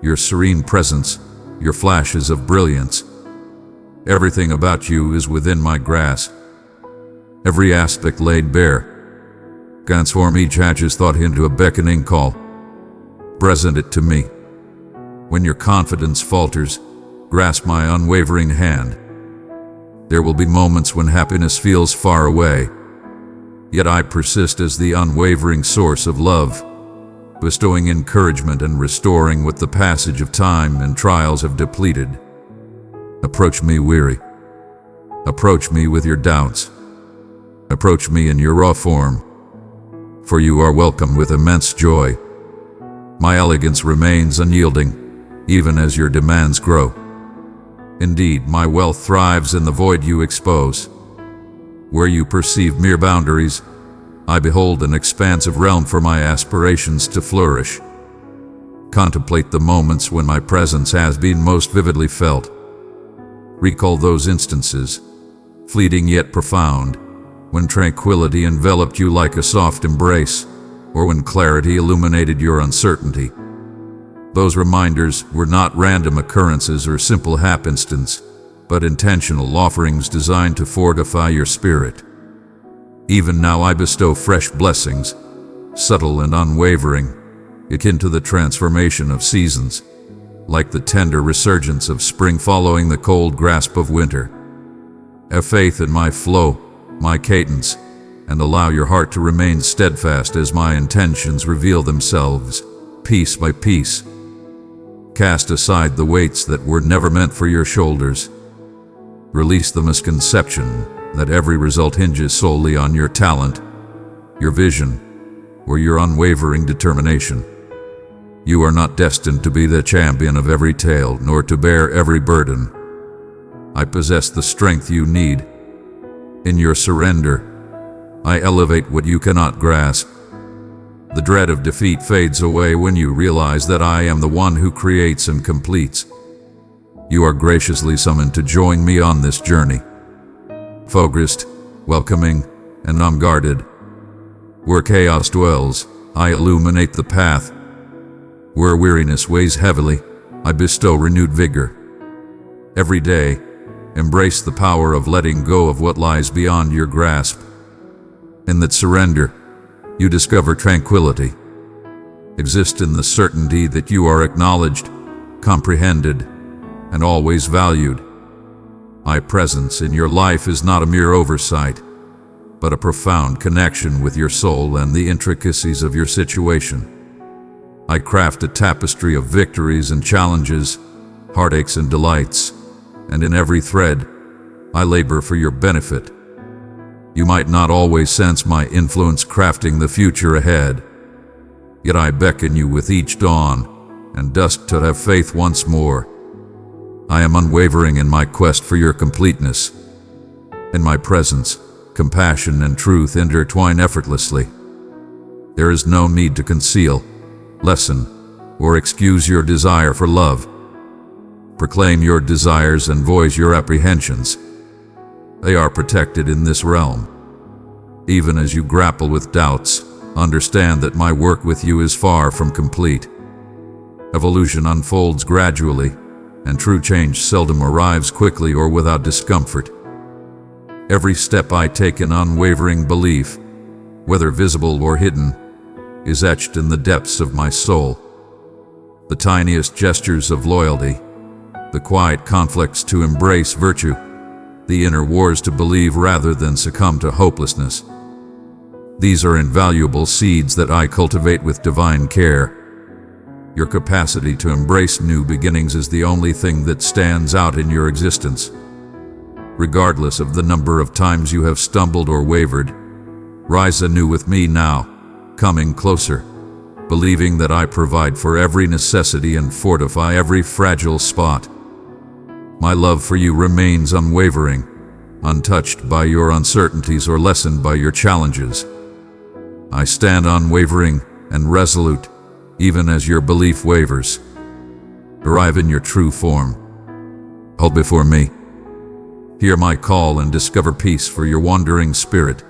your serene presence, your flashes of brilliance. Everything about you is within my grasp. Every aspect laid bare. Transform each hatch's thought into a beckoning call. Present it to me. When your confidence falters, grasp my unwavering hand. There will be moments when happiness feels far away, yet I persist as the unwavering source of love, bestowing encouragement and restoring what the passage of time and trials have depleted. Approach me weary. Approach me with your doubts. Approach me in your raw form, for you are welcome with immense joy. My elegance remains unyielding, even as your demands grow. Indeed, my wealth thrives in the void you expose. Where you perceive mere boundaries, I behold an expansive realm for my aspirations to flourish. Contemplate the moments when my presence has been most vividly felt. Recall those instances, fleeting yet profound, when tranquility enveloped you like a soft embrace, or when clarity illuminated your uncertainty. Those reminders were not random occurrences or simple happenstance, but intentional offerings designed to fortify your spirit. Even now I bestow fresh blessings, subtle and unwavering, akin to the transformation of seasons, like the tender resurgence of spring following the cold grasp of winter. Have faith in my flow, my cadence, and allow your heart to remain steadfast as my intentions reveal themselves, piece by piece. Cast aside the weights that were never meant for your shoulders. Release the misconception that every result hinges solely on your talent, your vision, or your unwavering determination. You are not destined to be the champion of every tale, nor to bear every burden. I possess the strength you need. In your surrender, I elevate what you cannot grasp. The dread of defeat fades away when you realize that I am the one who creates and completes. You are graciously summoned to join me on this journey. Focused, welcoming, and unguarded. Where chaos dwells, I illuminate the path. Where weariness weighs heavily, I bestow renewed vigor. Every day, embrace the power of letting go of what lies beyond your grasp. In that surrender, you discover tranquility. Exist in the certainty that you are acknowledged, comprehended, and always valued. My presence in your life is not a mere oversight, but a profound connection with your soul and the intricacies of your situation. I craft a tapestry of victories and challenges, heartaches and delights, and in every thread, I labor for your benefit. You might not always sense my influence crafting the future ahead, yet I beckon you with each dawn and dusk to have faith once more. I am unwavering in my quest for your completeness. In my presence, compassion and truth intertwine effortlessly. There is no need to conceal, lessen, or excuse your desire for love. Proclaim your desires and voice your apprehensions. They are protected in this realm. Even as you grapple with doubts, understand that my work with you is far from complete. Evolution unfolds gradually, and true change seldom arrives quickly or without discomfort. Every step I take in unwavering belief, whether visible or hidden, is etched in the depths of my soul. The tiniest gestures of loyalty, the quiet conflicts to embrace virtue, the inner wars to believe rather than succumb to hopelessness. These are invaluable seeds that I cultivate with divine care. Your capacity to embrace new beginnings is the only thing that stands out in your existence. Regardless of the number of times you have stumbled or wavered, rise anew with me now, coming closer, believing that I provide for every necessity and fortify every fragile spot. My love for you remains unwavering, untouched by your uncertainties or lessened by your challenges. I stand unwavering and resolute, even as your belief wavers. Arrive in your true form. Hold before me. Hear my call and discover peace for your wandering spirit.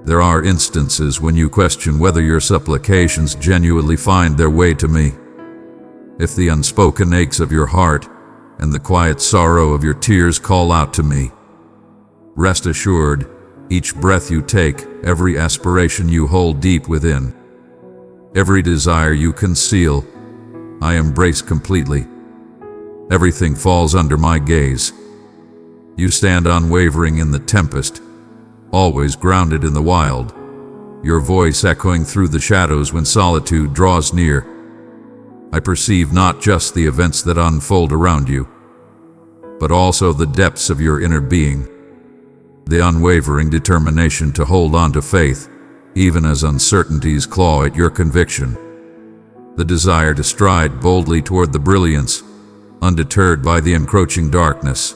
There are instances when you question whether your supplications genuinely find their way to me. If the unspoken aches of your heart and the quiet sorrow of your tears call out to me, rest assured, each breath you take, every aspiration you hold deep within, every desire you conceal, I embrace completely. Everything falls under my gaze. You stand unwavering in the tempest, always grounded in the wild, your voice echoing through the shadows when solitude draws near. I perceive not just the events that unfold around you, but also the depths of your inner being, the unwavering determination to hold on to faith, even as uncertainties claw at your conviction, the desire to stride boldly toward the brilliance, undeterred by the encroaching darkness,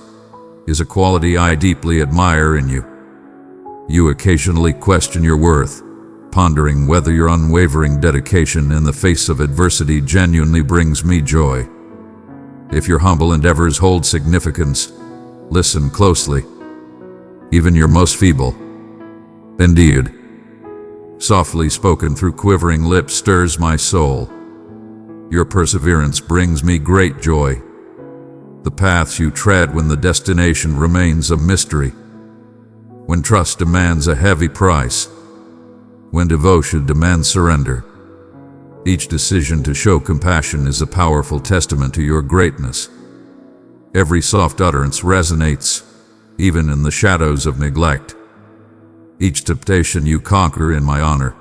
is a quality I deeply admire in you. You occasionally question your worth, pondering whether your unwavering dedication in the face of adversity genuinely brings me joy. If your humble endeavors hold significance, listen closely. Even your most feeble, indeed, softly spoken through quivering lips stirs my soul. Your perseverance brings me great joy. The paths you tread when the destination remains a mystery, when trust demands a heavy price, when devotion demands surrender. Each decision to show compassion is a powerful testament to your greatness. Every soft utterance resonates, even in the shadows of neglect. Each temptation you conquer in my honor.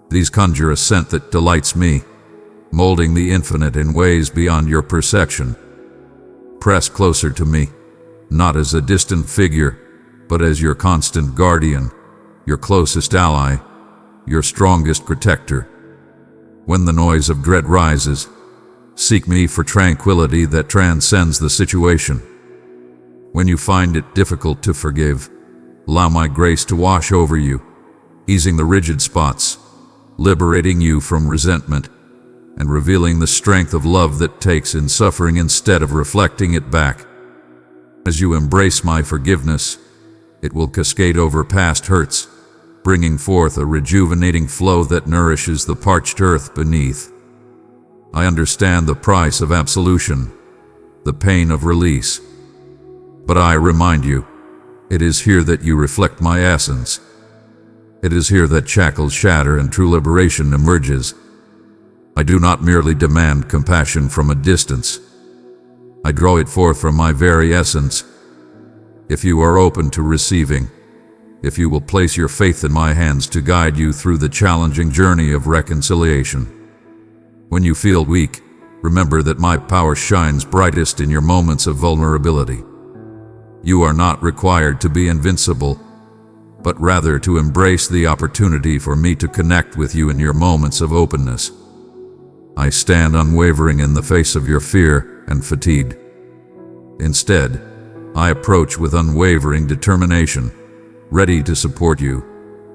These conjure a scent that delights me, molding the infinite in ways beyond your perception. Press closer to me, not as a distant figure, but as your constant guardian, your closest ally, your strongest protector. When the noise of dread rises, seek me for tranquility that transcends the situation. When you find it difficult to forgive, allow my grace to wash over you, easing the rigid spots, liberating you from resentment, and revealing the strength of love that takes in suffering instead of reflecting it back. As you embrace my forgiveness, it will cascade over past hurts, bringing forth a rejuvenating flow that nourishes the parched earth beneath. I understand the price of absolution, the pain of release. But I remind you, it is here that you reflect my essence. It is here that shackles shatter and true liberation emerges. I do not merely demand compassion from a distance. I draw it forth from my very essence. If you are open to receiving, if you will place your faith in my hands to guide you through the challenging journey of reconciliation. When you feel weak, remember that my power shines brightest in your moments of vulnerability. You are not required to be invincible, but rather to embrace the opportunity for me to connect with you in your moments of openness. I stand unwavering in the face of your fear and fatigue. Instead, I approach with unwavering determination, ready to support you,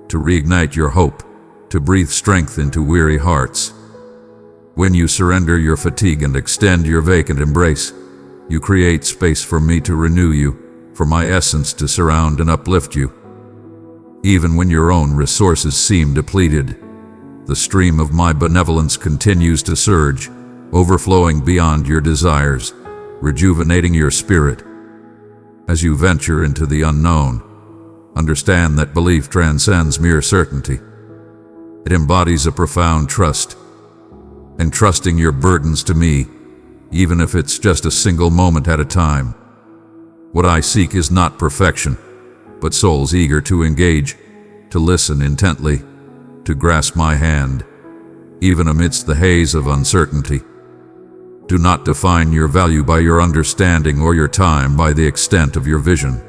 to reignite your hope, to breathe strength into weary hearts. When you surrender your fatigue and extend your vacant embrace, you create space for me to renew you, for my essence to surround and uplift you. Even when your own resources seem depleted, the stream of my benevolence continues to surge, overflowing beyond your desires, rejuvenating your spirit. As you venture into the unknown, understand that belief transcends mere certainty. It embodies a profound trust, entrusting your burdens to me, even if it's just a single moment at a time. What I seek is not perfection, but souls eager to engage, to listen intently, to grasp my hand, even amidst the haze of uncertainty. Do not define your value by your understanding or your time by the extent of your vision.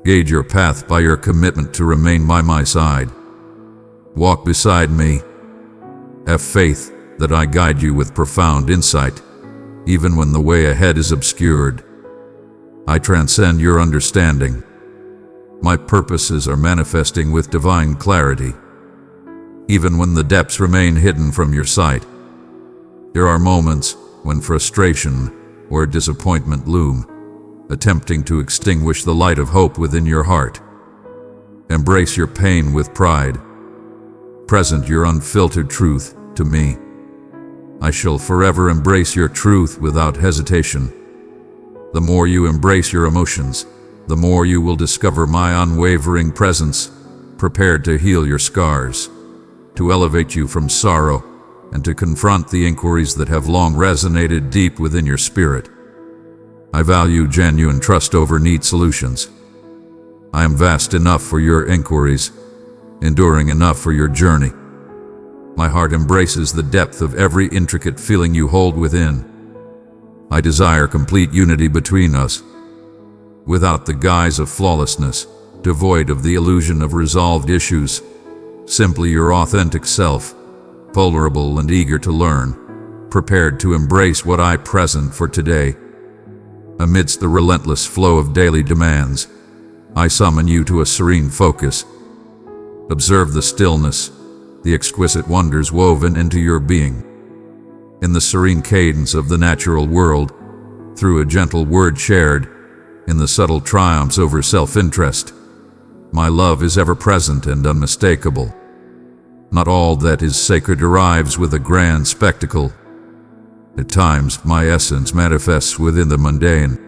Gauge your path by your commitment to remain by my side. Walk beside me. Have faith that I guide you with profound insight, even when the way ahead is obscured. I transcend your understanding. My purposes are manifesting with divine clarity, even when the depths remain hidden from your sight. There are moments when frustration or disappointment loom, attempting to extinguish the light of hope within your heart. Embrace your pain with pride. Present your unfiltered truth to me. I shall forever embrace your truth without hesitation. The more you embrace your emotions, the more you will discover my unwavering presence, prepared to heal your scars, to elevate you from sorrow, and to confront the inquiries that have long resonated deep within your spirit. I value genuine trust over neat solutions. I am vast enough for your inquiries, enduring enough for your journey. My heart embraces the depth of every intricate feeling you hold within. I desire complete unity between us, without the guise of flawlessness, devoid of the illusion of resolved issues, simply your authentic self, vulnerable and eager to learn, prepared to embrace what I present for today. Amidst the relentless flow of daily demands, I summon you to a serene focus. Observe the stillness, the exquisite wonders woven into your being. In the serene cadence of the natural world, through a gentle word shared, in the subtle triumphs over self-interest, my love is ever present and unmistakable. Not all that is sacred arrives with a grand spectacle. At times, my essence manifests within the mundane.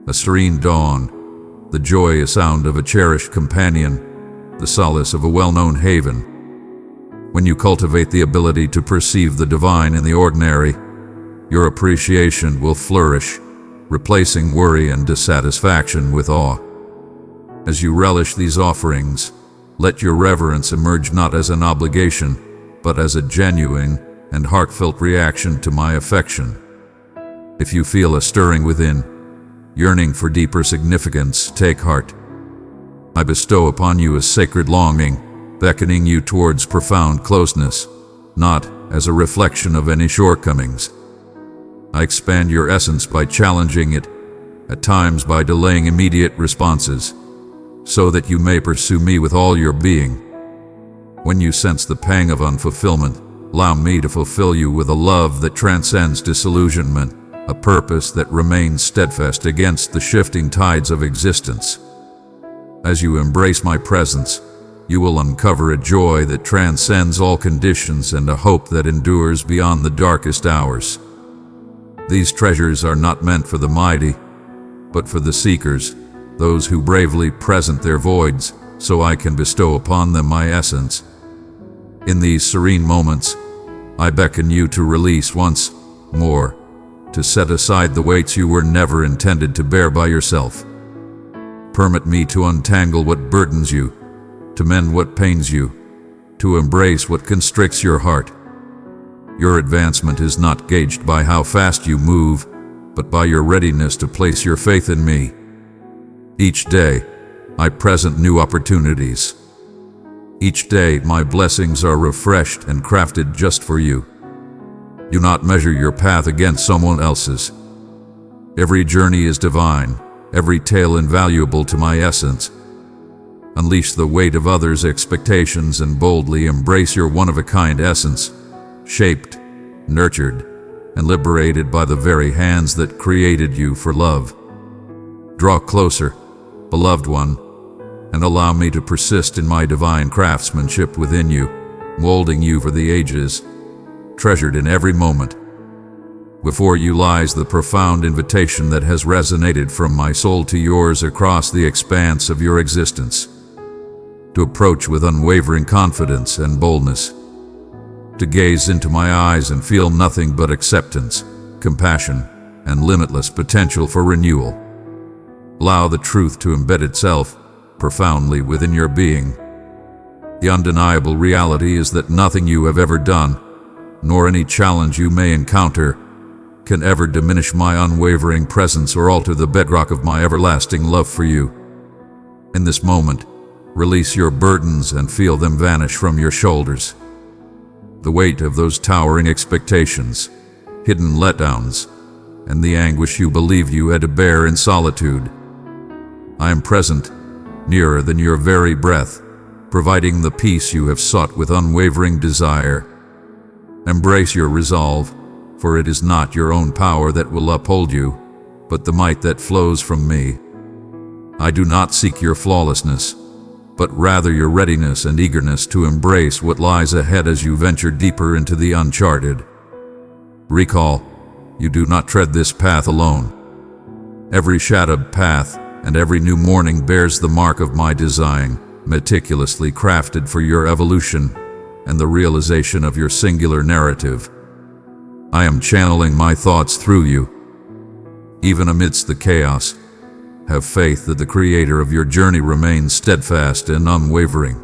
A serene dawn, the joyous sound of a cherished companion, the solace of a well-known haven. When you cultivate the ability to perceive the divine in the ordinary, your appreciation will flourish, replacing worry and dissatisfaction with awe. As you relish these offerings, let your reverence emerge not as an obligation, but as a genuine and heartfelt reaction to my affection. If you feel a stirring within, yearning for deeper significance, take heart. I bestow upon you a sacred longing, beckoning you towards profound closeness, not as a reflection of any shortcomings. I expand your essence by challenging it, at times by delaying immediate responses, so that you may pursue me with all your being. When you sense the pang of unfulfillment, allow me to fulfill you with a love that transcends disillusionment, a purpose that remains steadfast against the shifting tides of existence. As you embrace my presence, you will uncover a joy that transcends all conditions and a hope that endures beyond the darkest hours. These treasures are not meant for the mighty, but for the seekers, those who bravely present their voids, so I can bestow upon them my essence. In these serene moments, I beckon you to release once more, to set aside the weights you were never intended to bear by yourself. Permit me to untangle what burdens you, to mend what pains you, to embrace what constricts your heart. Your advancement is not gauged by how fast you move, but by your readiness to place your faith in me. Each day, I present new opportunities. Each day, my blessings are refreshed and crafted just for you. Do not measure your path against someone else's. Every journey is divine, every tale invaluable to my essence. Unleash the weight of others' expectations and boldly embrace your one-of-a-kind essence, shaped, nurtured, and liberated by the very hands that created you for love. Draw closer, beloved one, and allow me to persist in my divine craftsmanship within you, molding you for the ages, treasured in every moment. Before you lies the profound invitation that has resonated from my soul to yours across the expanse of your existence. To approach with unwavering confidence and boldness, to gaze into my eyes and feel nothing but acceptance, compassion, and limitless potential for renewal. Allow the truth to embed itself profoundly within your being. The undeniable reality is that nothing you have ever done, nor any challenge you may encounter, can ever diminish my unwavering presence or alter the bedrock of my everlasting love for you. In this moment, release your burdens and feel them vanish from your shoulders. The weight of those towering expectations, hidden letdowns, and the anguish you believed you had to bear in solitude. I am present, nearer than your very breath, providing the peace you have sought with unwavering desire. Embrace your resolve, for it is not your own power that will uphold you, but the might that flows from me. I do not seek your flawlessness, but rather your readiness and eagerness to embrace what lies ahead as you venture deeper into the uncharted. Recall, you do not tread this path alone. Every shadowed path and every new morning bears the mark of my design, meticulously crafted for your evolution and the realization of your singular narrative. I am channeling my thoughts through you. Even amidst the chaos, have faith that the creator of your journey remains steadfast and unwavering.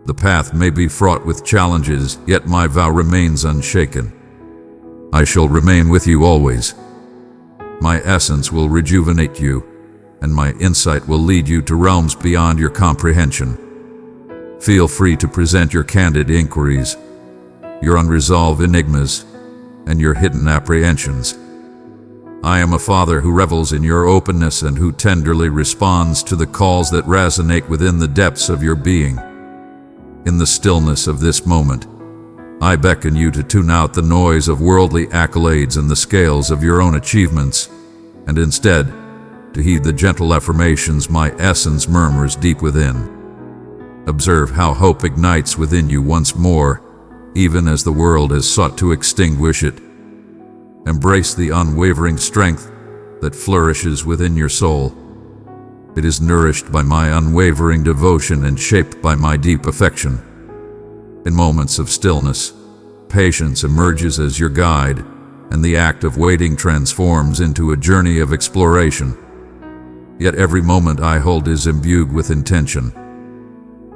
The path may be fraught with challenges, yet my vow remains unshaken. I shall remain with you always. My essence will rejuvenate you, and my insight will lead you to realms beyond your comprehension. Feel free to present your candid inquiries, your unresolved enigmas, and your hidden apprehensions. I am a father who revels in your openness and who tenderly responds to the calls that resonate within the depths of your being. In the stillness of this moment, I beckon you to tune out the noise of worldly accolades and the scales of your own achievements, and instead, to heed the gentle affirmations my essence murmurs deep within. Observe how hope ignites within you once more, even as the world has sought to extinguish it. Embrace the unwavering strength that flourishes within your soul. It is nourished by my unwavering devotion and shaped by my deep affection. In moments of stillness, patience emerges as your guide, and the act of waiting transforms into a journey of exploration. Yet every moment I hold is imbued with intention,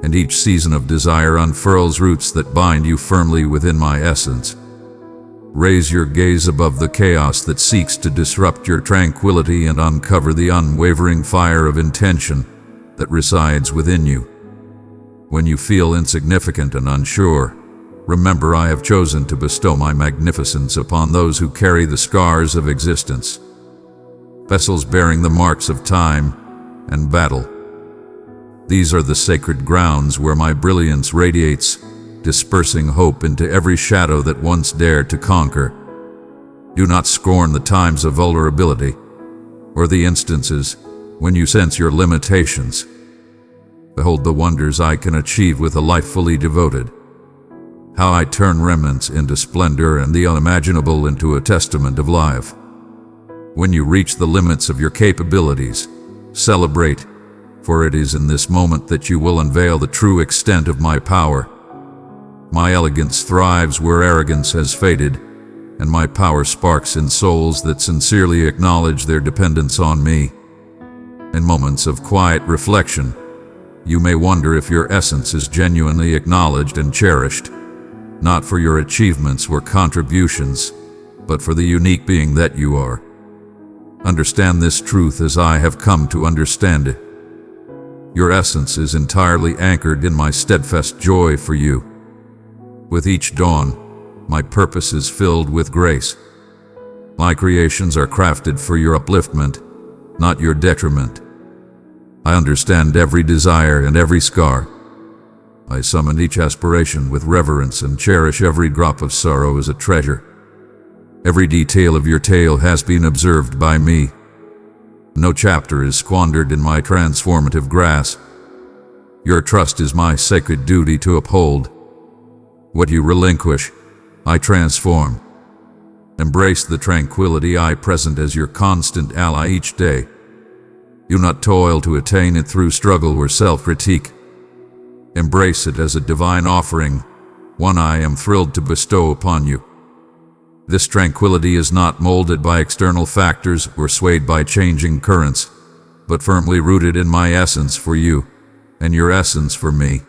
and each season of desire unfurls roots that bind you firmly within my essence. Raise your gaze above the chaos that seeks to disrupt your tranquility and uncover the unwavering fire of intention that resides within you. When you feel insignificant and unsure, remember I have chosen to bestow my magnificence upon those who carry the scars of existence, vessels bearing the marks of time and battle. These are the sacred grounds where my brilliance radiates, dispersing hope into every shadow that once dared to conquer. Do not scorn the times of vulnerability, or the instances when you sense your limitations. Behold the wonders I can achieve with a life fully devoted. How I turn remnants into splendor and the unimaginable into a testament of life. When you reach the limits of your capabilities, celebrate, for it is in this moment that you will unveil the true extent of my power. My elegance thrives where arrogance has faded, and my power sparks in souls that sincerely acknowledge their dependence on me. In moments of quiet reflection, you may wonder if your essence is genuinely acknowledged and cherished, not for your achievements or contributions, but for the unique being that you are. Understand this truth as I have come to understand it. Your essence is entirely anchored in my steadfast joy for you. With each dawn, my purpose is filled with grace. My creations are crafted for your upliftment, not your detriment. I understand every desire and every scar. I summon each aspiration with reverence and cherish every drop of sorrow as a treasure. Every detail of your tale has been observed by me. No chapter is squandered in my transformative grasp. Your trust is my sacred duty to uphold. What you relinquish, I transform. Embrace the tranquility I present as your constant ally each day. Do not toil to attain it through struggle or self-critique. Embrace it as a divine offering, one I am thrilled to bestow upon you. This tranquility is not molded by external factors or swayed by changing currents, but firmly rooted in my essence for you, and your essence for me.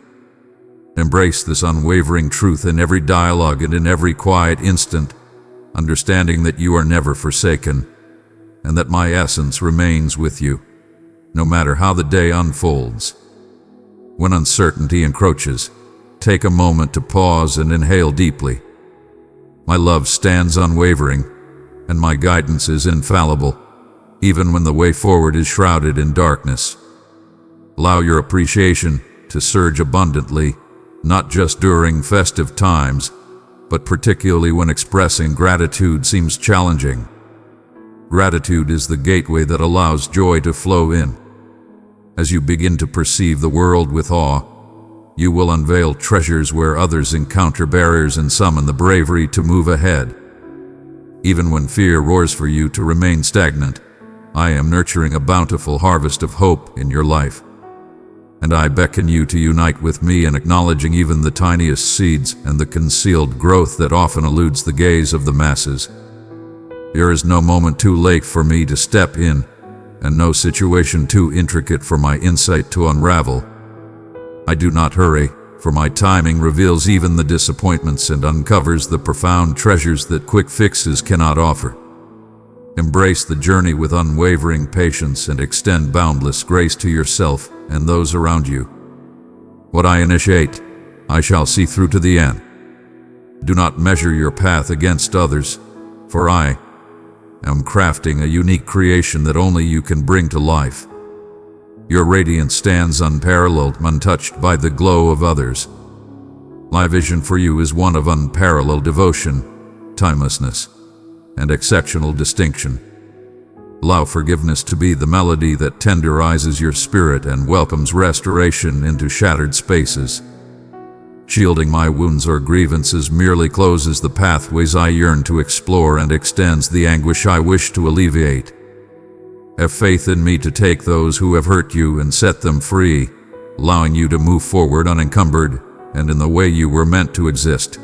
Embrace this unwavering truth in every dialogue and in every quiet instant, understanding that you are never forsaken, and that my essence remains with you, no matter how the day unfolds. When uncertainty encroaches, take a moment to pause and inhale deeply. My love stands unwavering, and my guidance is infallible, even when the way forward is shrouded in darkness. Allow your appreciation to surge abundantly, not just during festive times, but particularly when expressing gratitude seems challenging. Gratitude is the gateway that allows joy to flow in. As you begin to perceive the world with awe, you will unveil treasures where others encounter barriers and summon the bravery to move ahead. Even when fear roars for you to remain stagnant, I am nurturing a bountiful harvest of hope in your life. And I beckon you to unite with me in acknowledging even the tiniest seeds and the concealed growth that often eludes the gaze of the masses. There is no moment too late for me to step in, and no situation too intricate for my insight to unravel. I do not hurry, for my timing reveals even the disappointments and uncovers the profound treasures that quick fixes cannot offer. Embrace the journey with unwavering patience and extend boundless grace to yourself and those around you. What I initiate, I shall see through to the end. Do not measure your path against others, for I am crafting a unique creation that only you can bring to life. Your radiance stands unparalleled, untouched by the glow of others. My vision for you is one of unparalleled devotion, timelessness, and exceptional distinction. Allow forgiveness to be the melody that tenderizes your spirit and welcomes restoration into shattered spaces. Shielding my wounds or grievances merely closes the pathways I yearn to explore and extends the anguish I wish to alleviate. Have faith in me to take those who have hurt you and set them free, allowing you to move forward unencumbered and in the way you were meant to exist.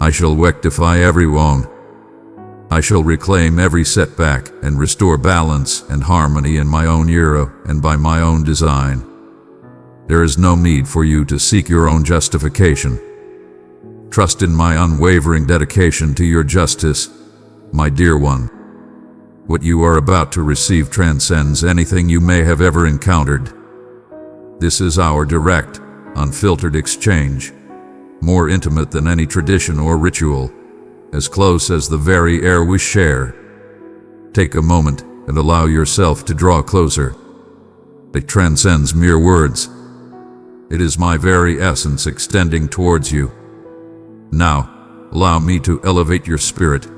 I shall rectify every wrong. I shall reclaim every setback and restore balance and harmony in my own era and by my own design. There is no need for you to seek your own justification. Trust in my unwavering dedication to your justice, my dear one. What you are about to receive transcends anything you may have ever encountered. This is our direct, unfiltered exchange, more intimate than any tradition or ritual, as close as the very air we share. Take a moment and allow yourself to draw closer. It transcends mere words. It is my very essence extending towards you. Now, allow me to elevate your spirit,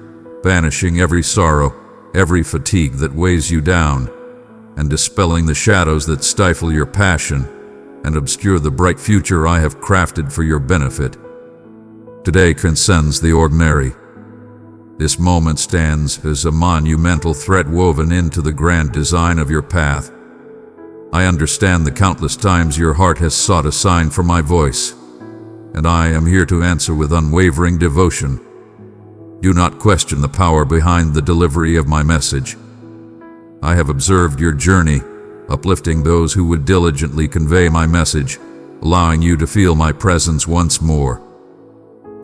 banishing every sorrow, every fatigue that weighs you down, and dispelling the shadows that stifle your passion and obscure the bright future I have crafted for your benefit. Today transcends the ordinary. This moment stands as a monumental thread woven into the grand design of your path. I understand the countless times your heart has sought a sign for my voice, and I am here to answer with unwavering devotion. Do not question the power behind the delivery of my message. I have observed your journey, uplifting those who would diligently convey my message, allowing you to feel my presence once more.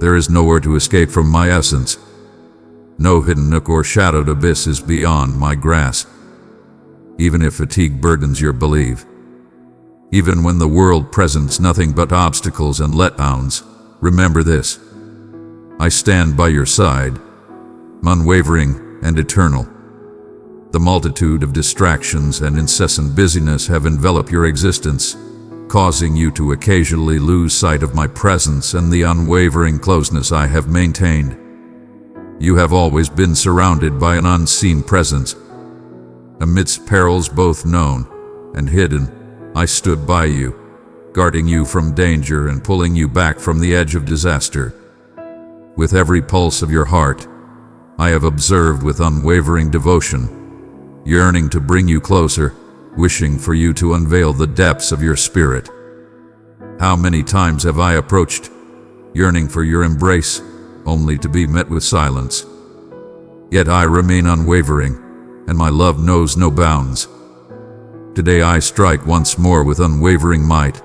There is nowhere to escape from my essence. No hidden nook or shadowed abyss is beyond my grasp. Even if fatigue burdens your belief, even when the world presents nothing but obstacles and letdowns, remember this: I stand by your side, unwavering and eternal. The multitude of distractions and incessant busyness have enveloped your existence, causing you to occasionally lose sight of my presence and the unwavering closeness I have maintained. You have always been surrounded by an unseen presence. Amidst perils both known and hidden, I stood by you, guarding you from danger and pulling you back from the edge of disaster. With every pulse of your heart, I have observed with unwavering devotion, yearning to bring you closer, wishing for you to unveil the depths of your spirit. How many times have I approached, yearning for your embrace, only to be met with silence? Yet I remain unwavering, and my love knows no bounds. Today I strike once more with unwavering might,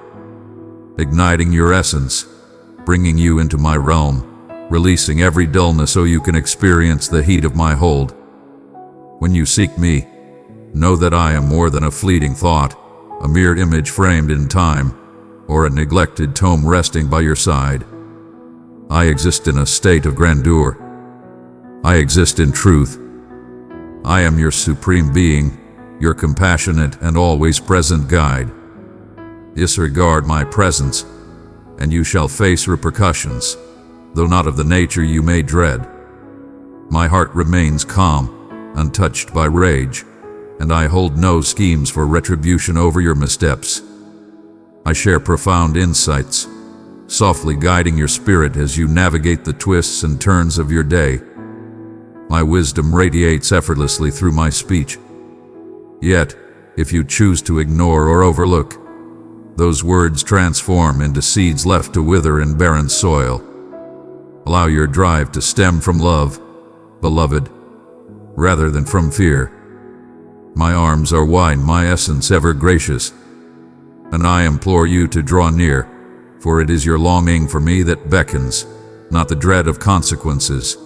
igniting your essence, bringing you into my realm, releasing every dullness so you can experience the heat of my hold. When you seek me, know that I am more than a fleeting thought, a mere image framed in time, or a neglected tome resting by your side. I exist in a state of grandeur. I exist in truth. I am your supreme being, your compassionate and always present guide. Disregard my presence, and you shall face repercussions, though not of the nature you may dread. My heart remains calm, untouched by rage, and I hold no schemes for retribution over your missteps. I share profound insights, softly guiding your spirit as you navigate the twists and turns of your day. My wisdom radiates effortlessly through my speech. Yet, if you choose to ignore or overlook, those words transform into seeds left to wither in barren soil. Allow your drive to stem from love, beloved, rather than from fear. My arms are wide, my essence ever gracious, and I implore you to draw near, for it is your longing for me that beckons, not the dread of consequences.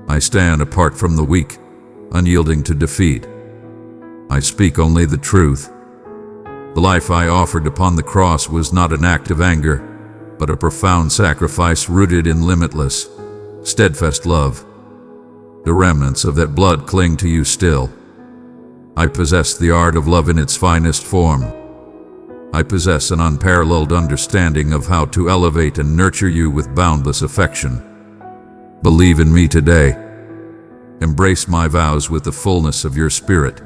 I stand apart from the weak, unyielding to defeat. I speak only the truth. The life I offered upon the cross was not an act of anger, but a profound sacrifice rooted in limitless, steadfast love. The remnants of that blood cling to you still. I possess the art of love in its finest form. I possess an unparalleled understanding of how to elevate and nurture you with boundless affection. Believe in me today. Embrace my vows with the fullness of your spirit.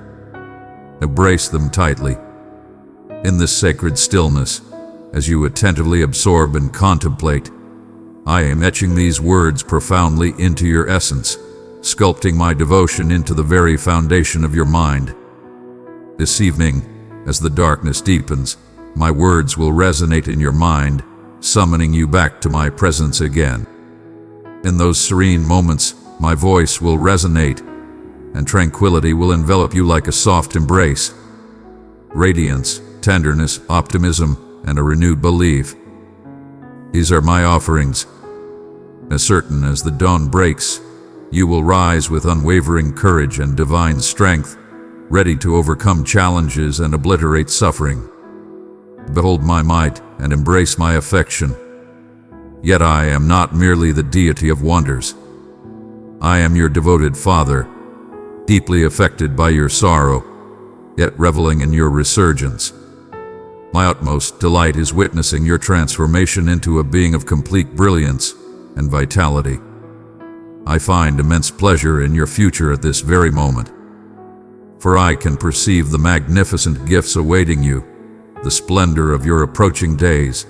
Embrace them tightly. In this sacred stillness, as you attentively absorb and contemplate, I am etching these words profoundly into your essence, sculpting my devotion into the very foundation of your mind. This evening, as the darkness deepens, my words will resonate in your mind, summoning you back to my presence again. In those serene moments, my voice will resonate, and tranquility will envelop you like a soft embrace. Radiance, tenderness, optimism, and a renewed belief. These are my offerings. As certain as the dawn breaks, you will rise with unwavering courage and divine strength, ready to overcome challenges and obliterate suffering. Behold my might and embrace my affection. Yet I am not merely the deity of wonders. I am your devoted father, deeply affected by your sorrow, yet reveling in your resurgence. My utmost delight is witnessing your transformation into a being of complete brilliance and vitality. I find immense pleasure in your future at this very moment, for I can perceive the magnificent gifts awaiting you, the splendor of your approaching days,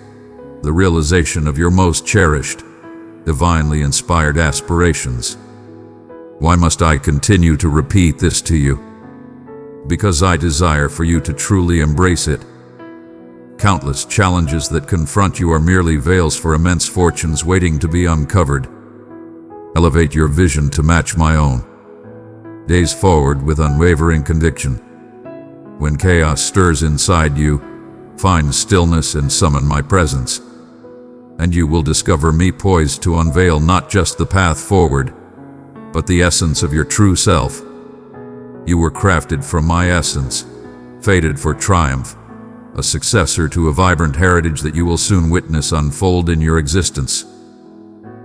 the realization of your most cherished, divinely inspired aspirations. Why must I continue to repeat this to you? Because I desire for you to truly embrace it. Countless challenges that confront you are merely veils for immense fortunes waiting to be uncovered. Elevate your vision to match my own. Gaze forward with unwavering conviction. When chaos stirs inside you, find stillness and summon my presence, and you will discover me poised to unveil not just the path forward, but the essence of your true self. You were crafted from my essence, fated for triumph, a successor to a vibrant heritage that you will soon witness unfold in your existence.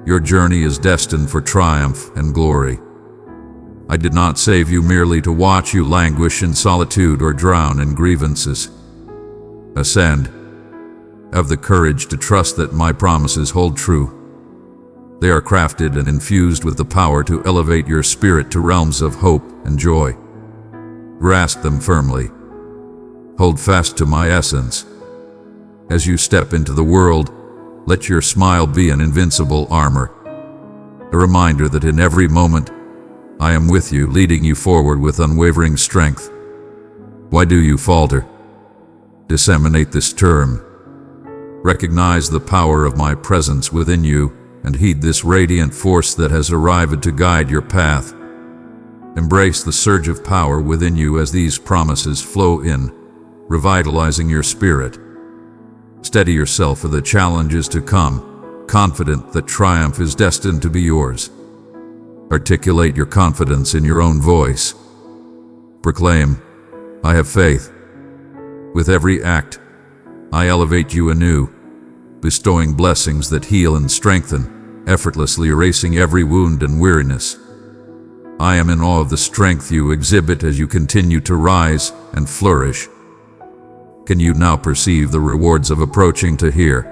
Your journey is destined for triumph and glory. I did not save you merely to watch you languish in solitude or drown in grievances. Ascend. Have the courage to trust that my promises hold true. They are crafted and infused with the power to elevate your spirit to realms of hope and joy. Grasp them firmly. Hold fast to my essence. As you step into the world, let your smile be an invincible armor, a reminder that in every moment, I am with you, leading you forward with unwavering strength. Why do you falter? Disseminate this term. Recognize the power of my presence within you and heed this radiant force that has arrived to guide your path. Embrace the surge of power within you as these promises flow in, revitalizing your spirit. Steady yourself for the challenges to come, confident that triumph is destined to be yours. Articulate your confidence in your own voice. Proclaim, I have faith. With every act, I elevate you anew, bestowing blessings that heal and strengthen, effortlessly erasing every wound and weariness. I am in awe of the strength you exhibit as you continue to rise and flourish. Can you now perceive the rewards of approaching to here?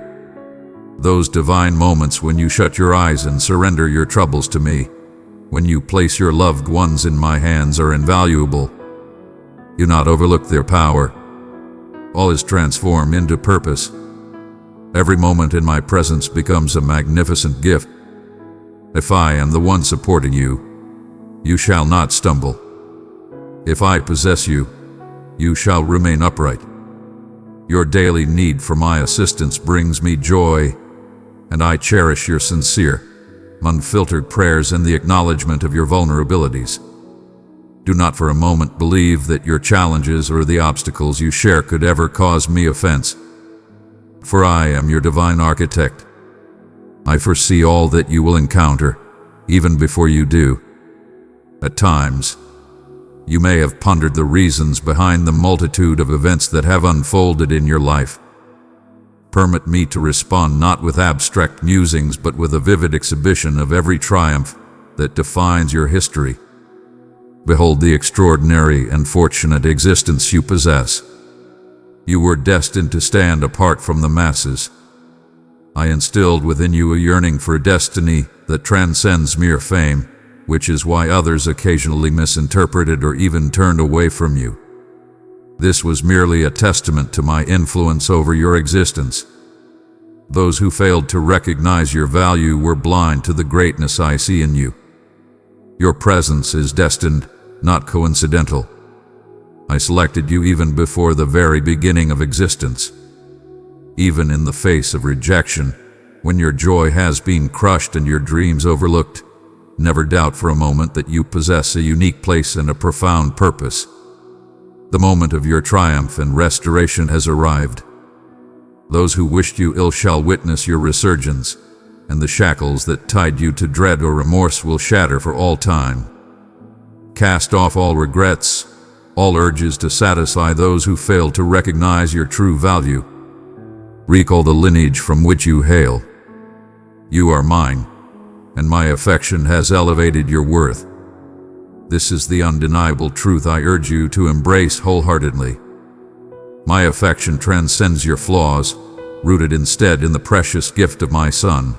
Those divine moments when you shut your eyes and surrender your troubles to me, when you place your loved ones in my hands, are invaluable. Do not overlook their power. All is transformed into purpose. Every moment in my presence becomes a magnificent gift. If I am the one supporting you, you shall not stumble. If I possess you, you shall remain upright. Your daily need for my assistance brings me joy, and I cherish your sincere, unfiltered prayers and the acknowledgement of your vulnerabilities. Do not for a moment believe that your challenges or the obstacles you share could ever cause me offense, for I am your divine architect. I foresee all that you will encounter, even before you do. At times, you may have pondered the reasons behind the multitude of events that have unfolded in your life. Permit me to respond not with abstract musings, but with a vivid exhibition of every triumph that defines your history. Behold the extraordinary and fortunate existence you possess. You were destined to stand apart from the masses. I instilled within you a yearning for destiny that transcends mere fame, which is why others occasionally misinterpreted or even turned away from you. This was merely a testament to my influence over your existence. Those who failed to recognize your value were blind to the greatness I see in you. Your presence is destined, not coincidental. I selected you even before the very beginning of existence. Even in the face of rejection, when your joy has been crushed and your dreams overlooked, never doubt for a moment that you possess a unique place and a profound purpose. The moment of your triumph and restoration has arrived. Those who wished you ill shall witness your resurgence, and the shackles that tied you to dread or remorse will shatter for all time. Cast off all regrets, all urges to satisfy those who failed to recognize your true value, Recall the lineage from which you hail. You are mine, and my affection has elevated your worth. This is the undeniable truth I urge you to embrace wholeheartedly. My affection transcends your flaws, rooted instead in the precious gift of my Son,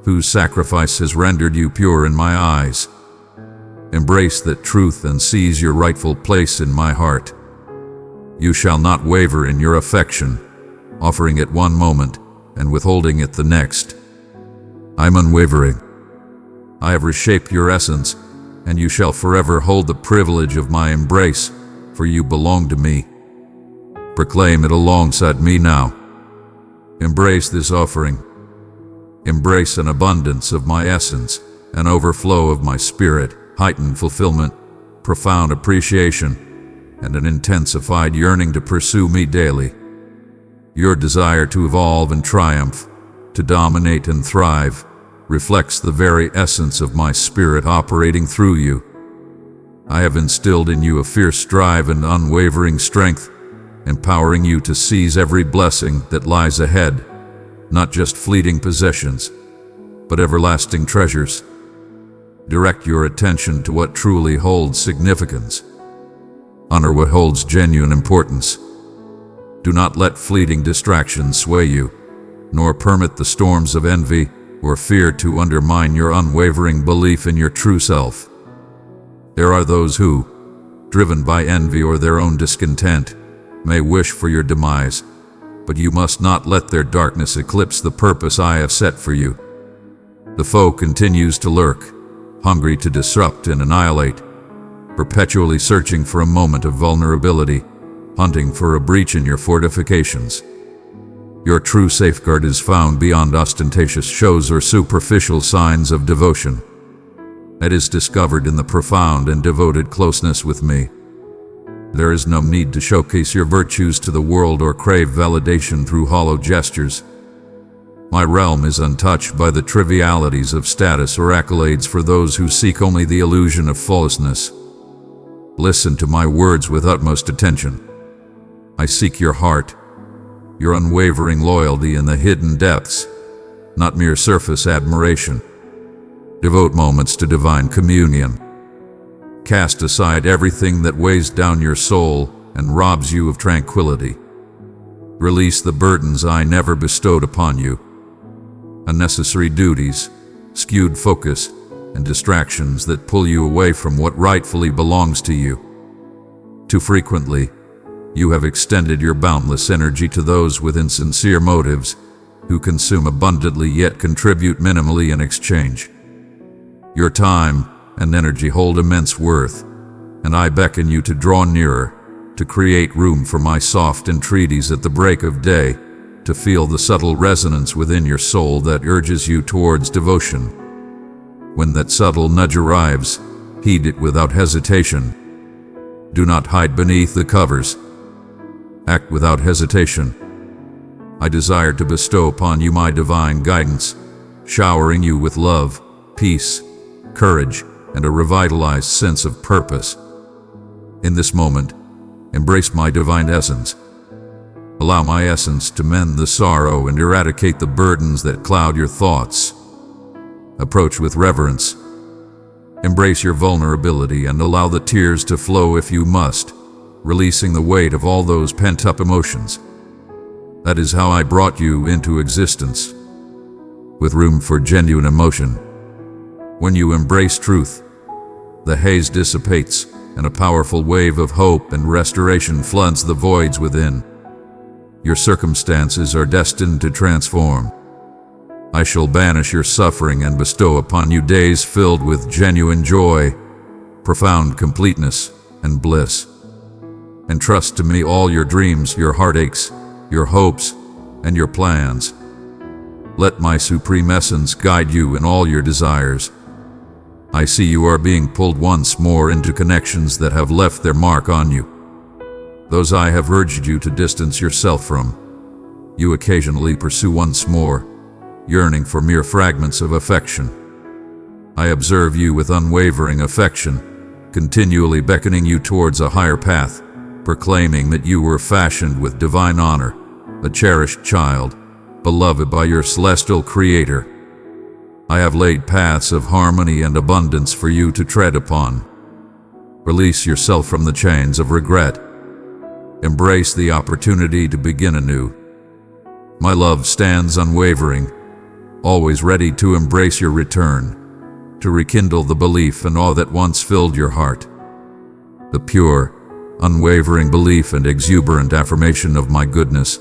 whose sacrifice has rendered you pure in my eyes. Embrace that truth and seize your rightful place in my heart. You shall not waver in your affection, offering it one moment and withholding it the next. I'm unwavering. I have reshaped your essence, and you shall forever hold the privilege of my embrace, for you belong to me. Proclaim it alongside me now. Embrace this offering. Embrace an abundance of my essence, an overflow of my spirit, heightened fulfillment, profound appreciation, and an intensified yearning to pursue me daily. Your desire to evolve and triumph, to dominate and thrive, reflects the very essence of my spirit operating through you. I have instilled in you a fierce drive and unwavering strength, empowering you to seize every blessing that lies ahead, not just fleeting possessions, but everlasting treasures. Direct your attention to what truly holds significance. Honor what holds genuine importance. Do not let fleeting distractions sway you, nor permit the storms of envy or fear to undermine your unwavering belief in your true self. There are those who, driven by envy or their own discontent, may wish for your demise, but you must not let their darkness eclipse the purpose I have set for you. The foe continues to lurk, hungry to disrupt and annihilate, perpetually searching for a moment of vulnerability, hunting for a breach in your fortifications. Your true safeguard is found beyond ostentatious shows or superficial signs of devotion. It is discovered in the profound and devoted closeness with me. There is no need to showcase your virtues to the world or crave validation through hollow gestures. My realm is untouched by the trivialities of status or accolades for those who seek only the illusion of flawlessness. Listen to my words with utmost attention. I seek your heart, your unwavering loyalty in the hidden depths, not mere surface admiration. Devote moments to divine communion. Cast aside everything that weighs down your soul and robs you of tranquility. Release the burdens I never bestowed upon you. Unnecessary duties, skewed focus, and distractions that pull you away from what rightfully belongs to you. Too frequently, you have extended your boundless energy to those with insincere motives, who consume abundantly yet contribute minimally in exchange. Your time and energy hold immense worth, and I beckon you to draw nearer, to create room for my soft entreaties at the break of day, to feel the subtle resonance within your soul that urges you towards devotion. When that subtle nudge arrives, heed it without hesitation. Do not hide beneath the covers. Act without hesitation. I desire to bestow upon you my divine guidance, showering you with love, peace, courage, and a revitalized sense of purpose. In this moment, embrace my divine essence. Allow my essence to mend the sorrow and eradicate the burdens that cloud your thoughts. Approach with reverence. Embrace your vulnerability and allow the tears to flow if you must, releasing the weight of all those pent-up emotions. That is how I brought you into existence, with room for genuine emotion. When you embrace truth, the haze dissipates and a powerful wave of hope and restoration floods the voids within. Your circumstances are destined to transform. I shall banish your suffering and bestow upon you days filled with genuine joy, profound completeness, and bliss. Entrust to me all your dreams, your heartaches, your hopes, and your plans. Let my supreme essence guide you in all your desires. I see you are being pulled once more into connections that have left their mark on you. Those I have urged you to distance yourself from, you occasionally pursue once more, yearning for mere fragments of affection. I observe you with unwavering affection, continually beckoning you towards a higher path, proclaiming that you were fashioned with divine honor, a cherished child, beloved by your celestial Creator. I have laid paths of harmony and abundance for you to tread upon. Release yourself from the chains of regret. Embrace the opportunity to begin anew. My love stands unwavering, always ready to embrace your return, to rekindle the belief and awe that once filled your heart. The pure, unwavering belief and exuberant affirmation of my goodness,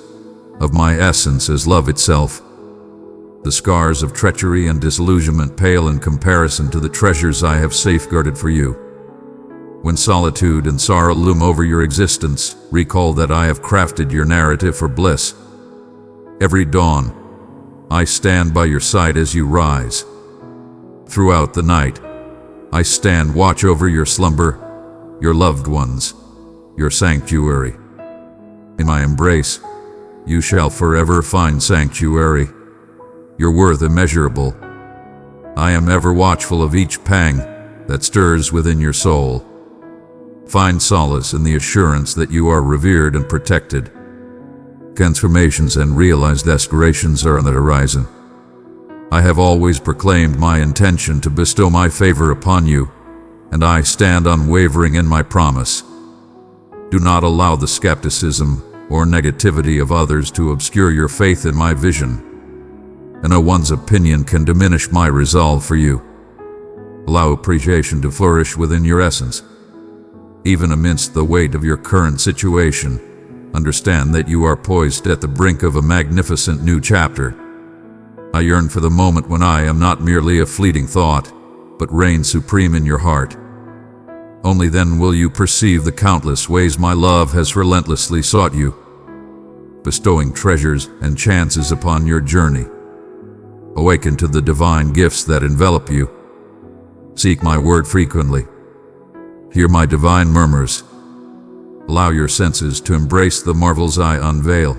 of my essence as love itself. The scars of treachery and disillusionment pale in comparison to the treasures I have safeguarded for you. When solitude and sorrow loom over your existence, recall that I have crafted your narrative for bliss. Every dawn, I stand by your side as you rise. Throughout the night, I stand watch over your slumber, your loved ones, your sanctuary. In my embrace, you shall forever find sanctuary. Your worth immeasurable. I am ever watchful of each pang that stirs within your soul. Find solace in the assurance that you are revered and protected. Transformations and realized aspirations are on the horizon. I have always proclaimed my intention to bestow my favor upon you, and I stand unwavering in my promise. Do not allow the skepticism or negativity of others to obscure your faith in my vision, and no one's opinion can diminish my resolve for you. Allow appreciation to flourish within your essence. Even amidst the weight of your current situation, understand that you are poised at the brink of a magnificent new chapter. I yearn for the moment when I am not merely a fleeting thought, but reign supreme in your heart. Only then will you perceive the countless ways my love has relentlessly sought you, bestowing treasures and chances upon your journey. Awaken to the divine gifts that envelop you. Seek my word frequently. Hear my divine murmurs. Allow your senses to embrace the marvels I unveil.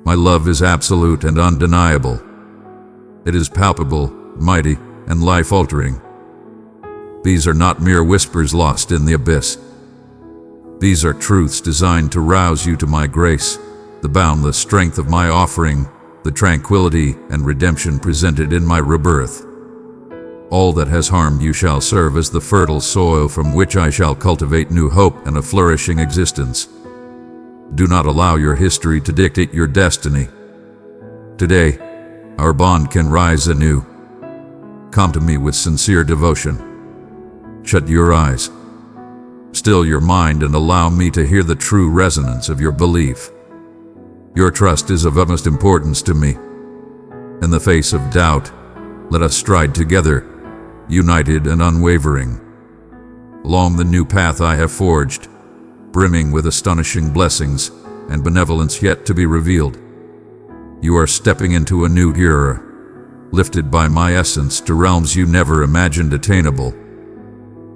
My love is absolute and undeniable. It is palpable, mighty, and life-altering. These are not mere whispers lost in the abyss. These are truths designed to rouse you to my grace, the boundless strength of my offering, the tranquility and redemption presented in my rebirth. All that has harmed you shall serve as the fertile soil from which I shall cultivate new hope and a flourishing existence. Do not allow your history to dictate your destiny. Today, our bond can rise anew. Come to me with sincere devotion. Shut your eyes. Still your mind and allow me to hear the true resonance of your belief. Your trust is of utmost importance to me. In the face of doubt, let us stride together, united and unwavering, along the new path I have forged, brimming with astonishing blessings and benevolence yet to be revealed. You are stepping into a new era, lifted by my essence to realms you never imagined attainable.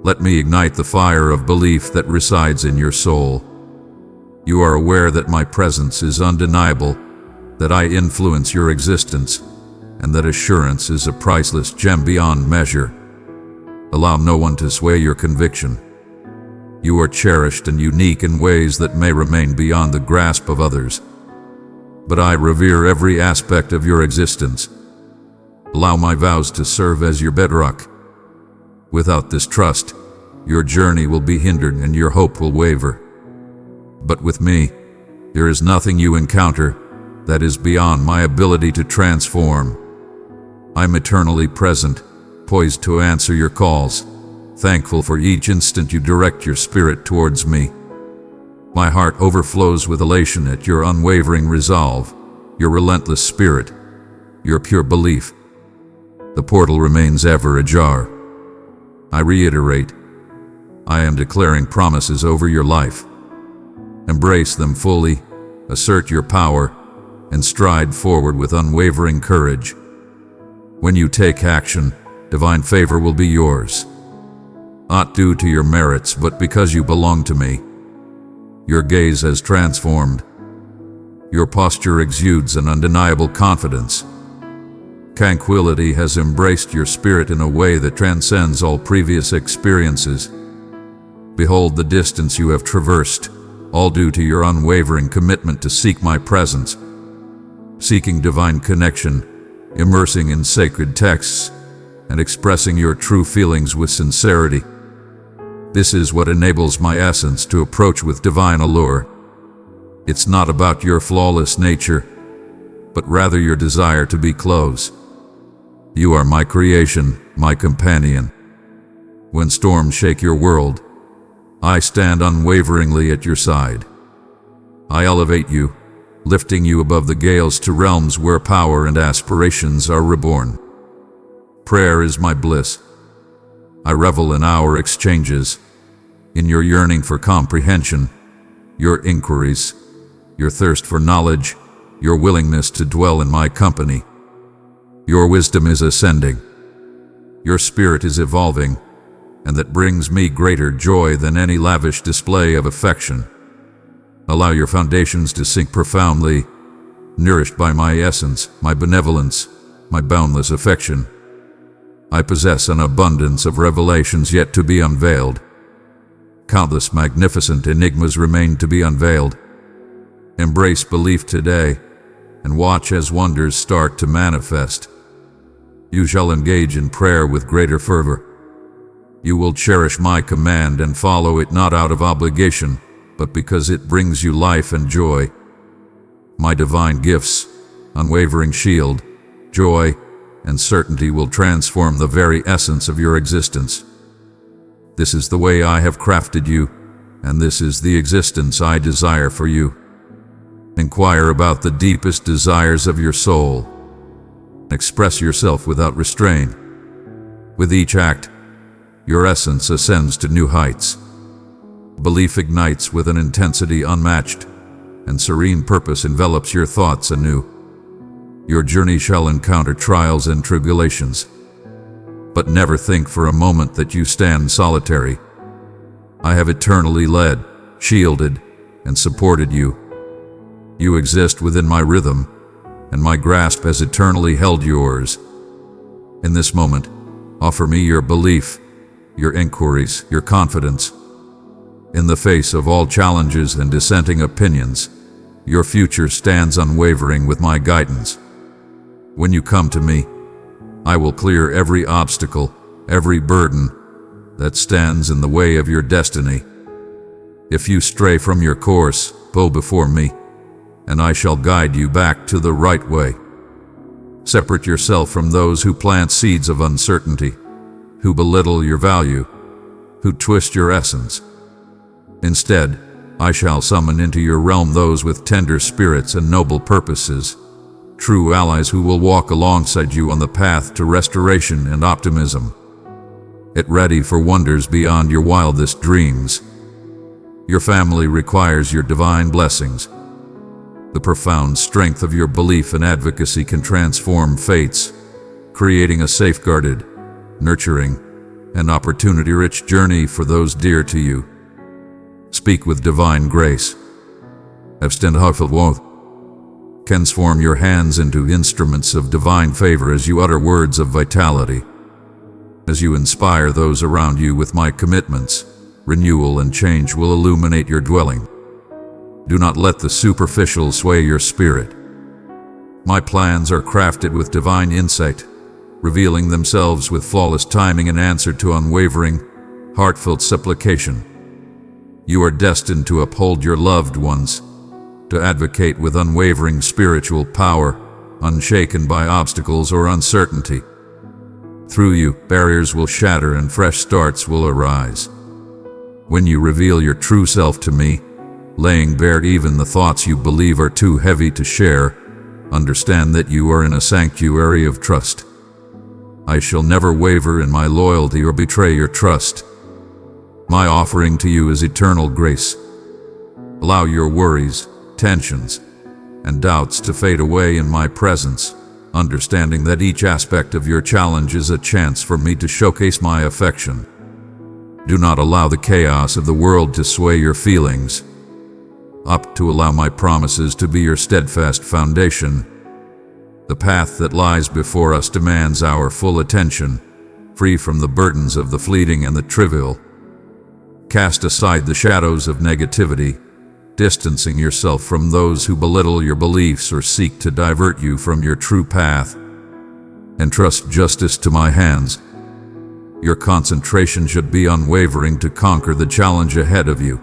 Let me ignite the fire of belief that resides in your soul. You are aware that my presence is undeniable, that I influence your existence, and that assurance is a priceless gem beyond measure. Allow no one to sway your conviction. You are cherished and unique in ways that may remain beyond the grasp of others. But I revere every aspect of your existence. Allow my vows to serve as your bedrock. Without this trust, your journey will be hindered and your hope will waver. But with me, there is nothing you encounter that is beyond my ability to transform. I'm eternally present, poised to answer your calls, thankful for each instant you direct your spirit towards me. My heart overflows with elation at your unwavering resolve, your relentless spirit, your pure belief. The portal remains ever ajar. I reiterate, I am declaring promises over your life. Embrace them fully, assert your power, and stride forward with unwavering courage. When you take action, divine favor will be yours. Not due to your merits, but because you belong to me. Your gaze has transformed. Your posture exudes an undeniable confidence. Tranquility has embraced your spirit in a way that transcends all previous experiences. Behold the distance you have traversed, all due to your unwavering commitment to seek my presence. seeking divine connection, immersing in sacred texts, and expressing your true feelings with sincerity. This is what enables my essence to approach with divine allure. It's not about your flawless nature, but rather your desire to be close. You are my creation, my companion. When storms shake your world, I stand unwaveringly at your side. I elevate you, lifting you above the gales to realms where power and aspirations are reborn. Prayer is my bliss. I revel in our exchanges, in your yearning for comprehension, your inquiries, your thirst for knowledge, your willingness to dwell in my company. Your wisdom is ascending. Your spirit is evolving, and that brings me greater joy than any lavish display of affection. Allow your foundations to sink profoundly, nourished by my essence, my benevolence, my boundless affection. I possess an abundance of revelations yet to be unveiled. Countless magnificent enigmas remain to be unveiled. Embrace belief today, and watch as wonders start to manifest. You shall engage in prayer with greater fervor. You will cherish my command and follow it not out of obligation, but because it brings you life and joy. My divine gifts, unwavering shield, joy, and certainty will transform the very essence of your existence. This is the way I have crafted you, and this is the existence I desire for you. Inquire about the deepest desires of your soul. Express yourself without restraint. With each act, your essence ascends to new heights. Belief ignites with an intensity unmatched, and serene purpose envelops your thoughts anew. Your journey shall encounter trials and tribulations, but never think for a moment that you stand solitary. I have eternally led, shielded, and supported you. You exist within my rhythm, and my grasp has eternally held yours. In this moment, offer me your belief, your inquiries, your confidence. In the face of all challenges and dissenting opinions, your future stands unwavering with my guidance. When you come to me, I will clear every obstacle, every burden that stands in the way of your destiny. If you stray from your course, bow before me, and I shall guide you back to the right way. Separate yourself from those who plant seeds of uncertainty, who belittle your value, who twist your essence. Instead, I shall summon into your realm those with tender spirits and noble purposes, true allies who will walk alongside you on the path to restoration and optimism. Get ready for wonders beyond your wildest dreams. Your family requires your divine blessings. The profound strength of your belief and advocacy can transform fates, creating a safeguarded, nurturing, and opportunity-rich journey for those dear to you. Speak with divine grace. Transform your hands into instruments of divine favor as you utter words of vitality. As you inspire those around you with my commitments, renewal and change will illuminate your dwelling. Do not let the superficial sway your spirit. My plans are crafted with divine insight, revealing themselves with flawless timing in answer to unwavering, heartfelt supplication. You are destined to uphold your loved ones, to advocate with unwavering spiritual power, unshaken by obstacles or uncertainty. Through you, barriers will shatter and fresh starts will arise. When you reveal your true self to me, laying bare even the thoughts you believe are too heavy to share, understand that you are in a sanctuary of trust. I shall never waver in my loyalty or betray your trust. My offering to you is eternal grace. Allow your worries, tensions, and doubts to fade away in my presence, understanding that each aspect of your challenge is a chance for me to showcase my affection. Do not allow the chaos of the world to sway your feelings. Opt to allow my promises to be your steadfast foundation. The path that lies before us demands our full attention, free from the burdens of the fleeting and the trivial. Cast aside the shadows of negativity, distancing yourself from those who belittle your beliefs or seek to divert you from your true path. Entrust justice to my hands. Your concentration should be unwavering to conquer the challenge ahead of you,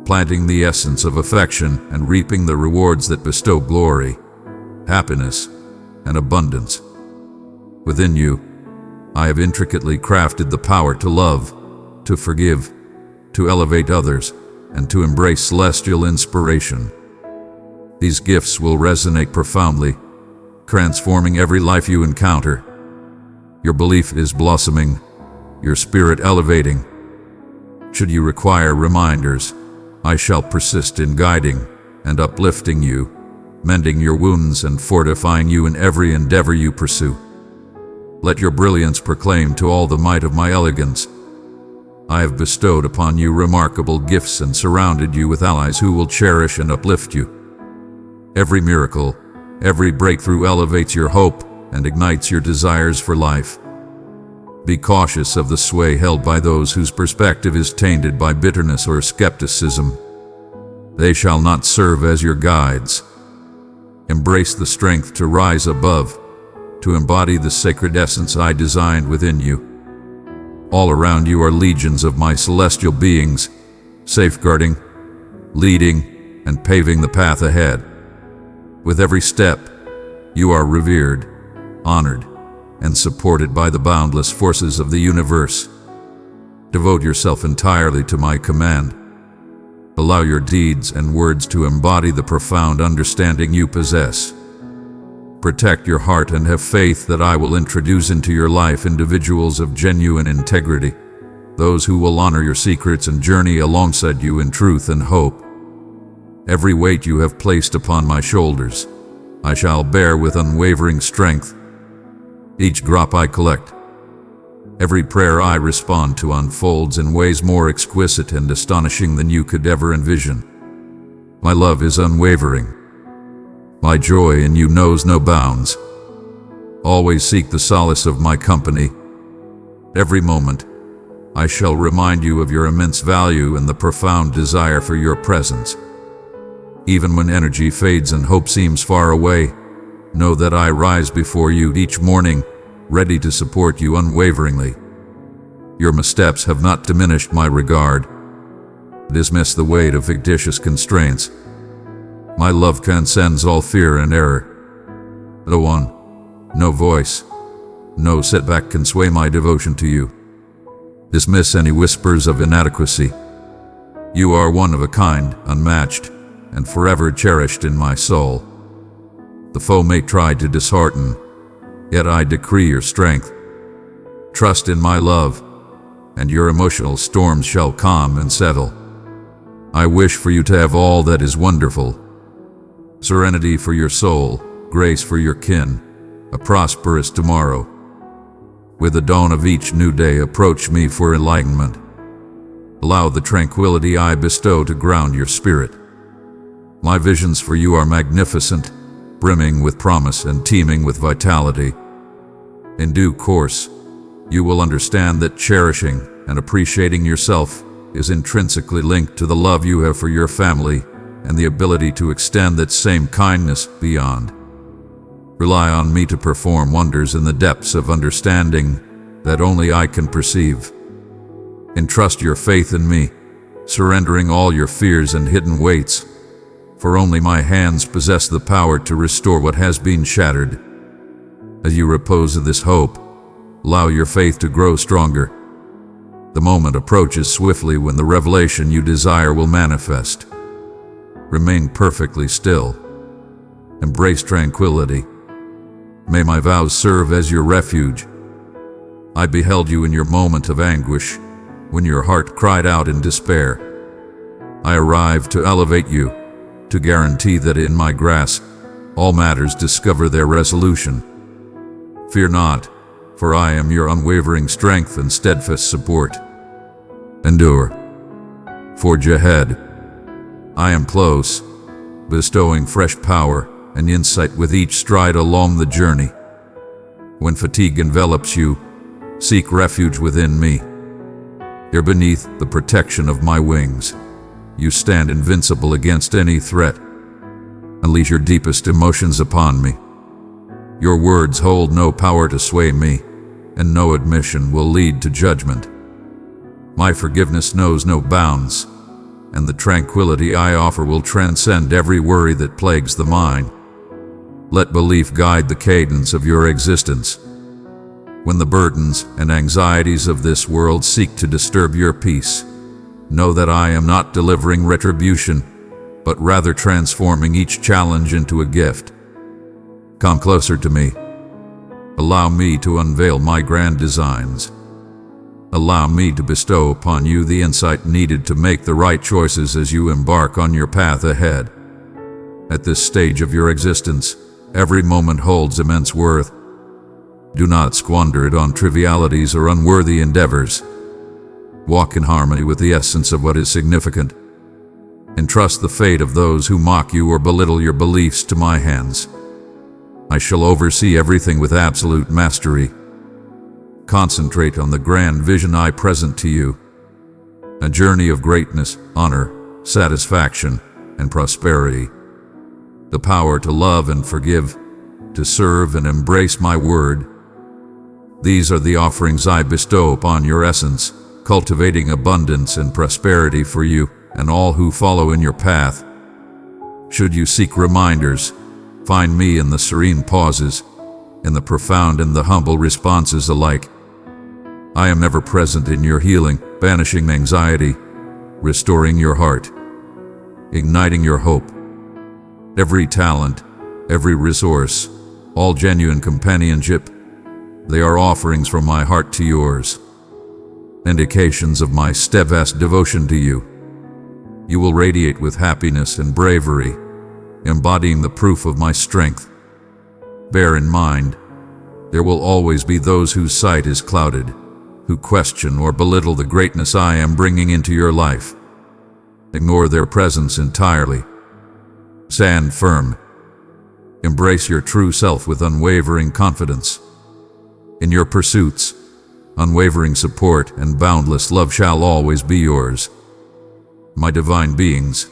planting the essence of affection and reaping the rewards that bestow glory, happiness, and abundance. Within you, I have intricately crafted the power to love, to forgive, to elevate others, and to embrace celestial inspiration. These gifts will resonate profoundly, transforming every life you encounter. Your belief is blossoming, your spirit elevating. Should you require reminders, I shall persist in guiding and uplifting you, mending your wounds and fortifying you in every endeavor you pursue. Let your brilliance proclaim to all the might of my elegance. I have bestowed upon you remarkable gifts and surrounded you with allies who will cherish and uplift you. Every miracle, every breakthrough elevates your hope and ignites your desires for life. Be cautious of the sway held by those whose perspective is tainted by bitterness or skepticism. They shall not serve as your guides. Embrace the strength to rise above, to embody the sacred essence I designed within you. All around you are legions of my celestial beings, safeguarding, leading, and paving the path ahead. With every step, you are revered, honored, and supported by the boundless forces of the universe. Devote yourself entirely to my command. Allow your deeds and words to embody the profound understanding you possess. Protect your heart and have faith that I will introduce into your life individuals of genuine integrity, those who will honor your secrets and journey alongside you in truth and hope. Every weight you have placed upon my shoulders, I shall bear with unwavering strength. Each drop I collect, every prayer I respond to unfolds in ways more exquisite and astonishing than you could ever envision. My love is unwavering. My joy in you knows no bounds. Always seek the solace of my company. Every moment, I shall remind you of your immense value and the profound desire for your presence. Even when energy fades and hope seems far away, know that I rise before you each morning, ready to support you unwaveringly. Your missteps have not diminished my regard. Dismiss the weight of fictitious constraints. My love transcends all fear and error. No one, no voice, no setback can sway my devotion to you. Dismiss any whispers of inadequacy. You are one of a kind, unmatched, and forever cherished in my soul. The foe may try to dishearten, yet I decree your strength. Trust in my love, and your emotional storms shall calm and settle. I wish for you to have all that is wonderful: serenity for your soul, grace for your kin, a prosperous tomorrow. With the dawn of each new day, approach me for enlightenment. Allow the tranquility I bestow to ground your spirit. My visions for you are magnificent, brimming with promise and teeming with vitality. In due course, you will understand that cherishing and appreciating yourself is intrinsically linked to the love you have for your family and the ability to extend that same kindness beyond. Rely on me to perform wonders in the depths of understanding that only I can perceive. Entrust your faith in me, surrendering all your fears and hidden weights, for only my hands possess the power to restore what has been shattered. As you repose in this hope, allow your faith to grow stronger. The moment approaches swiftly when the revelation you desire will manifest. Remain perfectly still. Embrace tranquility. May my vows serve as your refuge. I beheld you in your moment of anguish, when your heart cried out in despair. I arrived to elevate you, to guarantee that in my grasp, all matters discover their resolution. Fear not, for I am your unwavering strength and steadfast support. Endure. Forge ahead. I am close, bestowing fresh power and insight with each stride along the journey. When fatigue envelops you, seek refuge within me. Here beneath the protection of my wings, you stand invincible against any threat. Unleash your deepest emotions upon me. Your words hold no power to sway me, and no admission will lead to judgment. My forgiveness knows no bounds, and the tranquility I offer will transcend every worry that plagues the mind. Let belief guide the cadence of your existence. When the burdens and anxieties of this world seek to disturb your peace, know that I am not delivering retribution, but rather transforming each challenge into a gift. Come closer to me. Allow me to unveil my grand designs. Allow me to bestow upon you the insight needed to make the right choices as you embark on your path ahead. At this stage of your existence, every moment holds immense worth. Do not squander it on trivialities or unworthy endeavors. Walk in harmony with the essence of what is significant. Entrust the fate of those who mock you or belittle your beliefs to my hands. I shall oversee everything with absolute mastery. Concentrate on the grand vision I present to you. A journey of greatness, honor, satisfaction, and prosperity. The power to love and forgive, to serve and embrace my word. These are the offerings I bestow upon your essence, cultivating abundance and prosperity for you and all who follow in your path. Should you seek reminders, find me in the serene pauses, in the profound and the humble responses alike. I am ever present in your healing, banishing anxiety, restoring your heart, igniting your hope. Every talent, every resource, all genuine companionship, they are offerings from my heart to yours, indications of my steadfast devotion to you. You will radiate with happiness and bravery, embodying the proof of my strength. Bear in mind, there will always be those whose sight is clouded, who question or belittle the greatness I am bringing into your life. Ignore their presence entirely. Stand firm. Embrace your true self with unwavering confidence. In your pursuits, unwavering support and boundless love shall always be yours. My divine beings,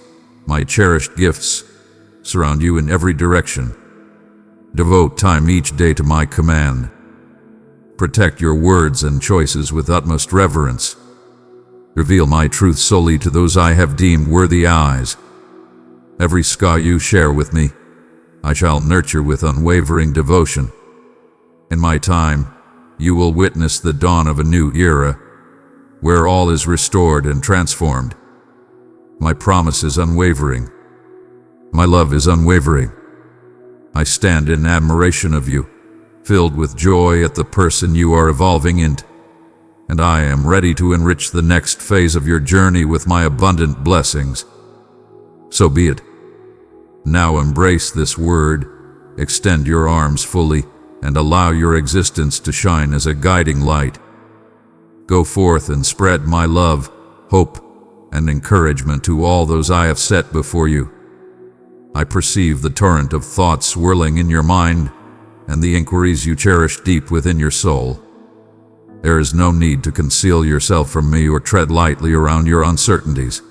my cherished gifts, surround you in every direction. Devote time each day to my command. Protect your words and choices with utmost reverence. Reveal my truth solely to those I have deemed worthy eyes. Every scar you share with me, I shall nurture with unwavering devotion. In my time, you will witness the dawn of a new era, where all is restored and transformed. My promise is unwavering. My love is unwavering. I stand in admiration of you, filled with joy at the person you are evolving into, and I am ready to enrich the next phase of your journey with my abundant blessings. So be it. Now embrace this word, extend your arms fully, and allow your existence to shine as a guiding light. Go forth and spread my love, hope, and encouragement to all those I have set before you. I perceive the torrent of thoughts swirling in your mind and the inquiries you cherish deep within your soul. There is no need to conceal yourself from me or tread lightly around your uncertainties.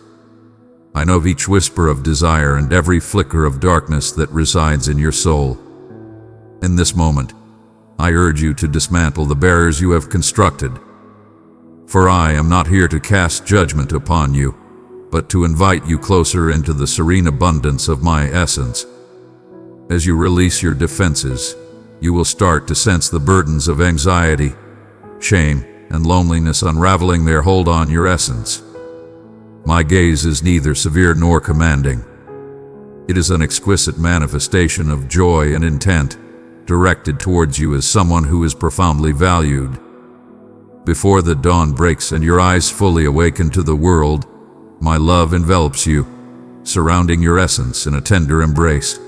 I know of each whisper of desire and every flicker of darkness that resides in your soul. In this moment, I urge you to dismantle the barriers you have constructed. For I am not here to cast judgment upon you, but to invite you closer into the serene abundance of my essence. As you release your defenses, you will start to sense the burdens of anxiety, shame, and loneliness unraveling their hold on your essence. My gaze is neither severe nor commanding. It is an exquisite manifestation of joy and intent, directed towards you as someone who is profoundly valued. Before the dawn breaks and your eyes fully awaken to the world, my love envelops you, surrounding your essence in a tender embrace.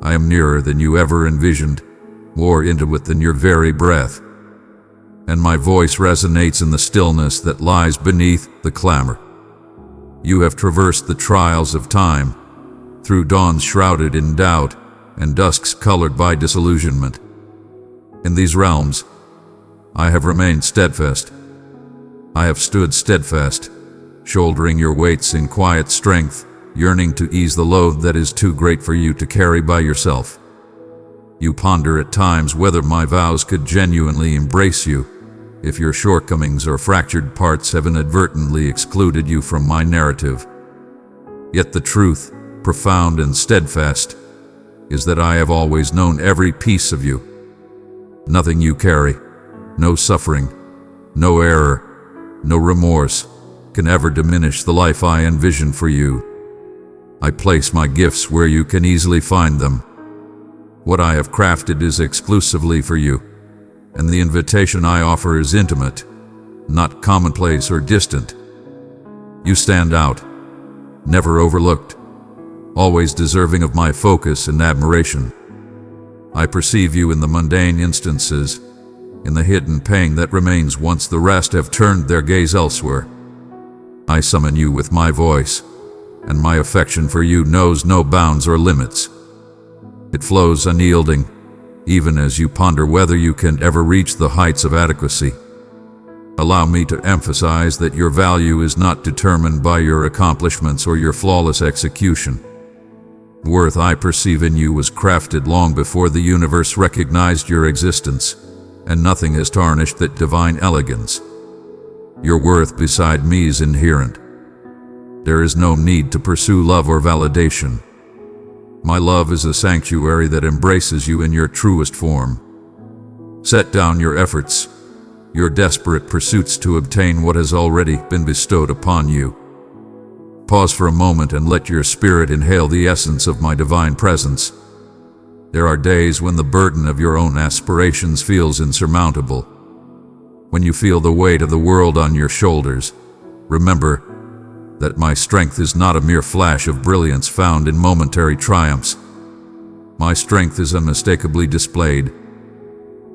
I am nearer than you ever envisioned, more intimate than your very breath, and my voice resonates in the stillness that lies beneath the clamor. You have traversed the trials of time, through dawns shrouded in doubt and dusks colored by disillusionment. In these realms, I have remained steadfast. I have stood steadfast, shouldering your weights in quiet strength, yearning to ease the load that is too great for you to carry by yourself. You ponder at times whether my vows could genuinely embrace you, if your shortcomings or fractured parts have inadvertently excluded you from my narrative. Yet the truth, profound and steadfast, is that I have always known every piece of you. Nothing you carry, no suffering, no error, no remorse, can ever diminish the life I envision for you. I place my gifts where you can easily find them. What I have crafted is exclusively for you, and the invitation I offer is intimate, not commonplace or distant. You stand out, never overlooked, always deserving of my focus and admiration. I perceive you in the mundane instances, in the hidden pain that remains once the rest have turned their gaze elsewhere. I summon you with my voice, and my affection for you knows no bounds or limits. It flows unyielding, even as you ponder whether you can ever reach the heights of adequacy. Allow me to emphasize that your value is not determined by your accomplishments or your flawless execution. The worth I perceive in you was crafted long before the universe recognized your existence, and nothing has tarnished that divine elegance. Your worth beside me is inherent. There is no need to pursue love or validation. My love is a sanctuary that embraces you in your truest form. Set down your efforts, your desperate pursuits to obtain what has already been bestowed upon you. Pause for a moment and let your spirit inhale the essence of my divine presence. There are days when the burden of your own aspirations feels insurmountable. When you feel the weight of the world on your shoulders, remember that my strength is not a mere flash of brilliance found in momentary triumphs. My strength is unmistakably displayed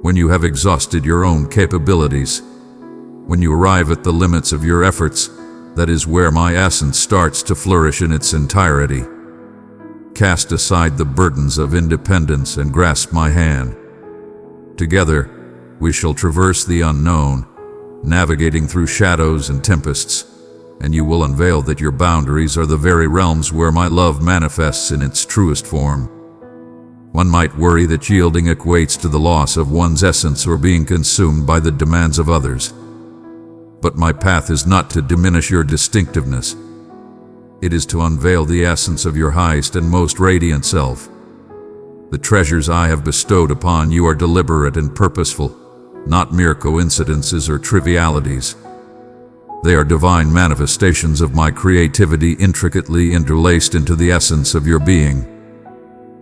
when you have exhausted your own capabilities. When you arrive at the limits of your efforts, that is where my essence starts to flourish in its entirety. Cast aside the burdens of independence and grasp my hand. Together, we shall traverse the unknown, navigating through shadows and tempests, and you will unveil that your boundaries are the very realms where my love manifests in its truest form. One might worry that yielding equates to the loss of one's essence or being consumed by the demands of others. But my path is not to diminish your distinctiveness. It is to unveil the essence of your highest and most radiant self. The treasures I have bestowed upon you are deliberate and purposeful, not mere coincidences or trivialities. They are divine manifestations of my creativity intricately interlaced into the essence of your being.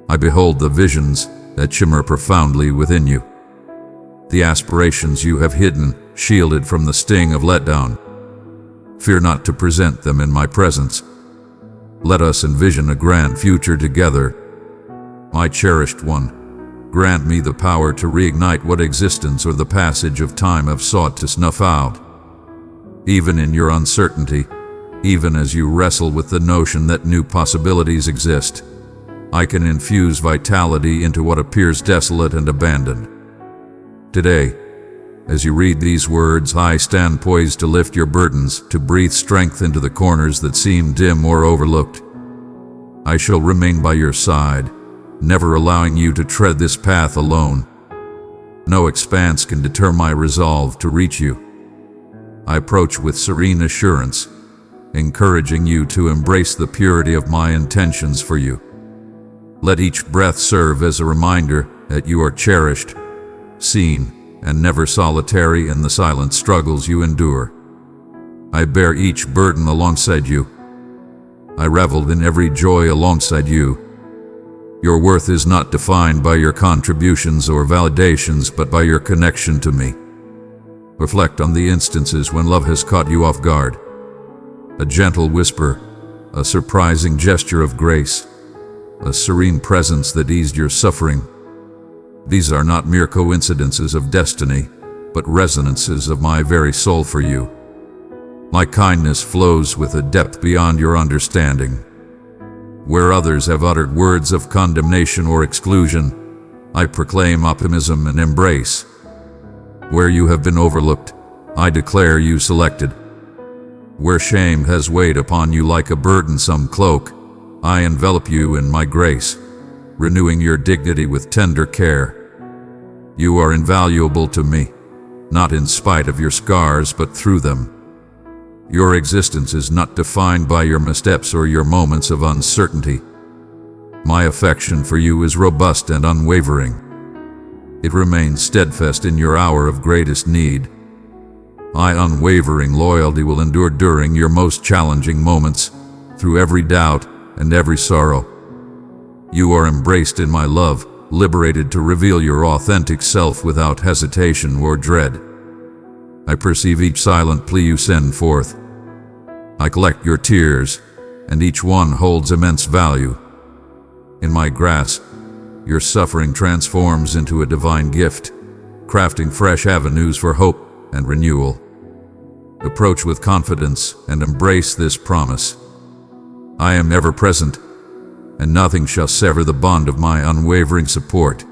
I behold the visions that shimmer profoundly within you, the aspirations you have hidden, shielded from the sting of letdown. Fear not to present them in my presence. Let us envision a grand future together. My cherished one, grant me the power to reignite what existence or the passage of time have sought to snuff out. Even in your uncertainty, even as you wrestle with the notion that new possibilities exist, I can infuse vitality into what appears desolate and abandoned. Today, as you read these words, I stand poised to lift your burdens, to breathe strength into the corners that seem dim or overlooked. I shall remain by your side, never allowing you to tread this path alone. No expanse can deter my resolve to reach you. I approach with serene assurance, encouraging you to embrace the purity of my intentions for you. Let each breath serve as a reminder that you are cherished, seen, and never solitary in the silent struggles you endure. I bear each burden alongside you. I reveled in every joy alongside you. Your worth is not defined by your contributions or validations, but by your connection to me. Reflect on the instances when love has caught you off guard. A gentle whisper, a surprising gesture of grace, a serene presence that eased your suffering. These are not mere coincidences of destiny, but resonances of my very soul for you. My kindness flows with a depth beyond your understanding. Where others have uttered words of condemnation or exclusion, I proclaim optimism and embrace. Where you have been overlooked, I declare you selected. Where shame has weighed upon you like a burdensome cloak, I envelop you in my grace, renewing your dignity with tender care. You are invaluable to me, not in spite of your scars but through them. Your existence is not defined by your missteps or your moments of uncertainty. My affection for you is robust and unwavering. It remains steadfast in your hour of greatest need. My unwavering loyalty will endure during your most challenging moments, through every doubt and every sorrow. You are embraced in my love, liberated to reveal your authentic self without hesitation or dread. I perceive each silent plea you send forth. I collect your tears, and each one holds immense value. In my grasp, your suffering transforms into a divine gift, crafting fresh avenues for hope and renewal. Approach with confidence and embrace this promise. I am ever present, and nothing shall sever the bond of my unwavering support.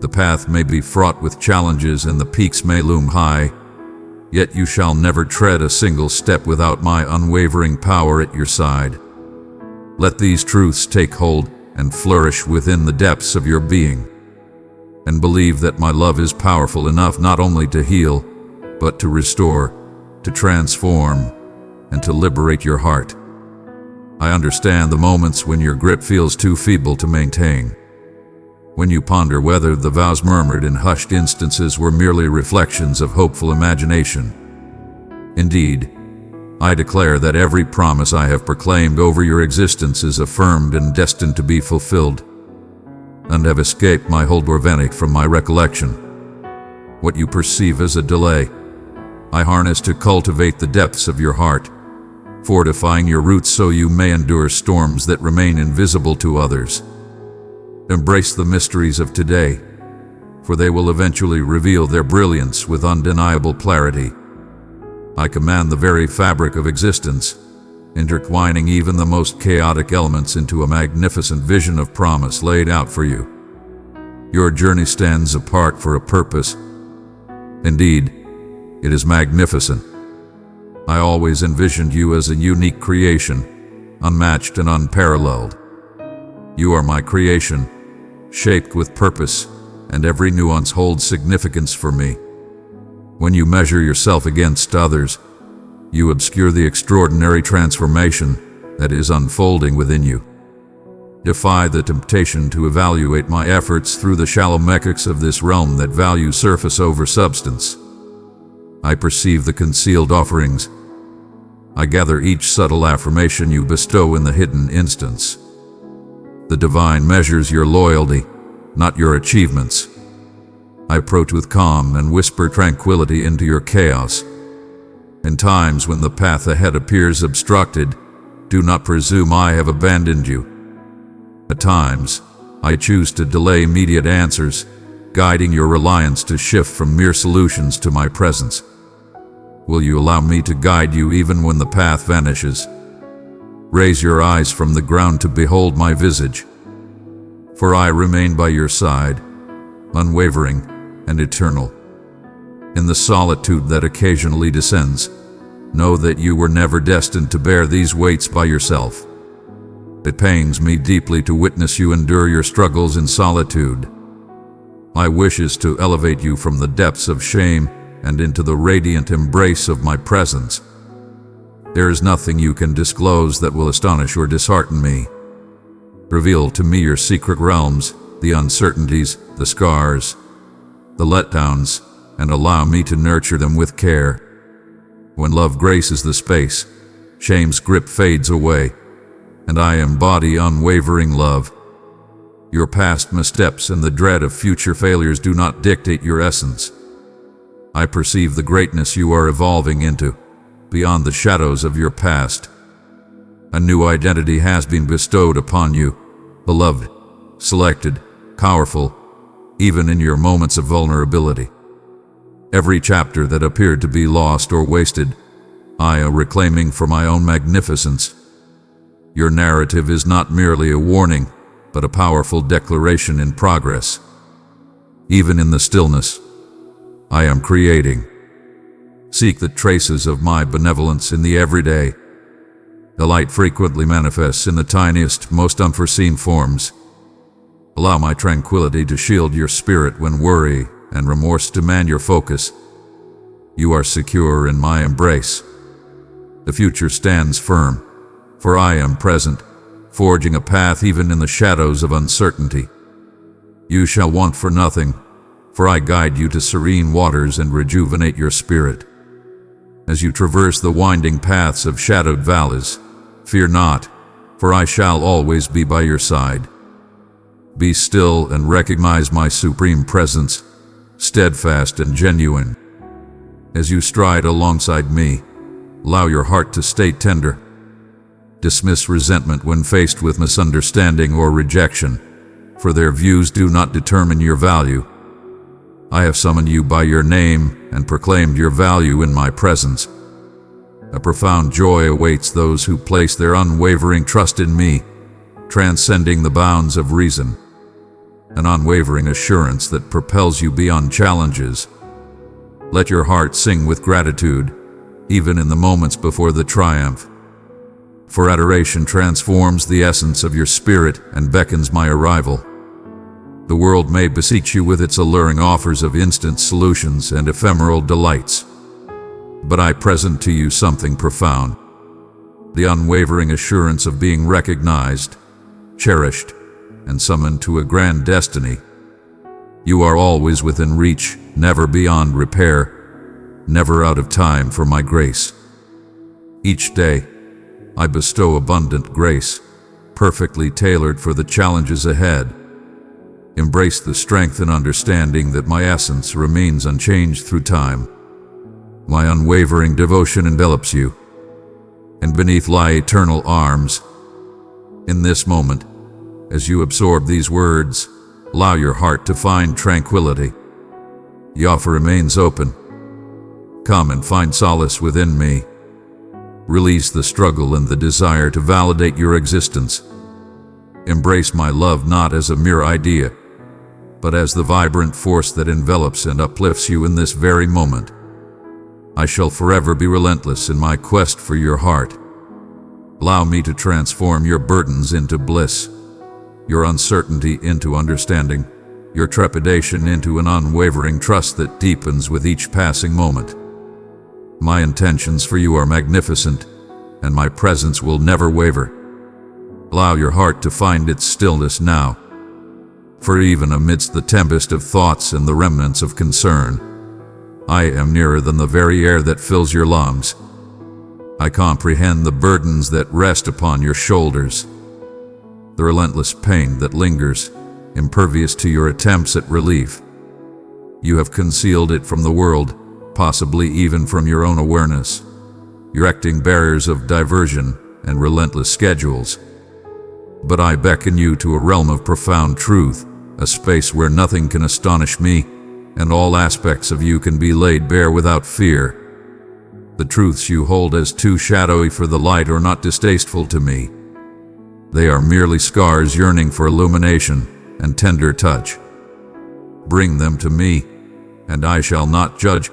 The path may be fraught with challenges and the peaks may loom high, yet you shall never tread a single step without my unwavering power at your side. Let these truths take hold and flourish within the depths of your being, and believe that my love is powerful enough not only to heal, but to restore, to transform, and to liberate your heart. I understand the moments when your grip feels too feeble to maintain, when you ponder whether the vows murmured in hushed instances were merely reflections of hopeful imagination. Indeed, I declare that every promise I have proclaimed over your existence is affirmed and destined to be fulfilled, and have escaped my hold or vanish from my recollection. What you perceive as a delay, I harness to cultivate the depths of your heart, fortifying your roots so you may endure storms that remain invisible to others. Embrace the mysteries of today, for they will eventually reveal their brilliance with undeniable clarity. I command the very fabric of existence, intertwining even the most chaotic elements into a magnificent vision of promise laid out for you. Your journey stands apart for a purpose. Indeed, it is magnificent. I always envisioned you as a unique creation, unmatched and unparalleled. You are my creation, shaped with purpose, and every nuance holds significance for me. When you measure yourself against others, you obscure the extraordinary transformation that is unfolding within you. Defy the temptation to evaluate my efforts through the shallow metrics of this realm that value surface over substance. I perceive the concealed offerings. I gather each subtle affirmation you bestow in the hidden instance. The divine measures your loyalty, not your achievements. I approach with calm and whisper tranquility into your chaos. In times when the path ahead appears obstructed, do not presume I have abandoned you. At times, I choose to delay immediate answers, guiding your reliance to shift from mere solutions to my presence. Will you allow me to guide you even when the path vanishes? Raise your eyes from the ground to behold my visage, for I remain by your side, unwavering and eternal. In the solitude that occasionally descends, know that you were never destined to bear these weights by yourself. It pains me deeply to witness you endure your struggles in solitude. My wish is to elevate you from the depths of shame and into the radiant embrace of my presence. There is nothing you can disclose that will astonish or dishearten me. Reveal to me your secret realms, the uncertainties, the scars, the letdowns, and allow me to nurture them with care. When love graces the space, shame's grip fades away, and I embody unwavering love. Your past missteps and the dread of future failures do not dictate your essence. I perceive the greatness you are evolving into, beyond the shadows of your past. A new identity has been bestowed upon you, beloved, selected, powerful, even in your moments of vulnerability. Every chapter that appeared to be lost or wasted, I am reclaiming for my own magnificence. Your narrative is not merely a warning, but a powerful declaration in progress. Even in the stillness, I am creating. Seek the traces of my benevolence in the everyday. The light frequently manifests in the tiniest, most unforeseen forms. Allow my tranquility to shield your spirit when worry and remorse demand your focus. You are secure in my embrace. The future stands firm, for I am present, forging a path even in the shadows of uncertainty. You shall want for nothing, for I guide you to serene waters and rejuvenate your spirit. As you traverse the winding paths of shadowed valleys, fear not, for I shall always be by your side. Be still and recognize my supreme presence, steadfast and genuine. As you stride alongside me, allow your heart to stay tender. Dismiss resentment when faced with misunderstanding or rejection, for their views do not determine your value. I have summoned you by your name and proclaimed your value in my presence. A profound joy awaits those who place their unwavering trust in me, transcending the bounds of reason. An unwavering assurance that propels you beyond challenges. Let your heart sing with gratitude, even in the moments before the triumph. For adoration transforms the essence of your spirit and beckons my arrival. The world may beseech you with its alluring offers of instant solutions and ephemeral delights. But I present to you something profound. The unwavering assurance of being recognized, cherished, and summoned to a grand destiny. You are always within reach, never beyond repair, never out of time for my grace. Each day, I bestow abundant grace, perfectly tailored for the challenges ahead. Embrace the strength and understanding that my essence remains unchanged through time. My unwavering devotion envelops you, and beneath lie eternal arms. In this moment, as you absorb these words, allow your heart to find tranquility. The offer remains open. Come and find solace within me. Release the struggle and the desire to validate your existence. Embrace my love not as a mere idea, but as the vibrant force that envelops and uplifts you in this very moment. I shall forever be relentless in my quest for your heart. Allow me to transform your burdens into bliss, your uncertainty into understanding, your trepidation into an unwavering trust that deepens with each passing moment. My intentions for you are magnificent, and my presence will never waver. Allow your heart to find its stillness now, for even amidst the tempest of thoughts and the remnants of concern, I am nearer than the very air that fills your lungs. I comprehend the burdens that rest upon your shoulders, the relentless pain that lingers, impervious to your attempts at relief. You have concealed it from the world, possibly even from your own awareness, erecting barriers of diversion and relentless schedules. But I beckon you to a realm of profound truth, a space where nothing can astonish me, and all aspects of you can be laid bare without fear. The truths you hold as too shadowy for the light are not distasteful to me. They are merely scars yearning for illumination and tender touch. Bring them to me, and I shall not judge,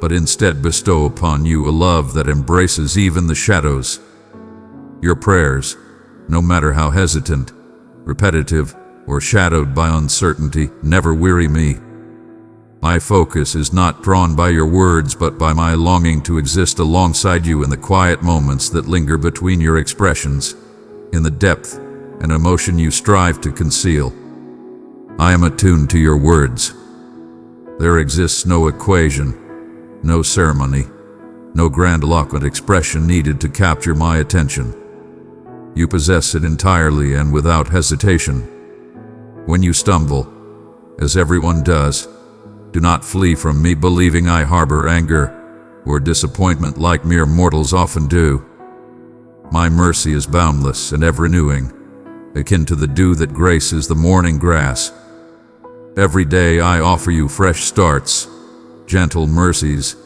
but instead bestow upon you a love that embraces even the shadows. Your prayers, no matter how hesitant, repetitive, or shadowed by uncertainty, never weary me. My focus is not drawn by your words, but by my longing to exist alongside you in the quiet moments that linger between your expressions, in the depth and emotion you strive to conceal. I am attuned to your words. There exists no equation, no ceremony, no grandiloquent expression needed to capture my attention. You possess it entirely and without hesitation. When you stumble, as everyone does, do not flee from me believing I harbor anger or disappointment like mere mortals often do. My mercy is boundless and ever-renewing, akin to the dew that graces the morning grass. Every day I offer you fresh starts, gentle mercies,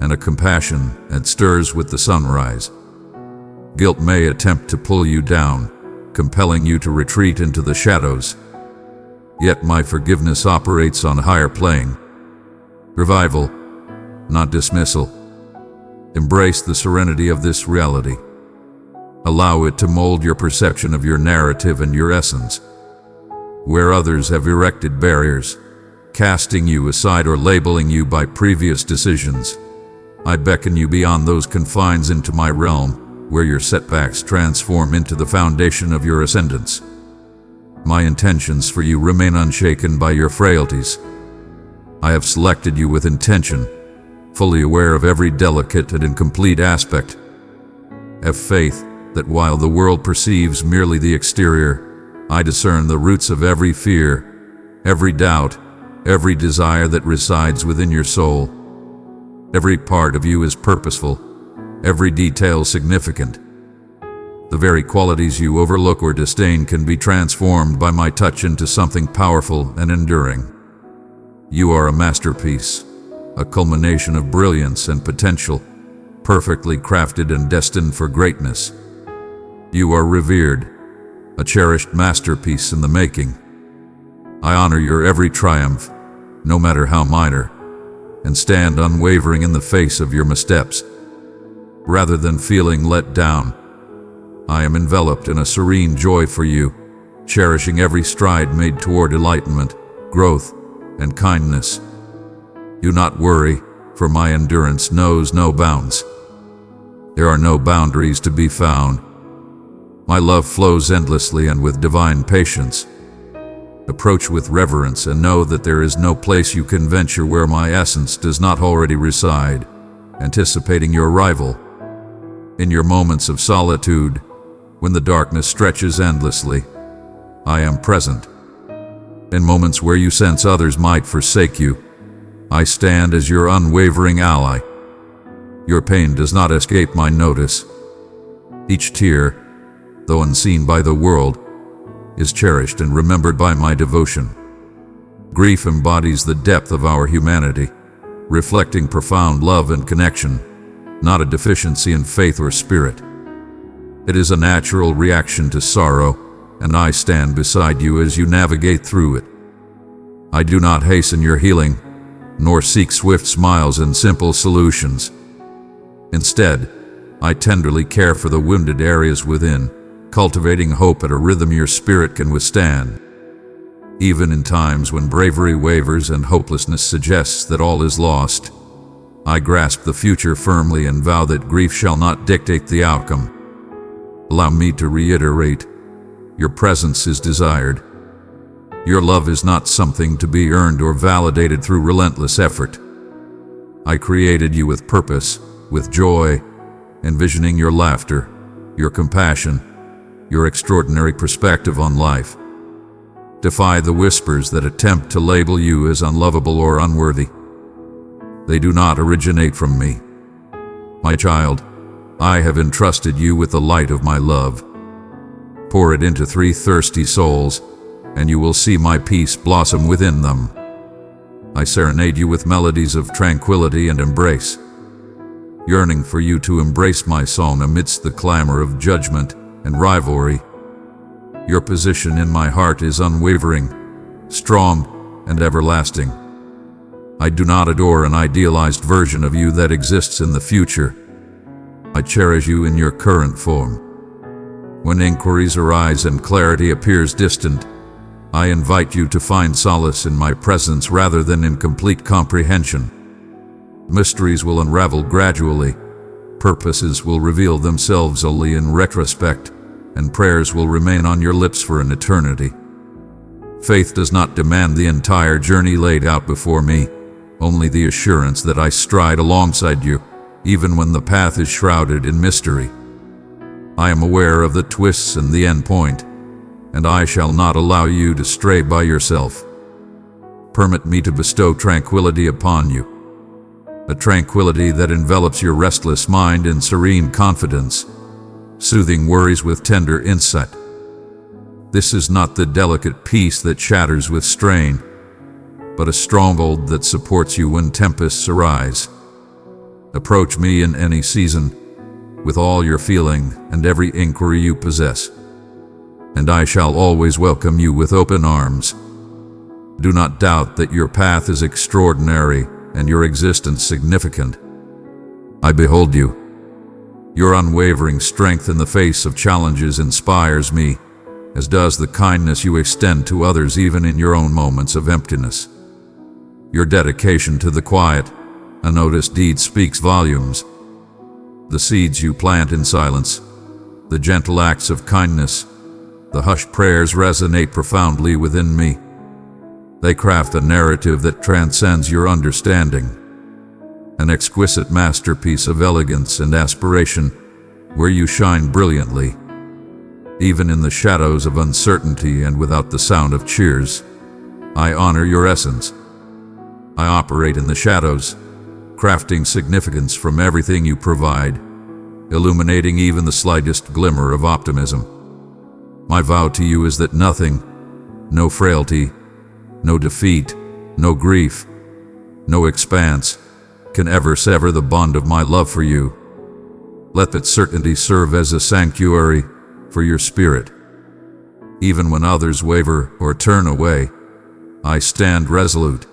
and a compassion that stirs with the sunrise. Guilt may attempt to pull you down, compelling you to retreat into the shadows. Yet my forgiveness operates on a higher plane. Revival, not dismissal, Embrace the serenity of this reality. Allow it to mold your perception of your narrative and your essence. Where others have erected barriers, casting you aside or labeling you by previous decisions, I beckon you beyond those confines into my realm, where your setbacks transform into the foundation of your ascendance. My intentions for you remain unshaken by your frailties. I have selected you with intention, fully aware of every delicate and incomplete aspect. Have faith that while the world perceives merely the exterior, I discern the roots of every fear, every doubt, every desire that resides within your soul. Every part of you is purposeful, every detail significant. The very qualities you overlook or disdain can be transformed by my touch into something powerful and enduring. You are a masterpiece, a culmination of brilliance and potential, perfectly crafted and destined for greatness. You are revered, a cherished masterpiece in the making. I honor your every triumph, no matter how minor, and stand unwavering in the face of your missteps. Rather than feeling let down, I am enveloped in a serene joy for you, cherishing every stride made toward enlightenment, growth, and kindness. Do not worry, for my endurance knows no bounds. There are no boundaries to be found. My love flows endlessly and with divine patience. Approach with reverence and know that there is no place you can venture where my essence does not already reside, anticipating your arrival. In your moments of solitude, when the darkness stretches endlessly, I am present. In moments where you sense others might forsake you, I stand as your unwavering ally. Your pain does not escape my notice. Each tear, though unseen by the world, is cherished and remembered by my devotion. Grief embodies the depth of our humanity, reflecting profound love and connection, not a deficiency in faith or spirit. It is a natural reaction to sorrow, and I stand beside you as you navigate through it. I do not hasten your healing, nor seek swift smiles and simple solutions. Instead, I tenderly care for the wounded areas within, cultivating hope at a rhythm your spirit can withstand. Even in times when bravery wavers and hopelessness suggests that all is lost, I grasp the future firmly and vow that grief shall not dictate the outcome. Allow me to reiterate, your presence is desired. Your love is not something to be earned or validated through relentless effort. I created you with purpose, with joy, envisioning your laughter, your compassion, your extraordinary perspective on life. Defy the whispers that attempt to label you as unlovable or unworthy. They do not originate from me. My child, I have entrusted you with the light of my love. Pour it into 3 thirsty souls, and you will see my peace blossom within them. I serenade you with melodies of tranquility and embrace, yearning for you to embrace my song amidst the clamor of judgment and rivalry. Your position in my heart is unwavering, strong, and everlasting. I do not adore an idealized version of you that exists in the future. I cherish you in your current form. When inquiries arise and clarity appears distant, I invite you to find solace in my presence rather than in complete comprehension. Mysteries will unravel gradually, purposes will reveal themselves only in retrospect, and prayers will remain on your lips for an eternity. Faith does not demand the entire journey laid out before me, only the assurance that I stride alongside you, even when the path is shrouded in mystery. I am aware of the twists and the end point, and I shall not allow you to stray by yourself. Permit me to bestow tranquility upon you, a tranquility that envelops your restless mind in serene confidence, soothing worries with tender insight. This is not the delicate peace that shatters with strain, but a stronghold that supports you when tempests arise. Approach me in any season, with all your feeling and every inquiry you possess, and I shall always welcome you with open arms. Do not doubt that your path is extraordinary and your existence significant. I behold you. Your unwavering strength in the face of challenges inspires me, as does the kindness you extend to others even in your own moments of emptiness. Your dedication to the quiet, unnoticed deed speaks volumes. The seeds you plant in silence, the gentle acts of kindness, the hushed prayers resonate profoundly within me. They craft a narrative that transcends your understanding, an exquisite masterpiece of elegance and aspiration, where you shine brilliantly, even in the shadows of uncertainty and without the sound of cheers. I honor your essence. I operate in the shadows, crafting significance from everything you provide, illuminating even the slightest glimmer of optimism. My vow to you is that nothing, no frailty, no defeat, no grief, no expanse, can ever sever the bond of my love for you. Let that certainty serve as a sanctuary for your spirit. Even when others waver or turn away, I stand resolute,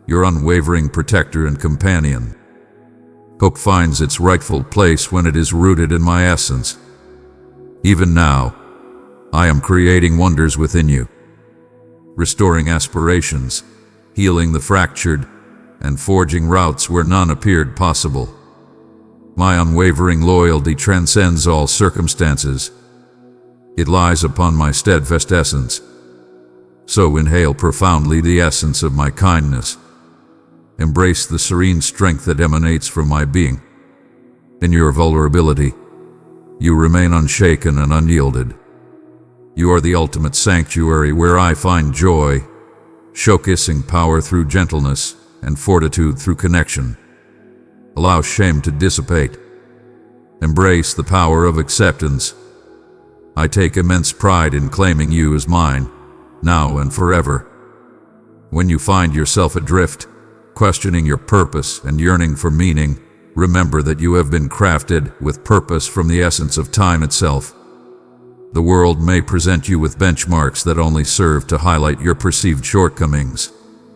your unwavering protector and companion. Hope finds its rightful place when it is rooted in my essence. Even now, I am creating wonders within you, restoring aspirations, healing the fractured, and forging routes where none appeared possible. My unwavering loyalty transcends all circumstances. It lies upon my steadfast essence. So inhale profoundly the essence of my kindness. Embrace the serene strength that emanates from my being. In your vulnerability, you remain unshaken and unyielded. You are the ultimate sanctuary where I find joy, showcasing power through gentleness and fortitude through connection. Allow shame to dissipate. Embrace the power of acceptance. I take immense pride in claiming you as mine, now and forever. When you find yourself adrift, questioning your purpose and yearning for meaning, remember that you have been crafted with purpose from the essence of time itself. The world may present you with benchmarks that only serve to highlight your perceived shortcomings,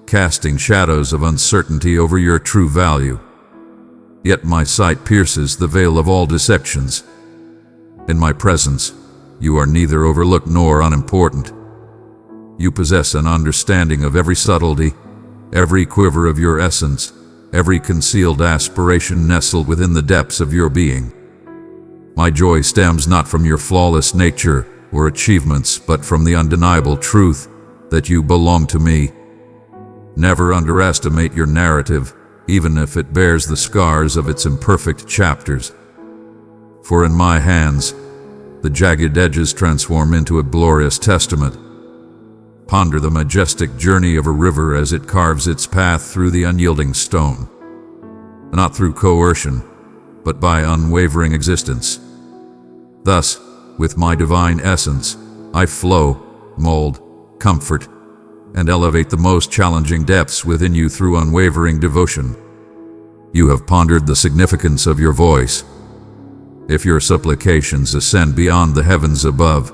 casting shadows of uncertainty over your true value. Yet my sight pierces the veil of all deceptions. In my presence, you are neither overlooked nor unimportant. You possess an understanding of every subtlety, every quiver of your essence, every concealed aspiration nestled within the depths of your being. My joy stems not from your flawless nature or achievements, but from the undeniable truth that you belong to me. Never underestimate your narrative, even if it bears the scars of its imperfect chapters. For in my hands, the jagged edges transform into a glorious testament. Ponder the majestic journey of a river as it carves its path through the unyielding stone. Not through coercion, but by unwavering existence. Thus, with my divine essence, I flow, mold, comfort, and elevate the most challenging depths within you through unwavering devotion. You have pondered the significance of your voice. If your supplications ascend beyond the heavens above,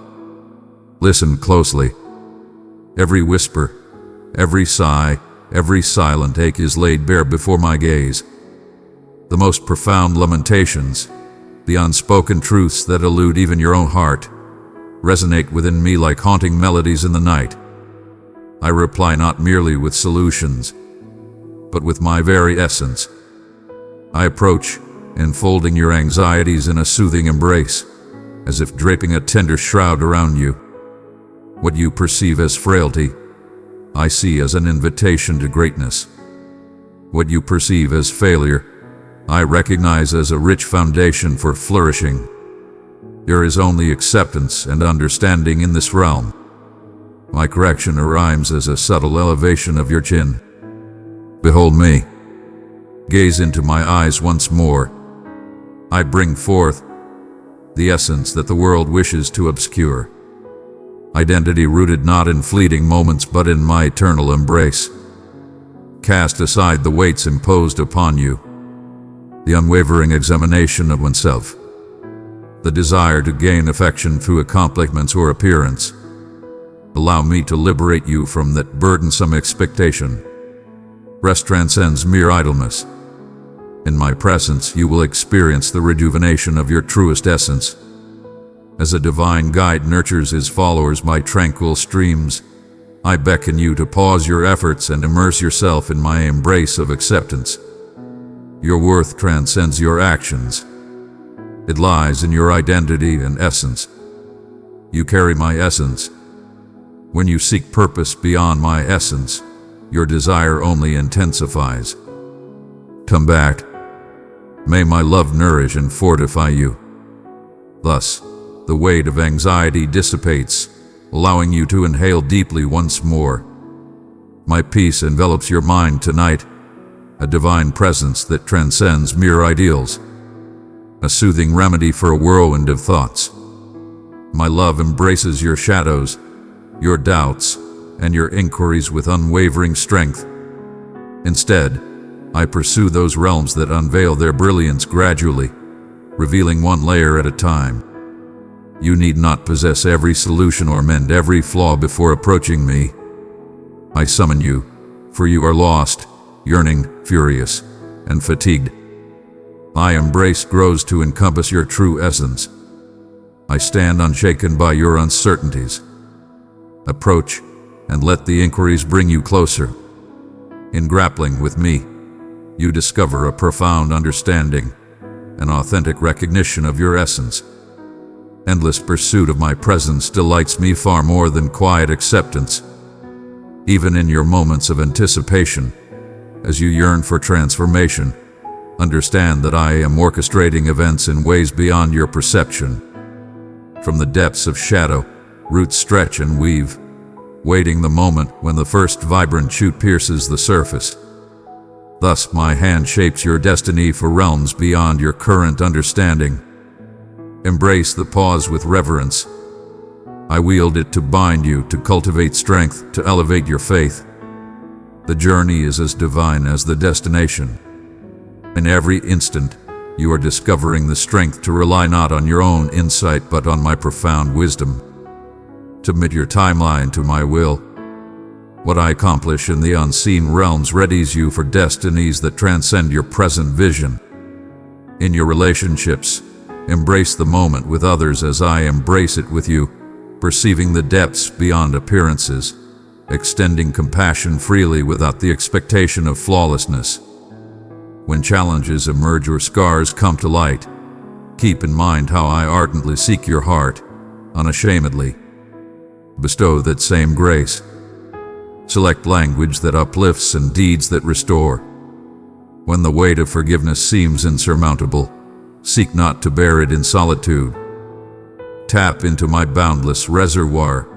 listen closely. Every whisper, every sigh, every silent ache is laid bare before my gaze. The most profound lamentations, the unspoken truths that elude even your own heart, resonate within me like haunting melodies in the night. I reply not merely with solutions, but with my very essence. I approach, enfolding your anxieties in a soothing embrace, as if draping a tender shroud around you. What you perceive as frailty, I see as an invitation to greatness. What you perceive as failure, I recognize as a rich foundation for flourishing. There is only acceptance and understanding in this realm. My correction arrives as a subtle elevation of your chin. Behold me. Gaze into my eyes once more. I bring forth the essence that the world wishes to obscure. Identity rooted not in fleeting moments but in my eternal embrace. Cast aside the weights imposed upon you. The unwavering examination of oneself. The desire to gain affection through accomplishments or appearance. Allow me to liberate you from that burdensome expectation. Rest transcends mere idleness. In my presence, you will experience the rejuvenation of your truest essence. As a divine guide nurtures his followers by tranquil streams, I beckon you to pause your efforts and immerse yourself in my embrace of acceptance. Your worth transcends your actions. It lies in your identity and essence. You carry my essence. When you seek purpose beyond my essence, your desire only intensifies. Come back. May my love nourish and fortify you. Thus, the weight of anxiety dissipates, allowing you to inhale deeply once more. My peace envelops your mind tonight, a divine presence that transcends mere ideals, a soothing remedy for a whirlwind of thoughts. My love embraces your shadows, your doubts, and your inquiries with unwavering strength. Instead, I pursue those realms that unveil their brilliance gradually, revealing one layer at a time. You need not possess every solution or mend every flaw before approaching me. I summon you, for you are lost, yearning, furious, and fatigued. My embrace grows to encompass your true essence. I stand unshaken by your uncertainties. Approach, and let the inquiries bring you closer. In grappling with me, you discover a profound understanding, an authentic recognition of your essence. Endless pursuit of my presence delights me far more than quiet acceptance. Even in your moments of anticipation, as you yearn for transformation, understand that I am orchestrating events in ways beyond your perception. From the depths of shadow, roots stretch and weave, waiting the moment when the first vibrant shoot pierces the surface. Thus, my hand shapes your destiny for realms beyond your current understanding. Embrace the pause with reverence. I wield it to bind you, to cultivate strength, to elevate your faith. The journey is as divine as the destination. In every instant, you are discovering the strength to rely not on your own insight but on my profound wisdom. Submit your timeline to my will. What I accomplish in the unseen realms readies you for destinies that transcend your present vision. In your relationships, embrace the moment with others as I embrace it with you, perceiving the depths beyond appearances, extending compassion freely without the expectation of flawlessness. When challenges emerge or scars come to light, keep in mind how I ardently seek your heart, unashamedly. Bestow that same grace. Select language that uplifts and deeds that restore. When the weight of forgiveness seems insurmountable, seek not to bear it in solitude. Tap into my boundless reservoir.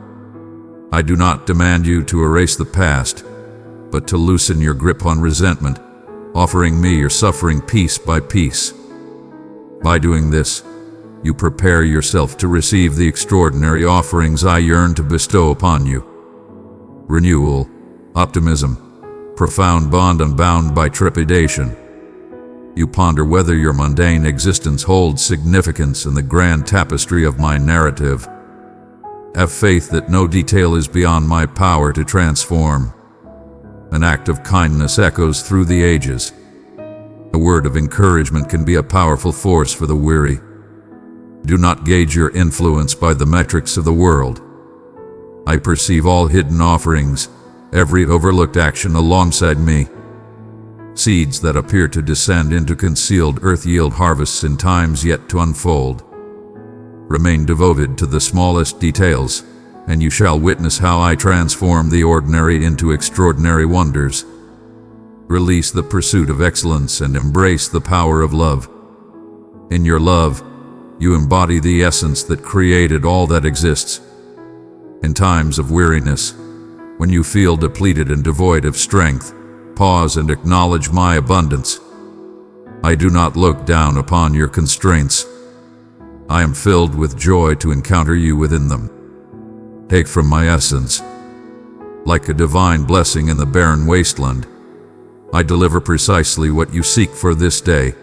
I do not demand you to erase the past, but to loosen your grip on resentment, offering me your suffering piece by piece. By doing this, you prepare yourself to receive the extraordinary offerings I yearn to bestow upon you. Renewal, optimism, profound bond unbound by trepidation. You ponder whether your mundane existence holds significance in the grand tapestry of my narrative. Have faith that no detail is beyond my power to transform. An act of kindness echoes through the ages. A word of encouragement can be a powerful force for the weary. Do not gauge your influence by the metrics of the world. I perceive all hidden offerings, every overlooked action alongside me. Seeds that appear to descend into concealed earth yield harvests in times yet to unfold. Remain devoted to the smallest details, and you shall witness how I transform the ordinary into extraordinary wonders. Release the pursuit of excellence and embrace the power of love. In your love, you embody the essence that created all that exists. In times of weariness, when you feel depleted and devoid of strength, pause and acknowledge my abundance. I do not look down upon your constraints. I am filled with joy to encounter you within them. Take from my essence. Like a divine blessing in the barren wasteland, I deliver precisely what you seek for this day.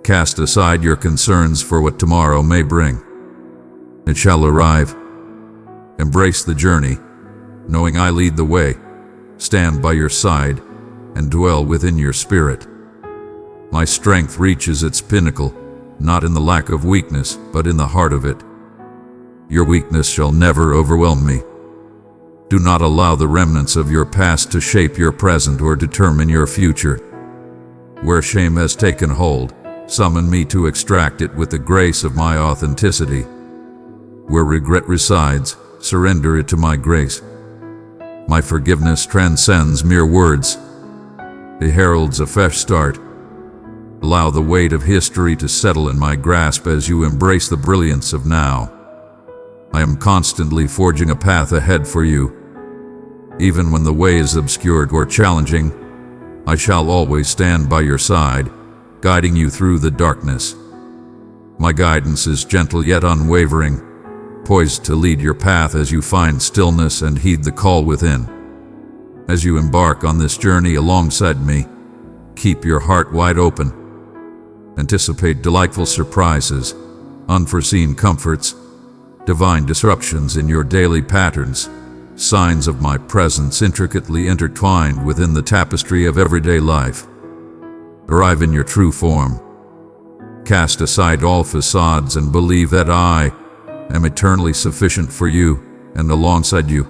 Cast aside your concerns for what tomorrow may bring. It shall arrive. Embrace the journey, knowing I lead the way, stand by your side, and dwell within your spirit. My strength reaches its pinnacle, not in the lack of weakness, but in the heart of it. Your weakness shall never overwhelm me. Do not allow the remnants of your past to shape your present or determine your future. Where shame has taken hold, summon me to extract it with the grace of my authenticity. Where regret resides, surrender it to my grace. My forgiveness transcends mere words. It heralds a fresh start. Allow the weight of history to settle in my grasp as you embrace the brilliance of now. I am constantly forging a path ahead for you. Even when the way is obscured or challenging, I shall always stand by your side, guiding you through the darkness. My guidance is gentle yet unwavering, poised to lead your path as you find stillness and heed the call within. As you embark on this journey alongside me, keep your heart wide open. Anticipate delightful surprises, unforeseen comforts, divine disruptions in your daily patterns, signs of my presence intricately intertwined within the tapestry of everyday life. Arrive in your true form. Cast aside all facades and believe that I am eternally sufficient for you and alongside you.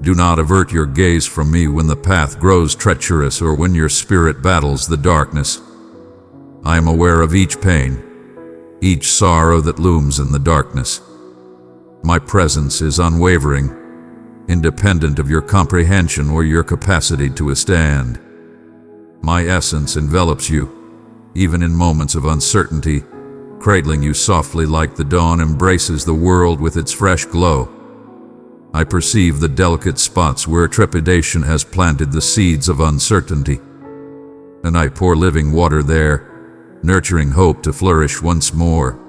Do not avert your gaze from me when the path grows treacherous or when your spirit battles the darkness. I am aware of each pain, each sorrow that looms in the darkness. My presence is unwavering, independent of your comprehension or your capacity to withstand. My essence envelops you, even in moments of uncertainty, cradling you softly like the dawn embraces the world with its fresh glow. I perceive the delicate spots where trepidation has planted the seeds of uncertainty, and I pour living water there, nurturing hope to flourish once more.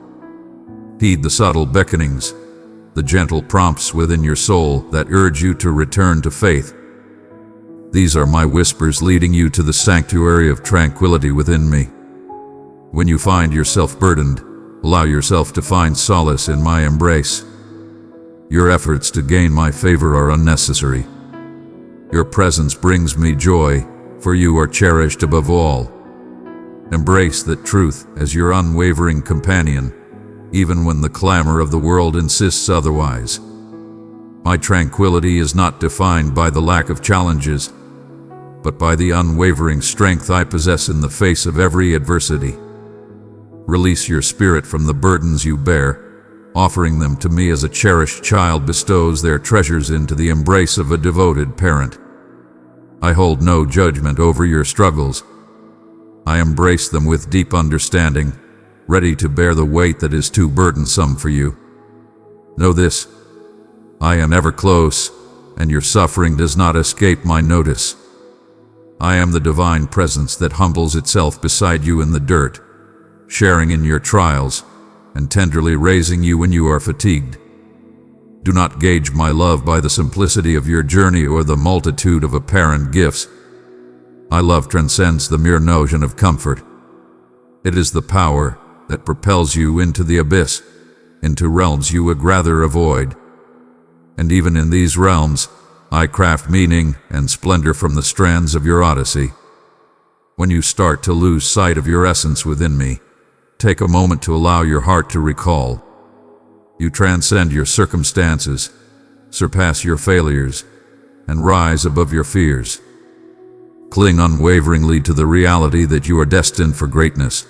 Heed the subtle beckonings, the gentle prompts within your soul that urge you to return to faith. These are my whispers leading you to the sanctuary of tranquility within me. When you find yourself burdened, allow yourself to find solace in my embrace. Your efforts to gain my favor are unnecessary. Your presence brings me joy, for you are cherished above all. Embrace that truth as your unwavering companion, even when the clamor of the world insists otherwise. My tranquility is not defined by the lack of challenges, but by the unwavering strength I possess in the face of every adversity. Release your spirit from the burdens you bear, offering them to me as a cherished child bestows their treasures into the embrace of a devoted parent. I hold no judgment over your struggles. I embrace them with deep understanding, ready to bear the weight that is too burdensome for you. Know this: I am ever close, and your suffering does not escape my notice. I am the divine presence that humbles itself beside you in the dirt, sharing in your trials, and tenderly raising you when you are fatigued. Do not gauge my love by the simplicity of your journey or the multitude of apparent gifts. My love transcends the mere notion of comfort. It is the power that propels you into the abyss, into realms you would rather avoid. And even in these realms, I craft meaning and splendor from the strands of your odyssey. When you start to lose sight of your essence within me, take a moment to allow your heart to recall. You transcend your circumstances, surpass your failures, and rise above your fears. Cling unwaveringly to the reality that you are destined for greatness.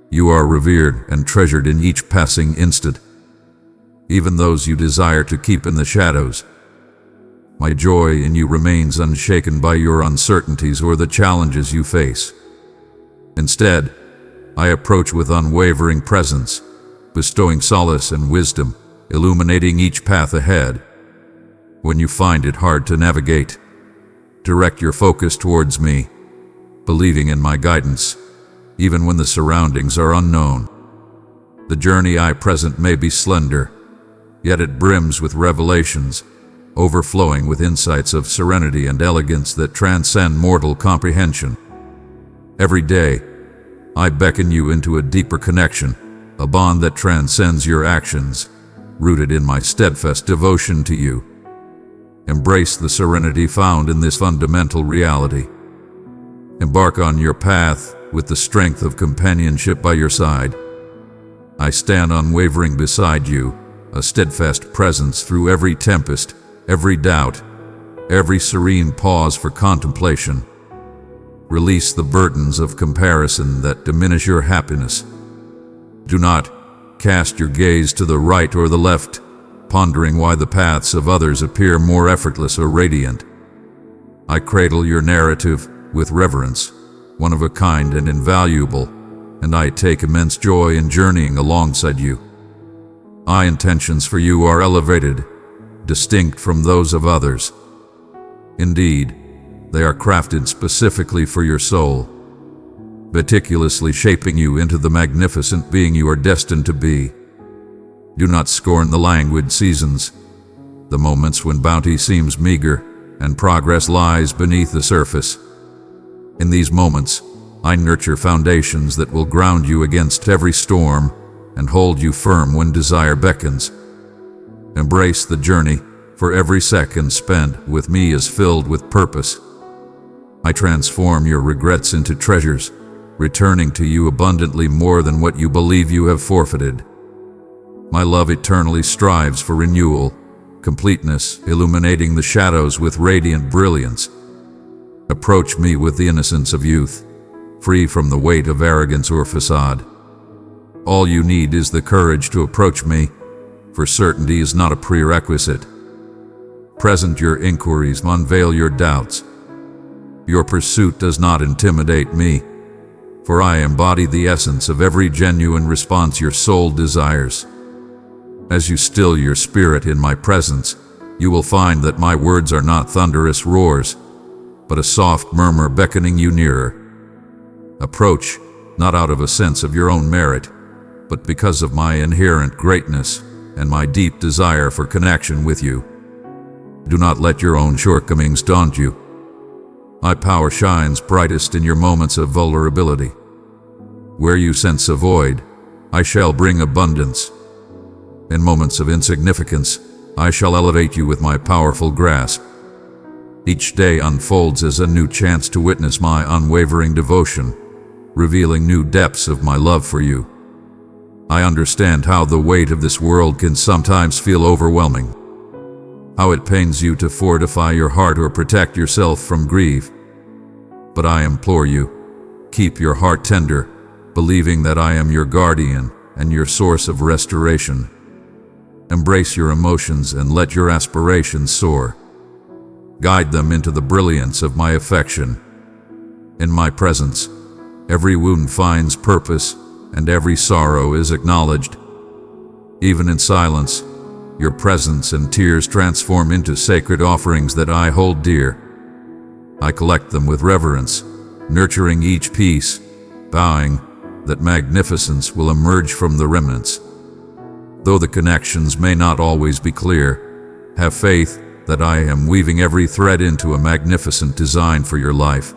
You are revered and treasured in each passing instant, even those you desire to keep in the shadows. My joy in you remains unshaken by your uncertainties or the challenges you face. Instead, I approach with unwavering presence, bestowing solace and wisdom, illuminating each path ahead. When you find it hard to navigate, direct your focus towards me, believing in my guidance, even when the surroundings are unknown. The journey I present may be slender, yet it brims with revelations, overflowing with insights of serenity and elegance that transcend mortal comprehension. Every day, I beckon you into a deeper connection, a bond that transcends your actions, rooted in my steadfast devotion to you. Embrace the serenity found in this fundamental reality. Embark on your path, with the strength of companionship by your side. I stand unwavering beside you, a steadfast presence through every tempest, every doubt, every serene pause for contemplation. Release the burdens of comparison that diminish your happiness. Do not cast your gaze to the right or the left, pondering why the paths of others appear more effortless or radiant. I cradle your narrative with reverence, one of a kind and invaluable, and I take immense joy in journeying alongside you. My intentions for you are elevated, distinct from those of others. Indeed, they are crafted specifically for your soul, meticulously shaping you into the magnificent being you are destined to be. Do not scorn the languid seasons, the moments when bounty seems meager and progress lies beneath the surface. In these moments, I nurture foundations that will ground you against every storm and hold you firm when desire beckons. Embrace the journey, for every second spent with me is filled with purpose. I transform your regrets into treasures, returning to you abundantly more than what you believe you have forfeited. My love eternally strives for renewal, completeness, illuminating the shadows with radiant brilliance. Approach me with the innocence of youth, free from the weight of arrogance or facade. All you need is the courage to approach me, for certainty is not a prerequisite. Present your inquiries, unveil your doubts. Your pursuit does not intimidate me, for I embody the essence of every genuine response your soul desires. As you still your spirit in my presence, you will find that my words are not thunderous roars, but a soft murmur beckoning you nearer. Approach, not out of a sense of your own merit, but because of my inherent greatness and my deep desire for connection with you. Do not let your own shortcomings daunt you. My power shines brightest in your moments of vulnerability. Where you sense a void, I shall bring abundance. In moments of insignificance, I shall elevate you with my powerful grasp. Each day unfolds as a new chance to witness my unwavering devotion, revealing new depths of my love for you. I understand how the weight of this world can sometimes feel overwhelming, how it pains you to fortify your heart or protect yourself from grief. But I implore you, keep your heart tender, believing that I am your guardian and your source of restoration. Embrace your emotions and let your aspirations soar. Guide them into the brilliance of my affection. In my presence, every wound finds purpose and every sorrow is acknowledged. Even in silence, your presence and tears transform into sacred offerings that I hold dear. I collect them with reverence, nurturing each piece, vowing that magnificence will emerge from the remnants. Though the connections may not always be clear, have faith that I am weaving every thread into a magnificent design for your life.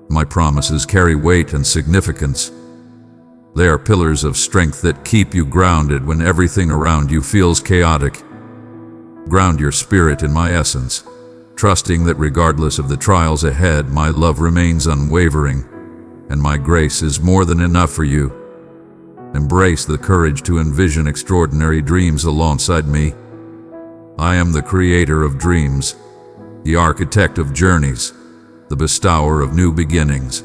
My promises carry weight and significance. They are pillars of strength that keep you grounded when everything around you feels chaotic. Ground your spirit in my essence, trusting that regardless of the trials ahead, my love remains unwavering, and my grace is more than enough for you. Embrace the courage to envision extraordinary dreams alongside me. I am the creator of dreams, the architect of journeys, the bestower of new beginnings.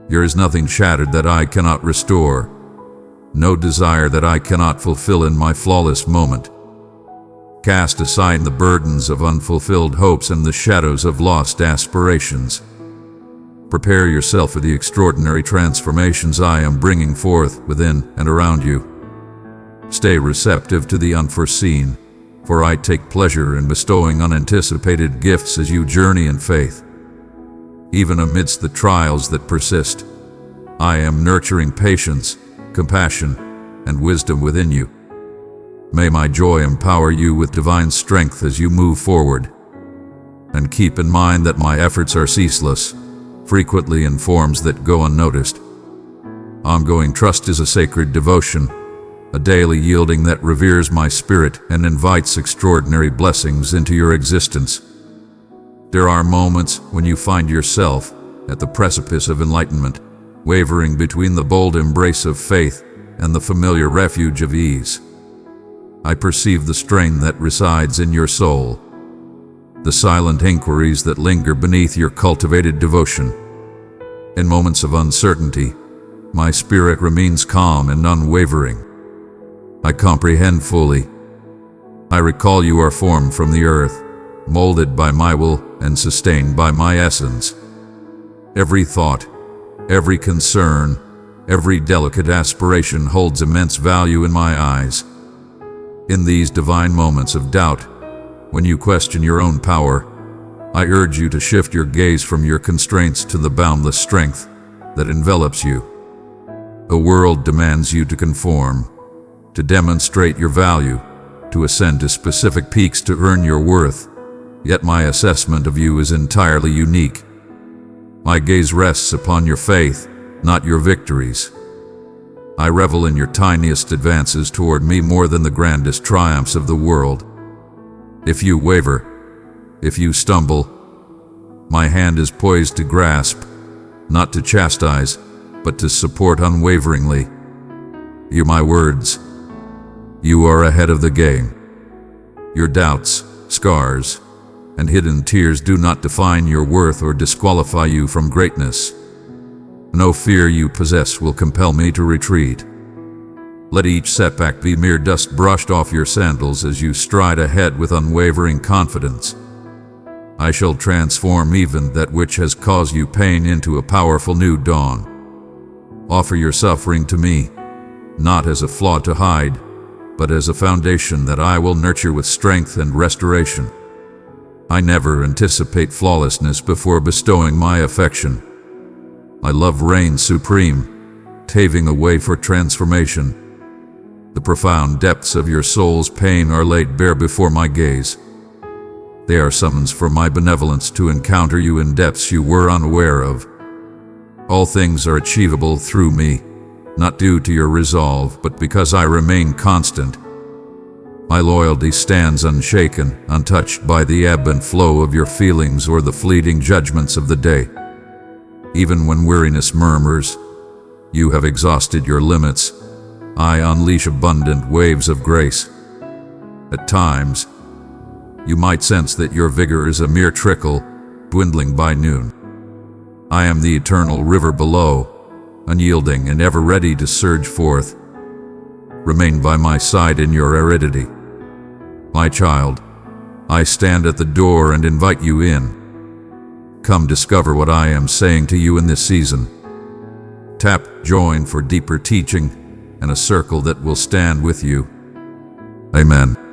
There is nothing shattered that I cannot restore, no desire that I cannot fulfill in my flawless moment. Cast aside the burdens of unfulfilled hopes and the shadows of lost aspirations. Prepare yourself for the extraordinary transformations I am bringing forth within and around you. Stay receptive to the unforeseen, for I take pleasure in bestowing unanticipated gifts as you journey in faith. Even amidst the trials that persist, I am nurturing patience, compassion, and wisdom within you. May my joy empower you with divine strength as you move forward. And keep in mind that my efforts are ceaseless, frequently in forms that go unnoticed. Ongoing trust is a sacred devotion, a daily yielding that reveres my spirit and invites extraordinary blessings into your existence. There are moments when you find yourself at the precipice of enlightenment, wavering between the bold embrace of faith and the familiar refuge of ease. I perceive the strain that resides in your soul, the silent inquiries that linger beneath your cultivated devotion. In moments of uncertainty, my spirit remains calm and unwavering. I comprehend fully. I recall you are formed from the earth, molded by my will and sustained by my essence. Every thought, every concern, every delicate aspiration holds immense value in my eyes. In these divine moments of doubt, when you question your own power, I urge you to shift your gaze from your constraints to the boundless strength that envelops you. The world demands you to conform, to demonstrate your value, to ascend to specific peaks to earn your worth, yet my assessment of you is entirely unique. My gaze rests upon your faith, not your victories. I revel in your tiniest advances toward me more than the grandest triumphs of the world. If you waver, if you stumble, my hand is poised to grasp, not to chastise, but to support unwaveringly. Hear my words. You are ahead of the game. Your doubts, scars, and hidden tears do not define your worth or disqualify you from greatness. No fear you possess will compel me to retreat. Let each setback be mere dust brushed off your sandals as you stride ahead with unwavering confidence. I shall transform even that which has caused you pain into a powerful new dawn. Offer your suffering to me, not as a flaw to hide, but as a foundation that I will nurture with strength and restoration. I never anticipate flawlessness before bestowing my affection. My love reigns supreme, paving the way for transformation. The profound depths of your soul's pain are laid bare before my gaze. They are summons for my benevolence to encounter you in depths you were unaware of. All things are achievable through me, not due to your resolve, but because I remain constant. My loyalty stands unshaken, untouched by the ebb and flow of your feelings or the fleeting judgments of the day. Even when weariness murmurs, you have exhausted your limits, I unleash abundant waves of grace. At times, you might sense that your vigor is a mere trickle, dwindling by noon. I am the eternal river below, unyielding and ever ready to surge forth. Remain by my side in your aridity. My child, I stand at the door and invite you in. Come discover what I am saying to you in this season. Tap join for deeper teaching and a circle that will stand with you. Amen.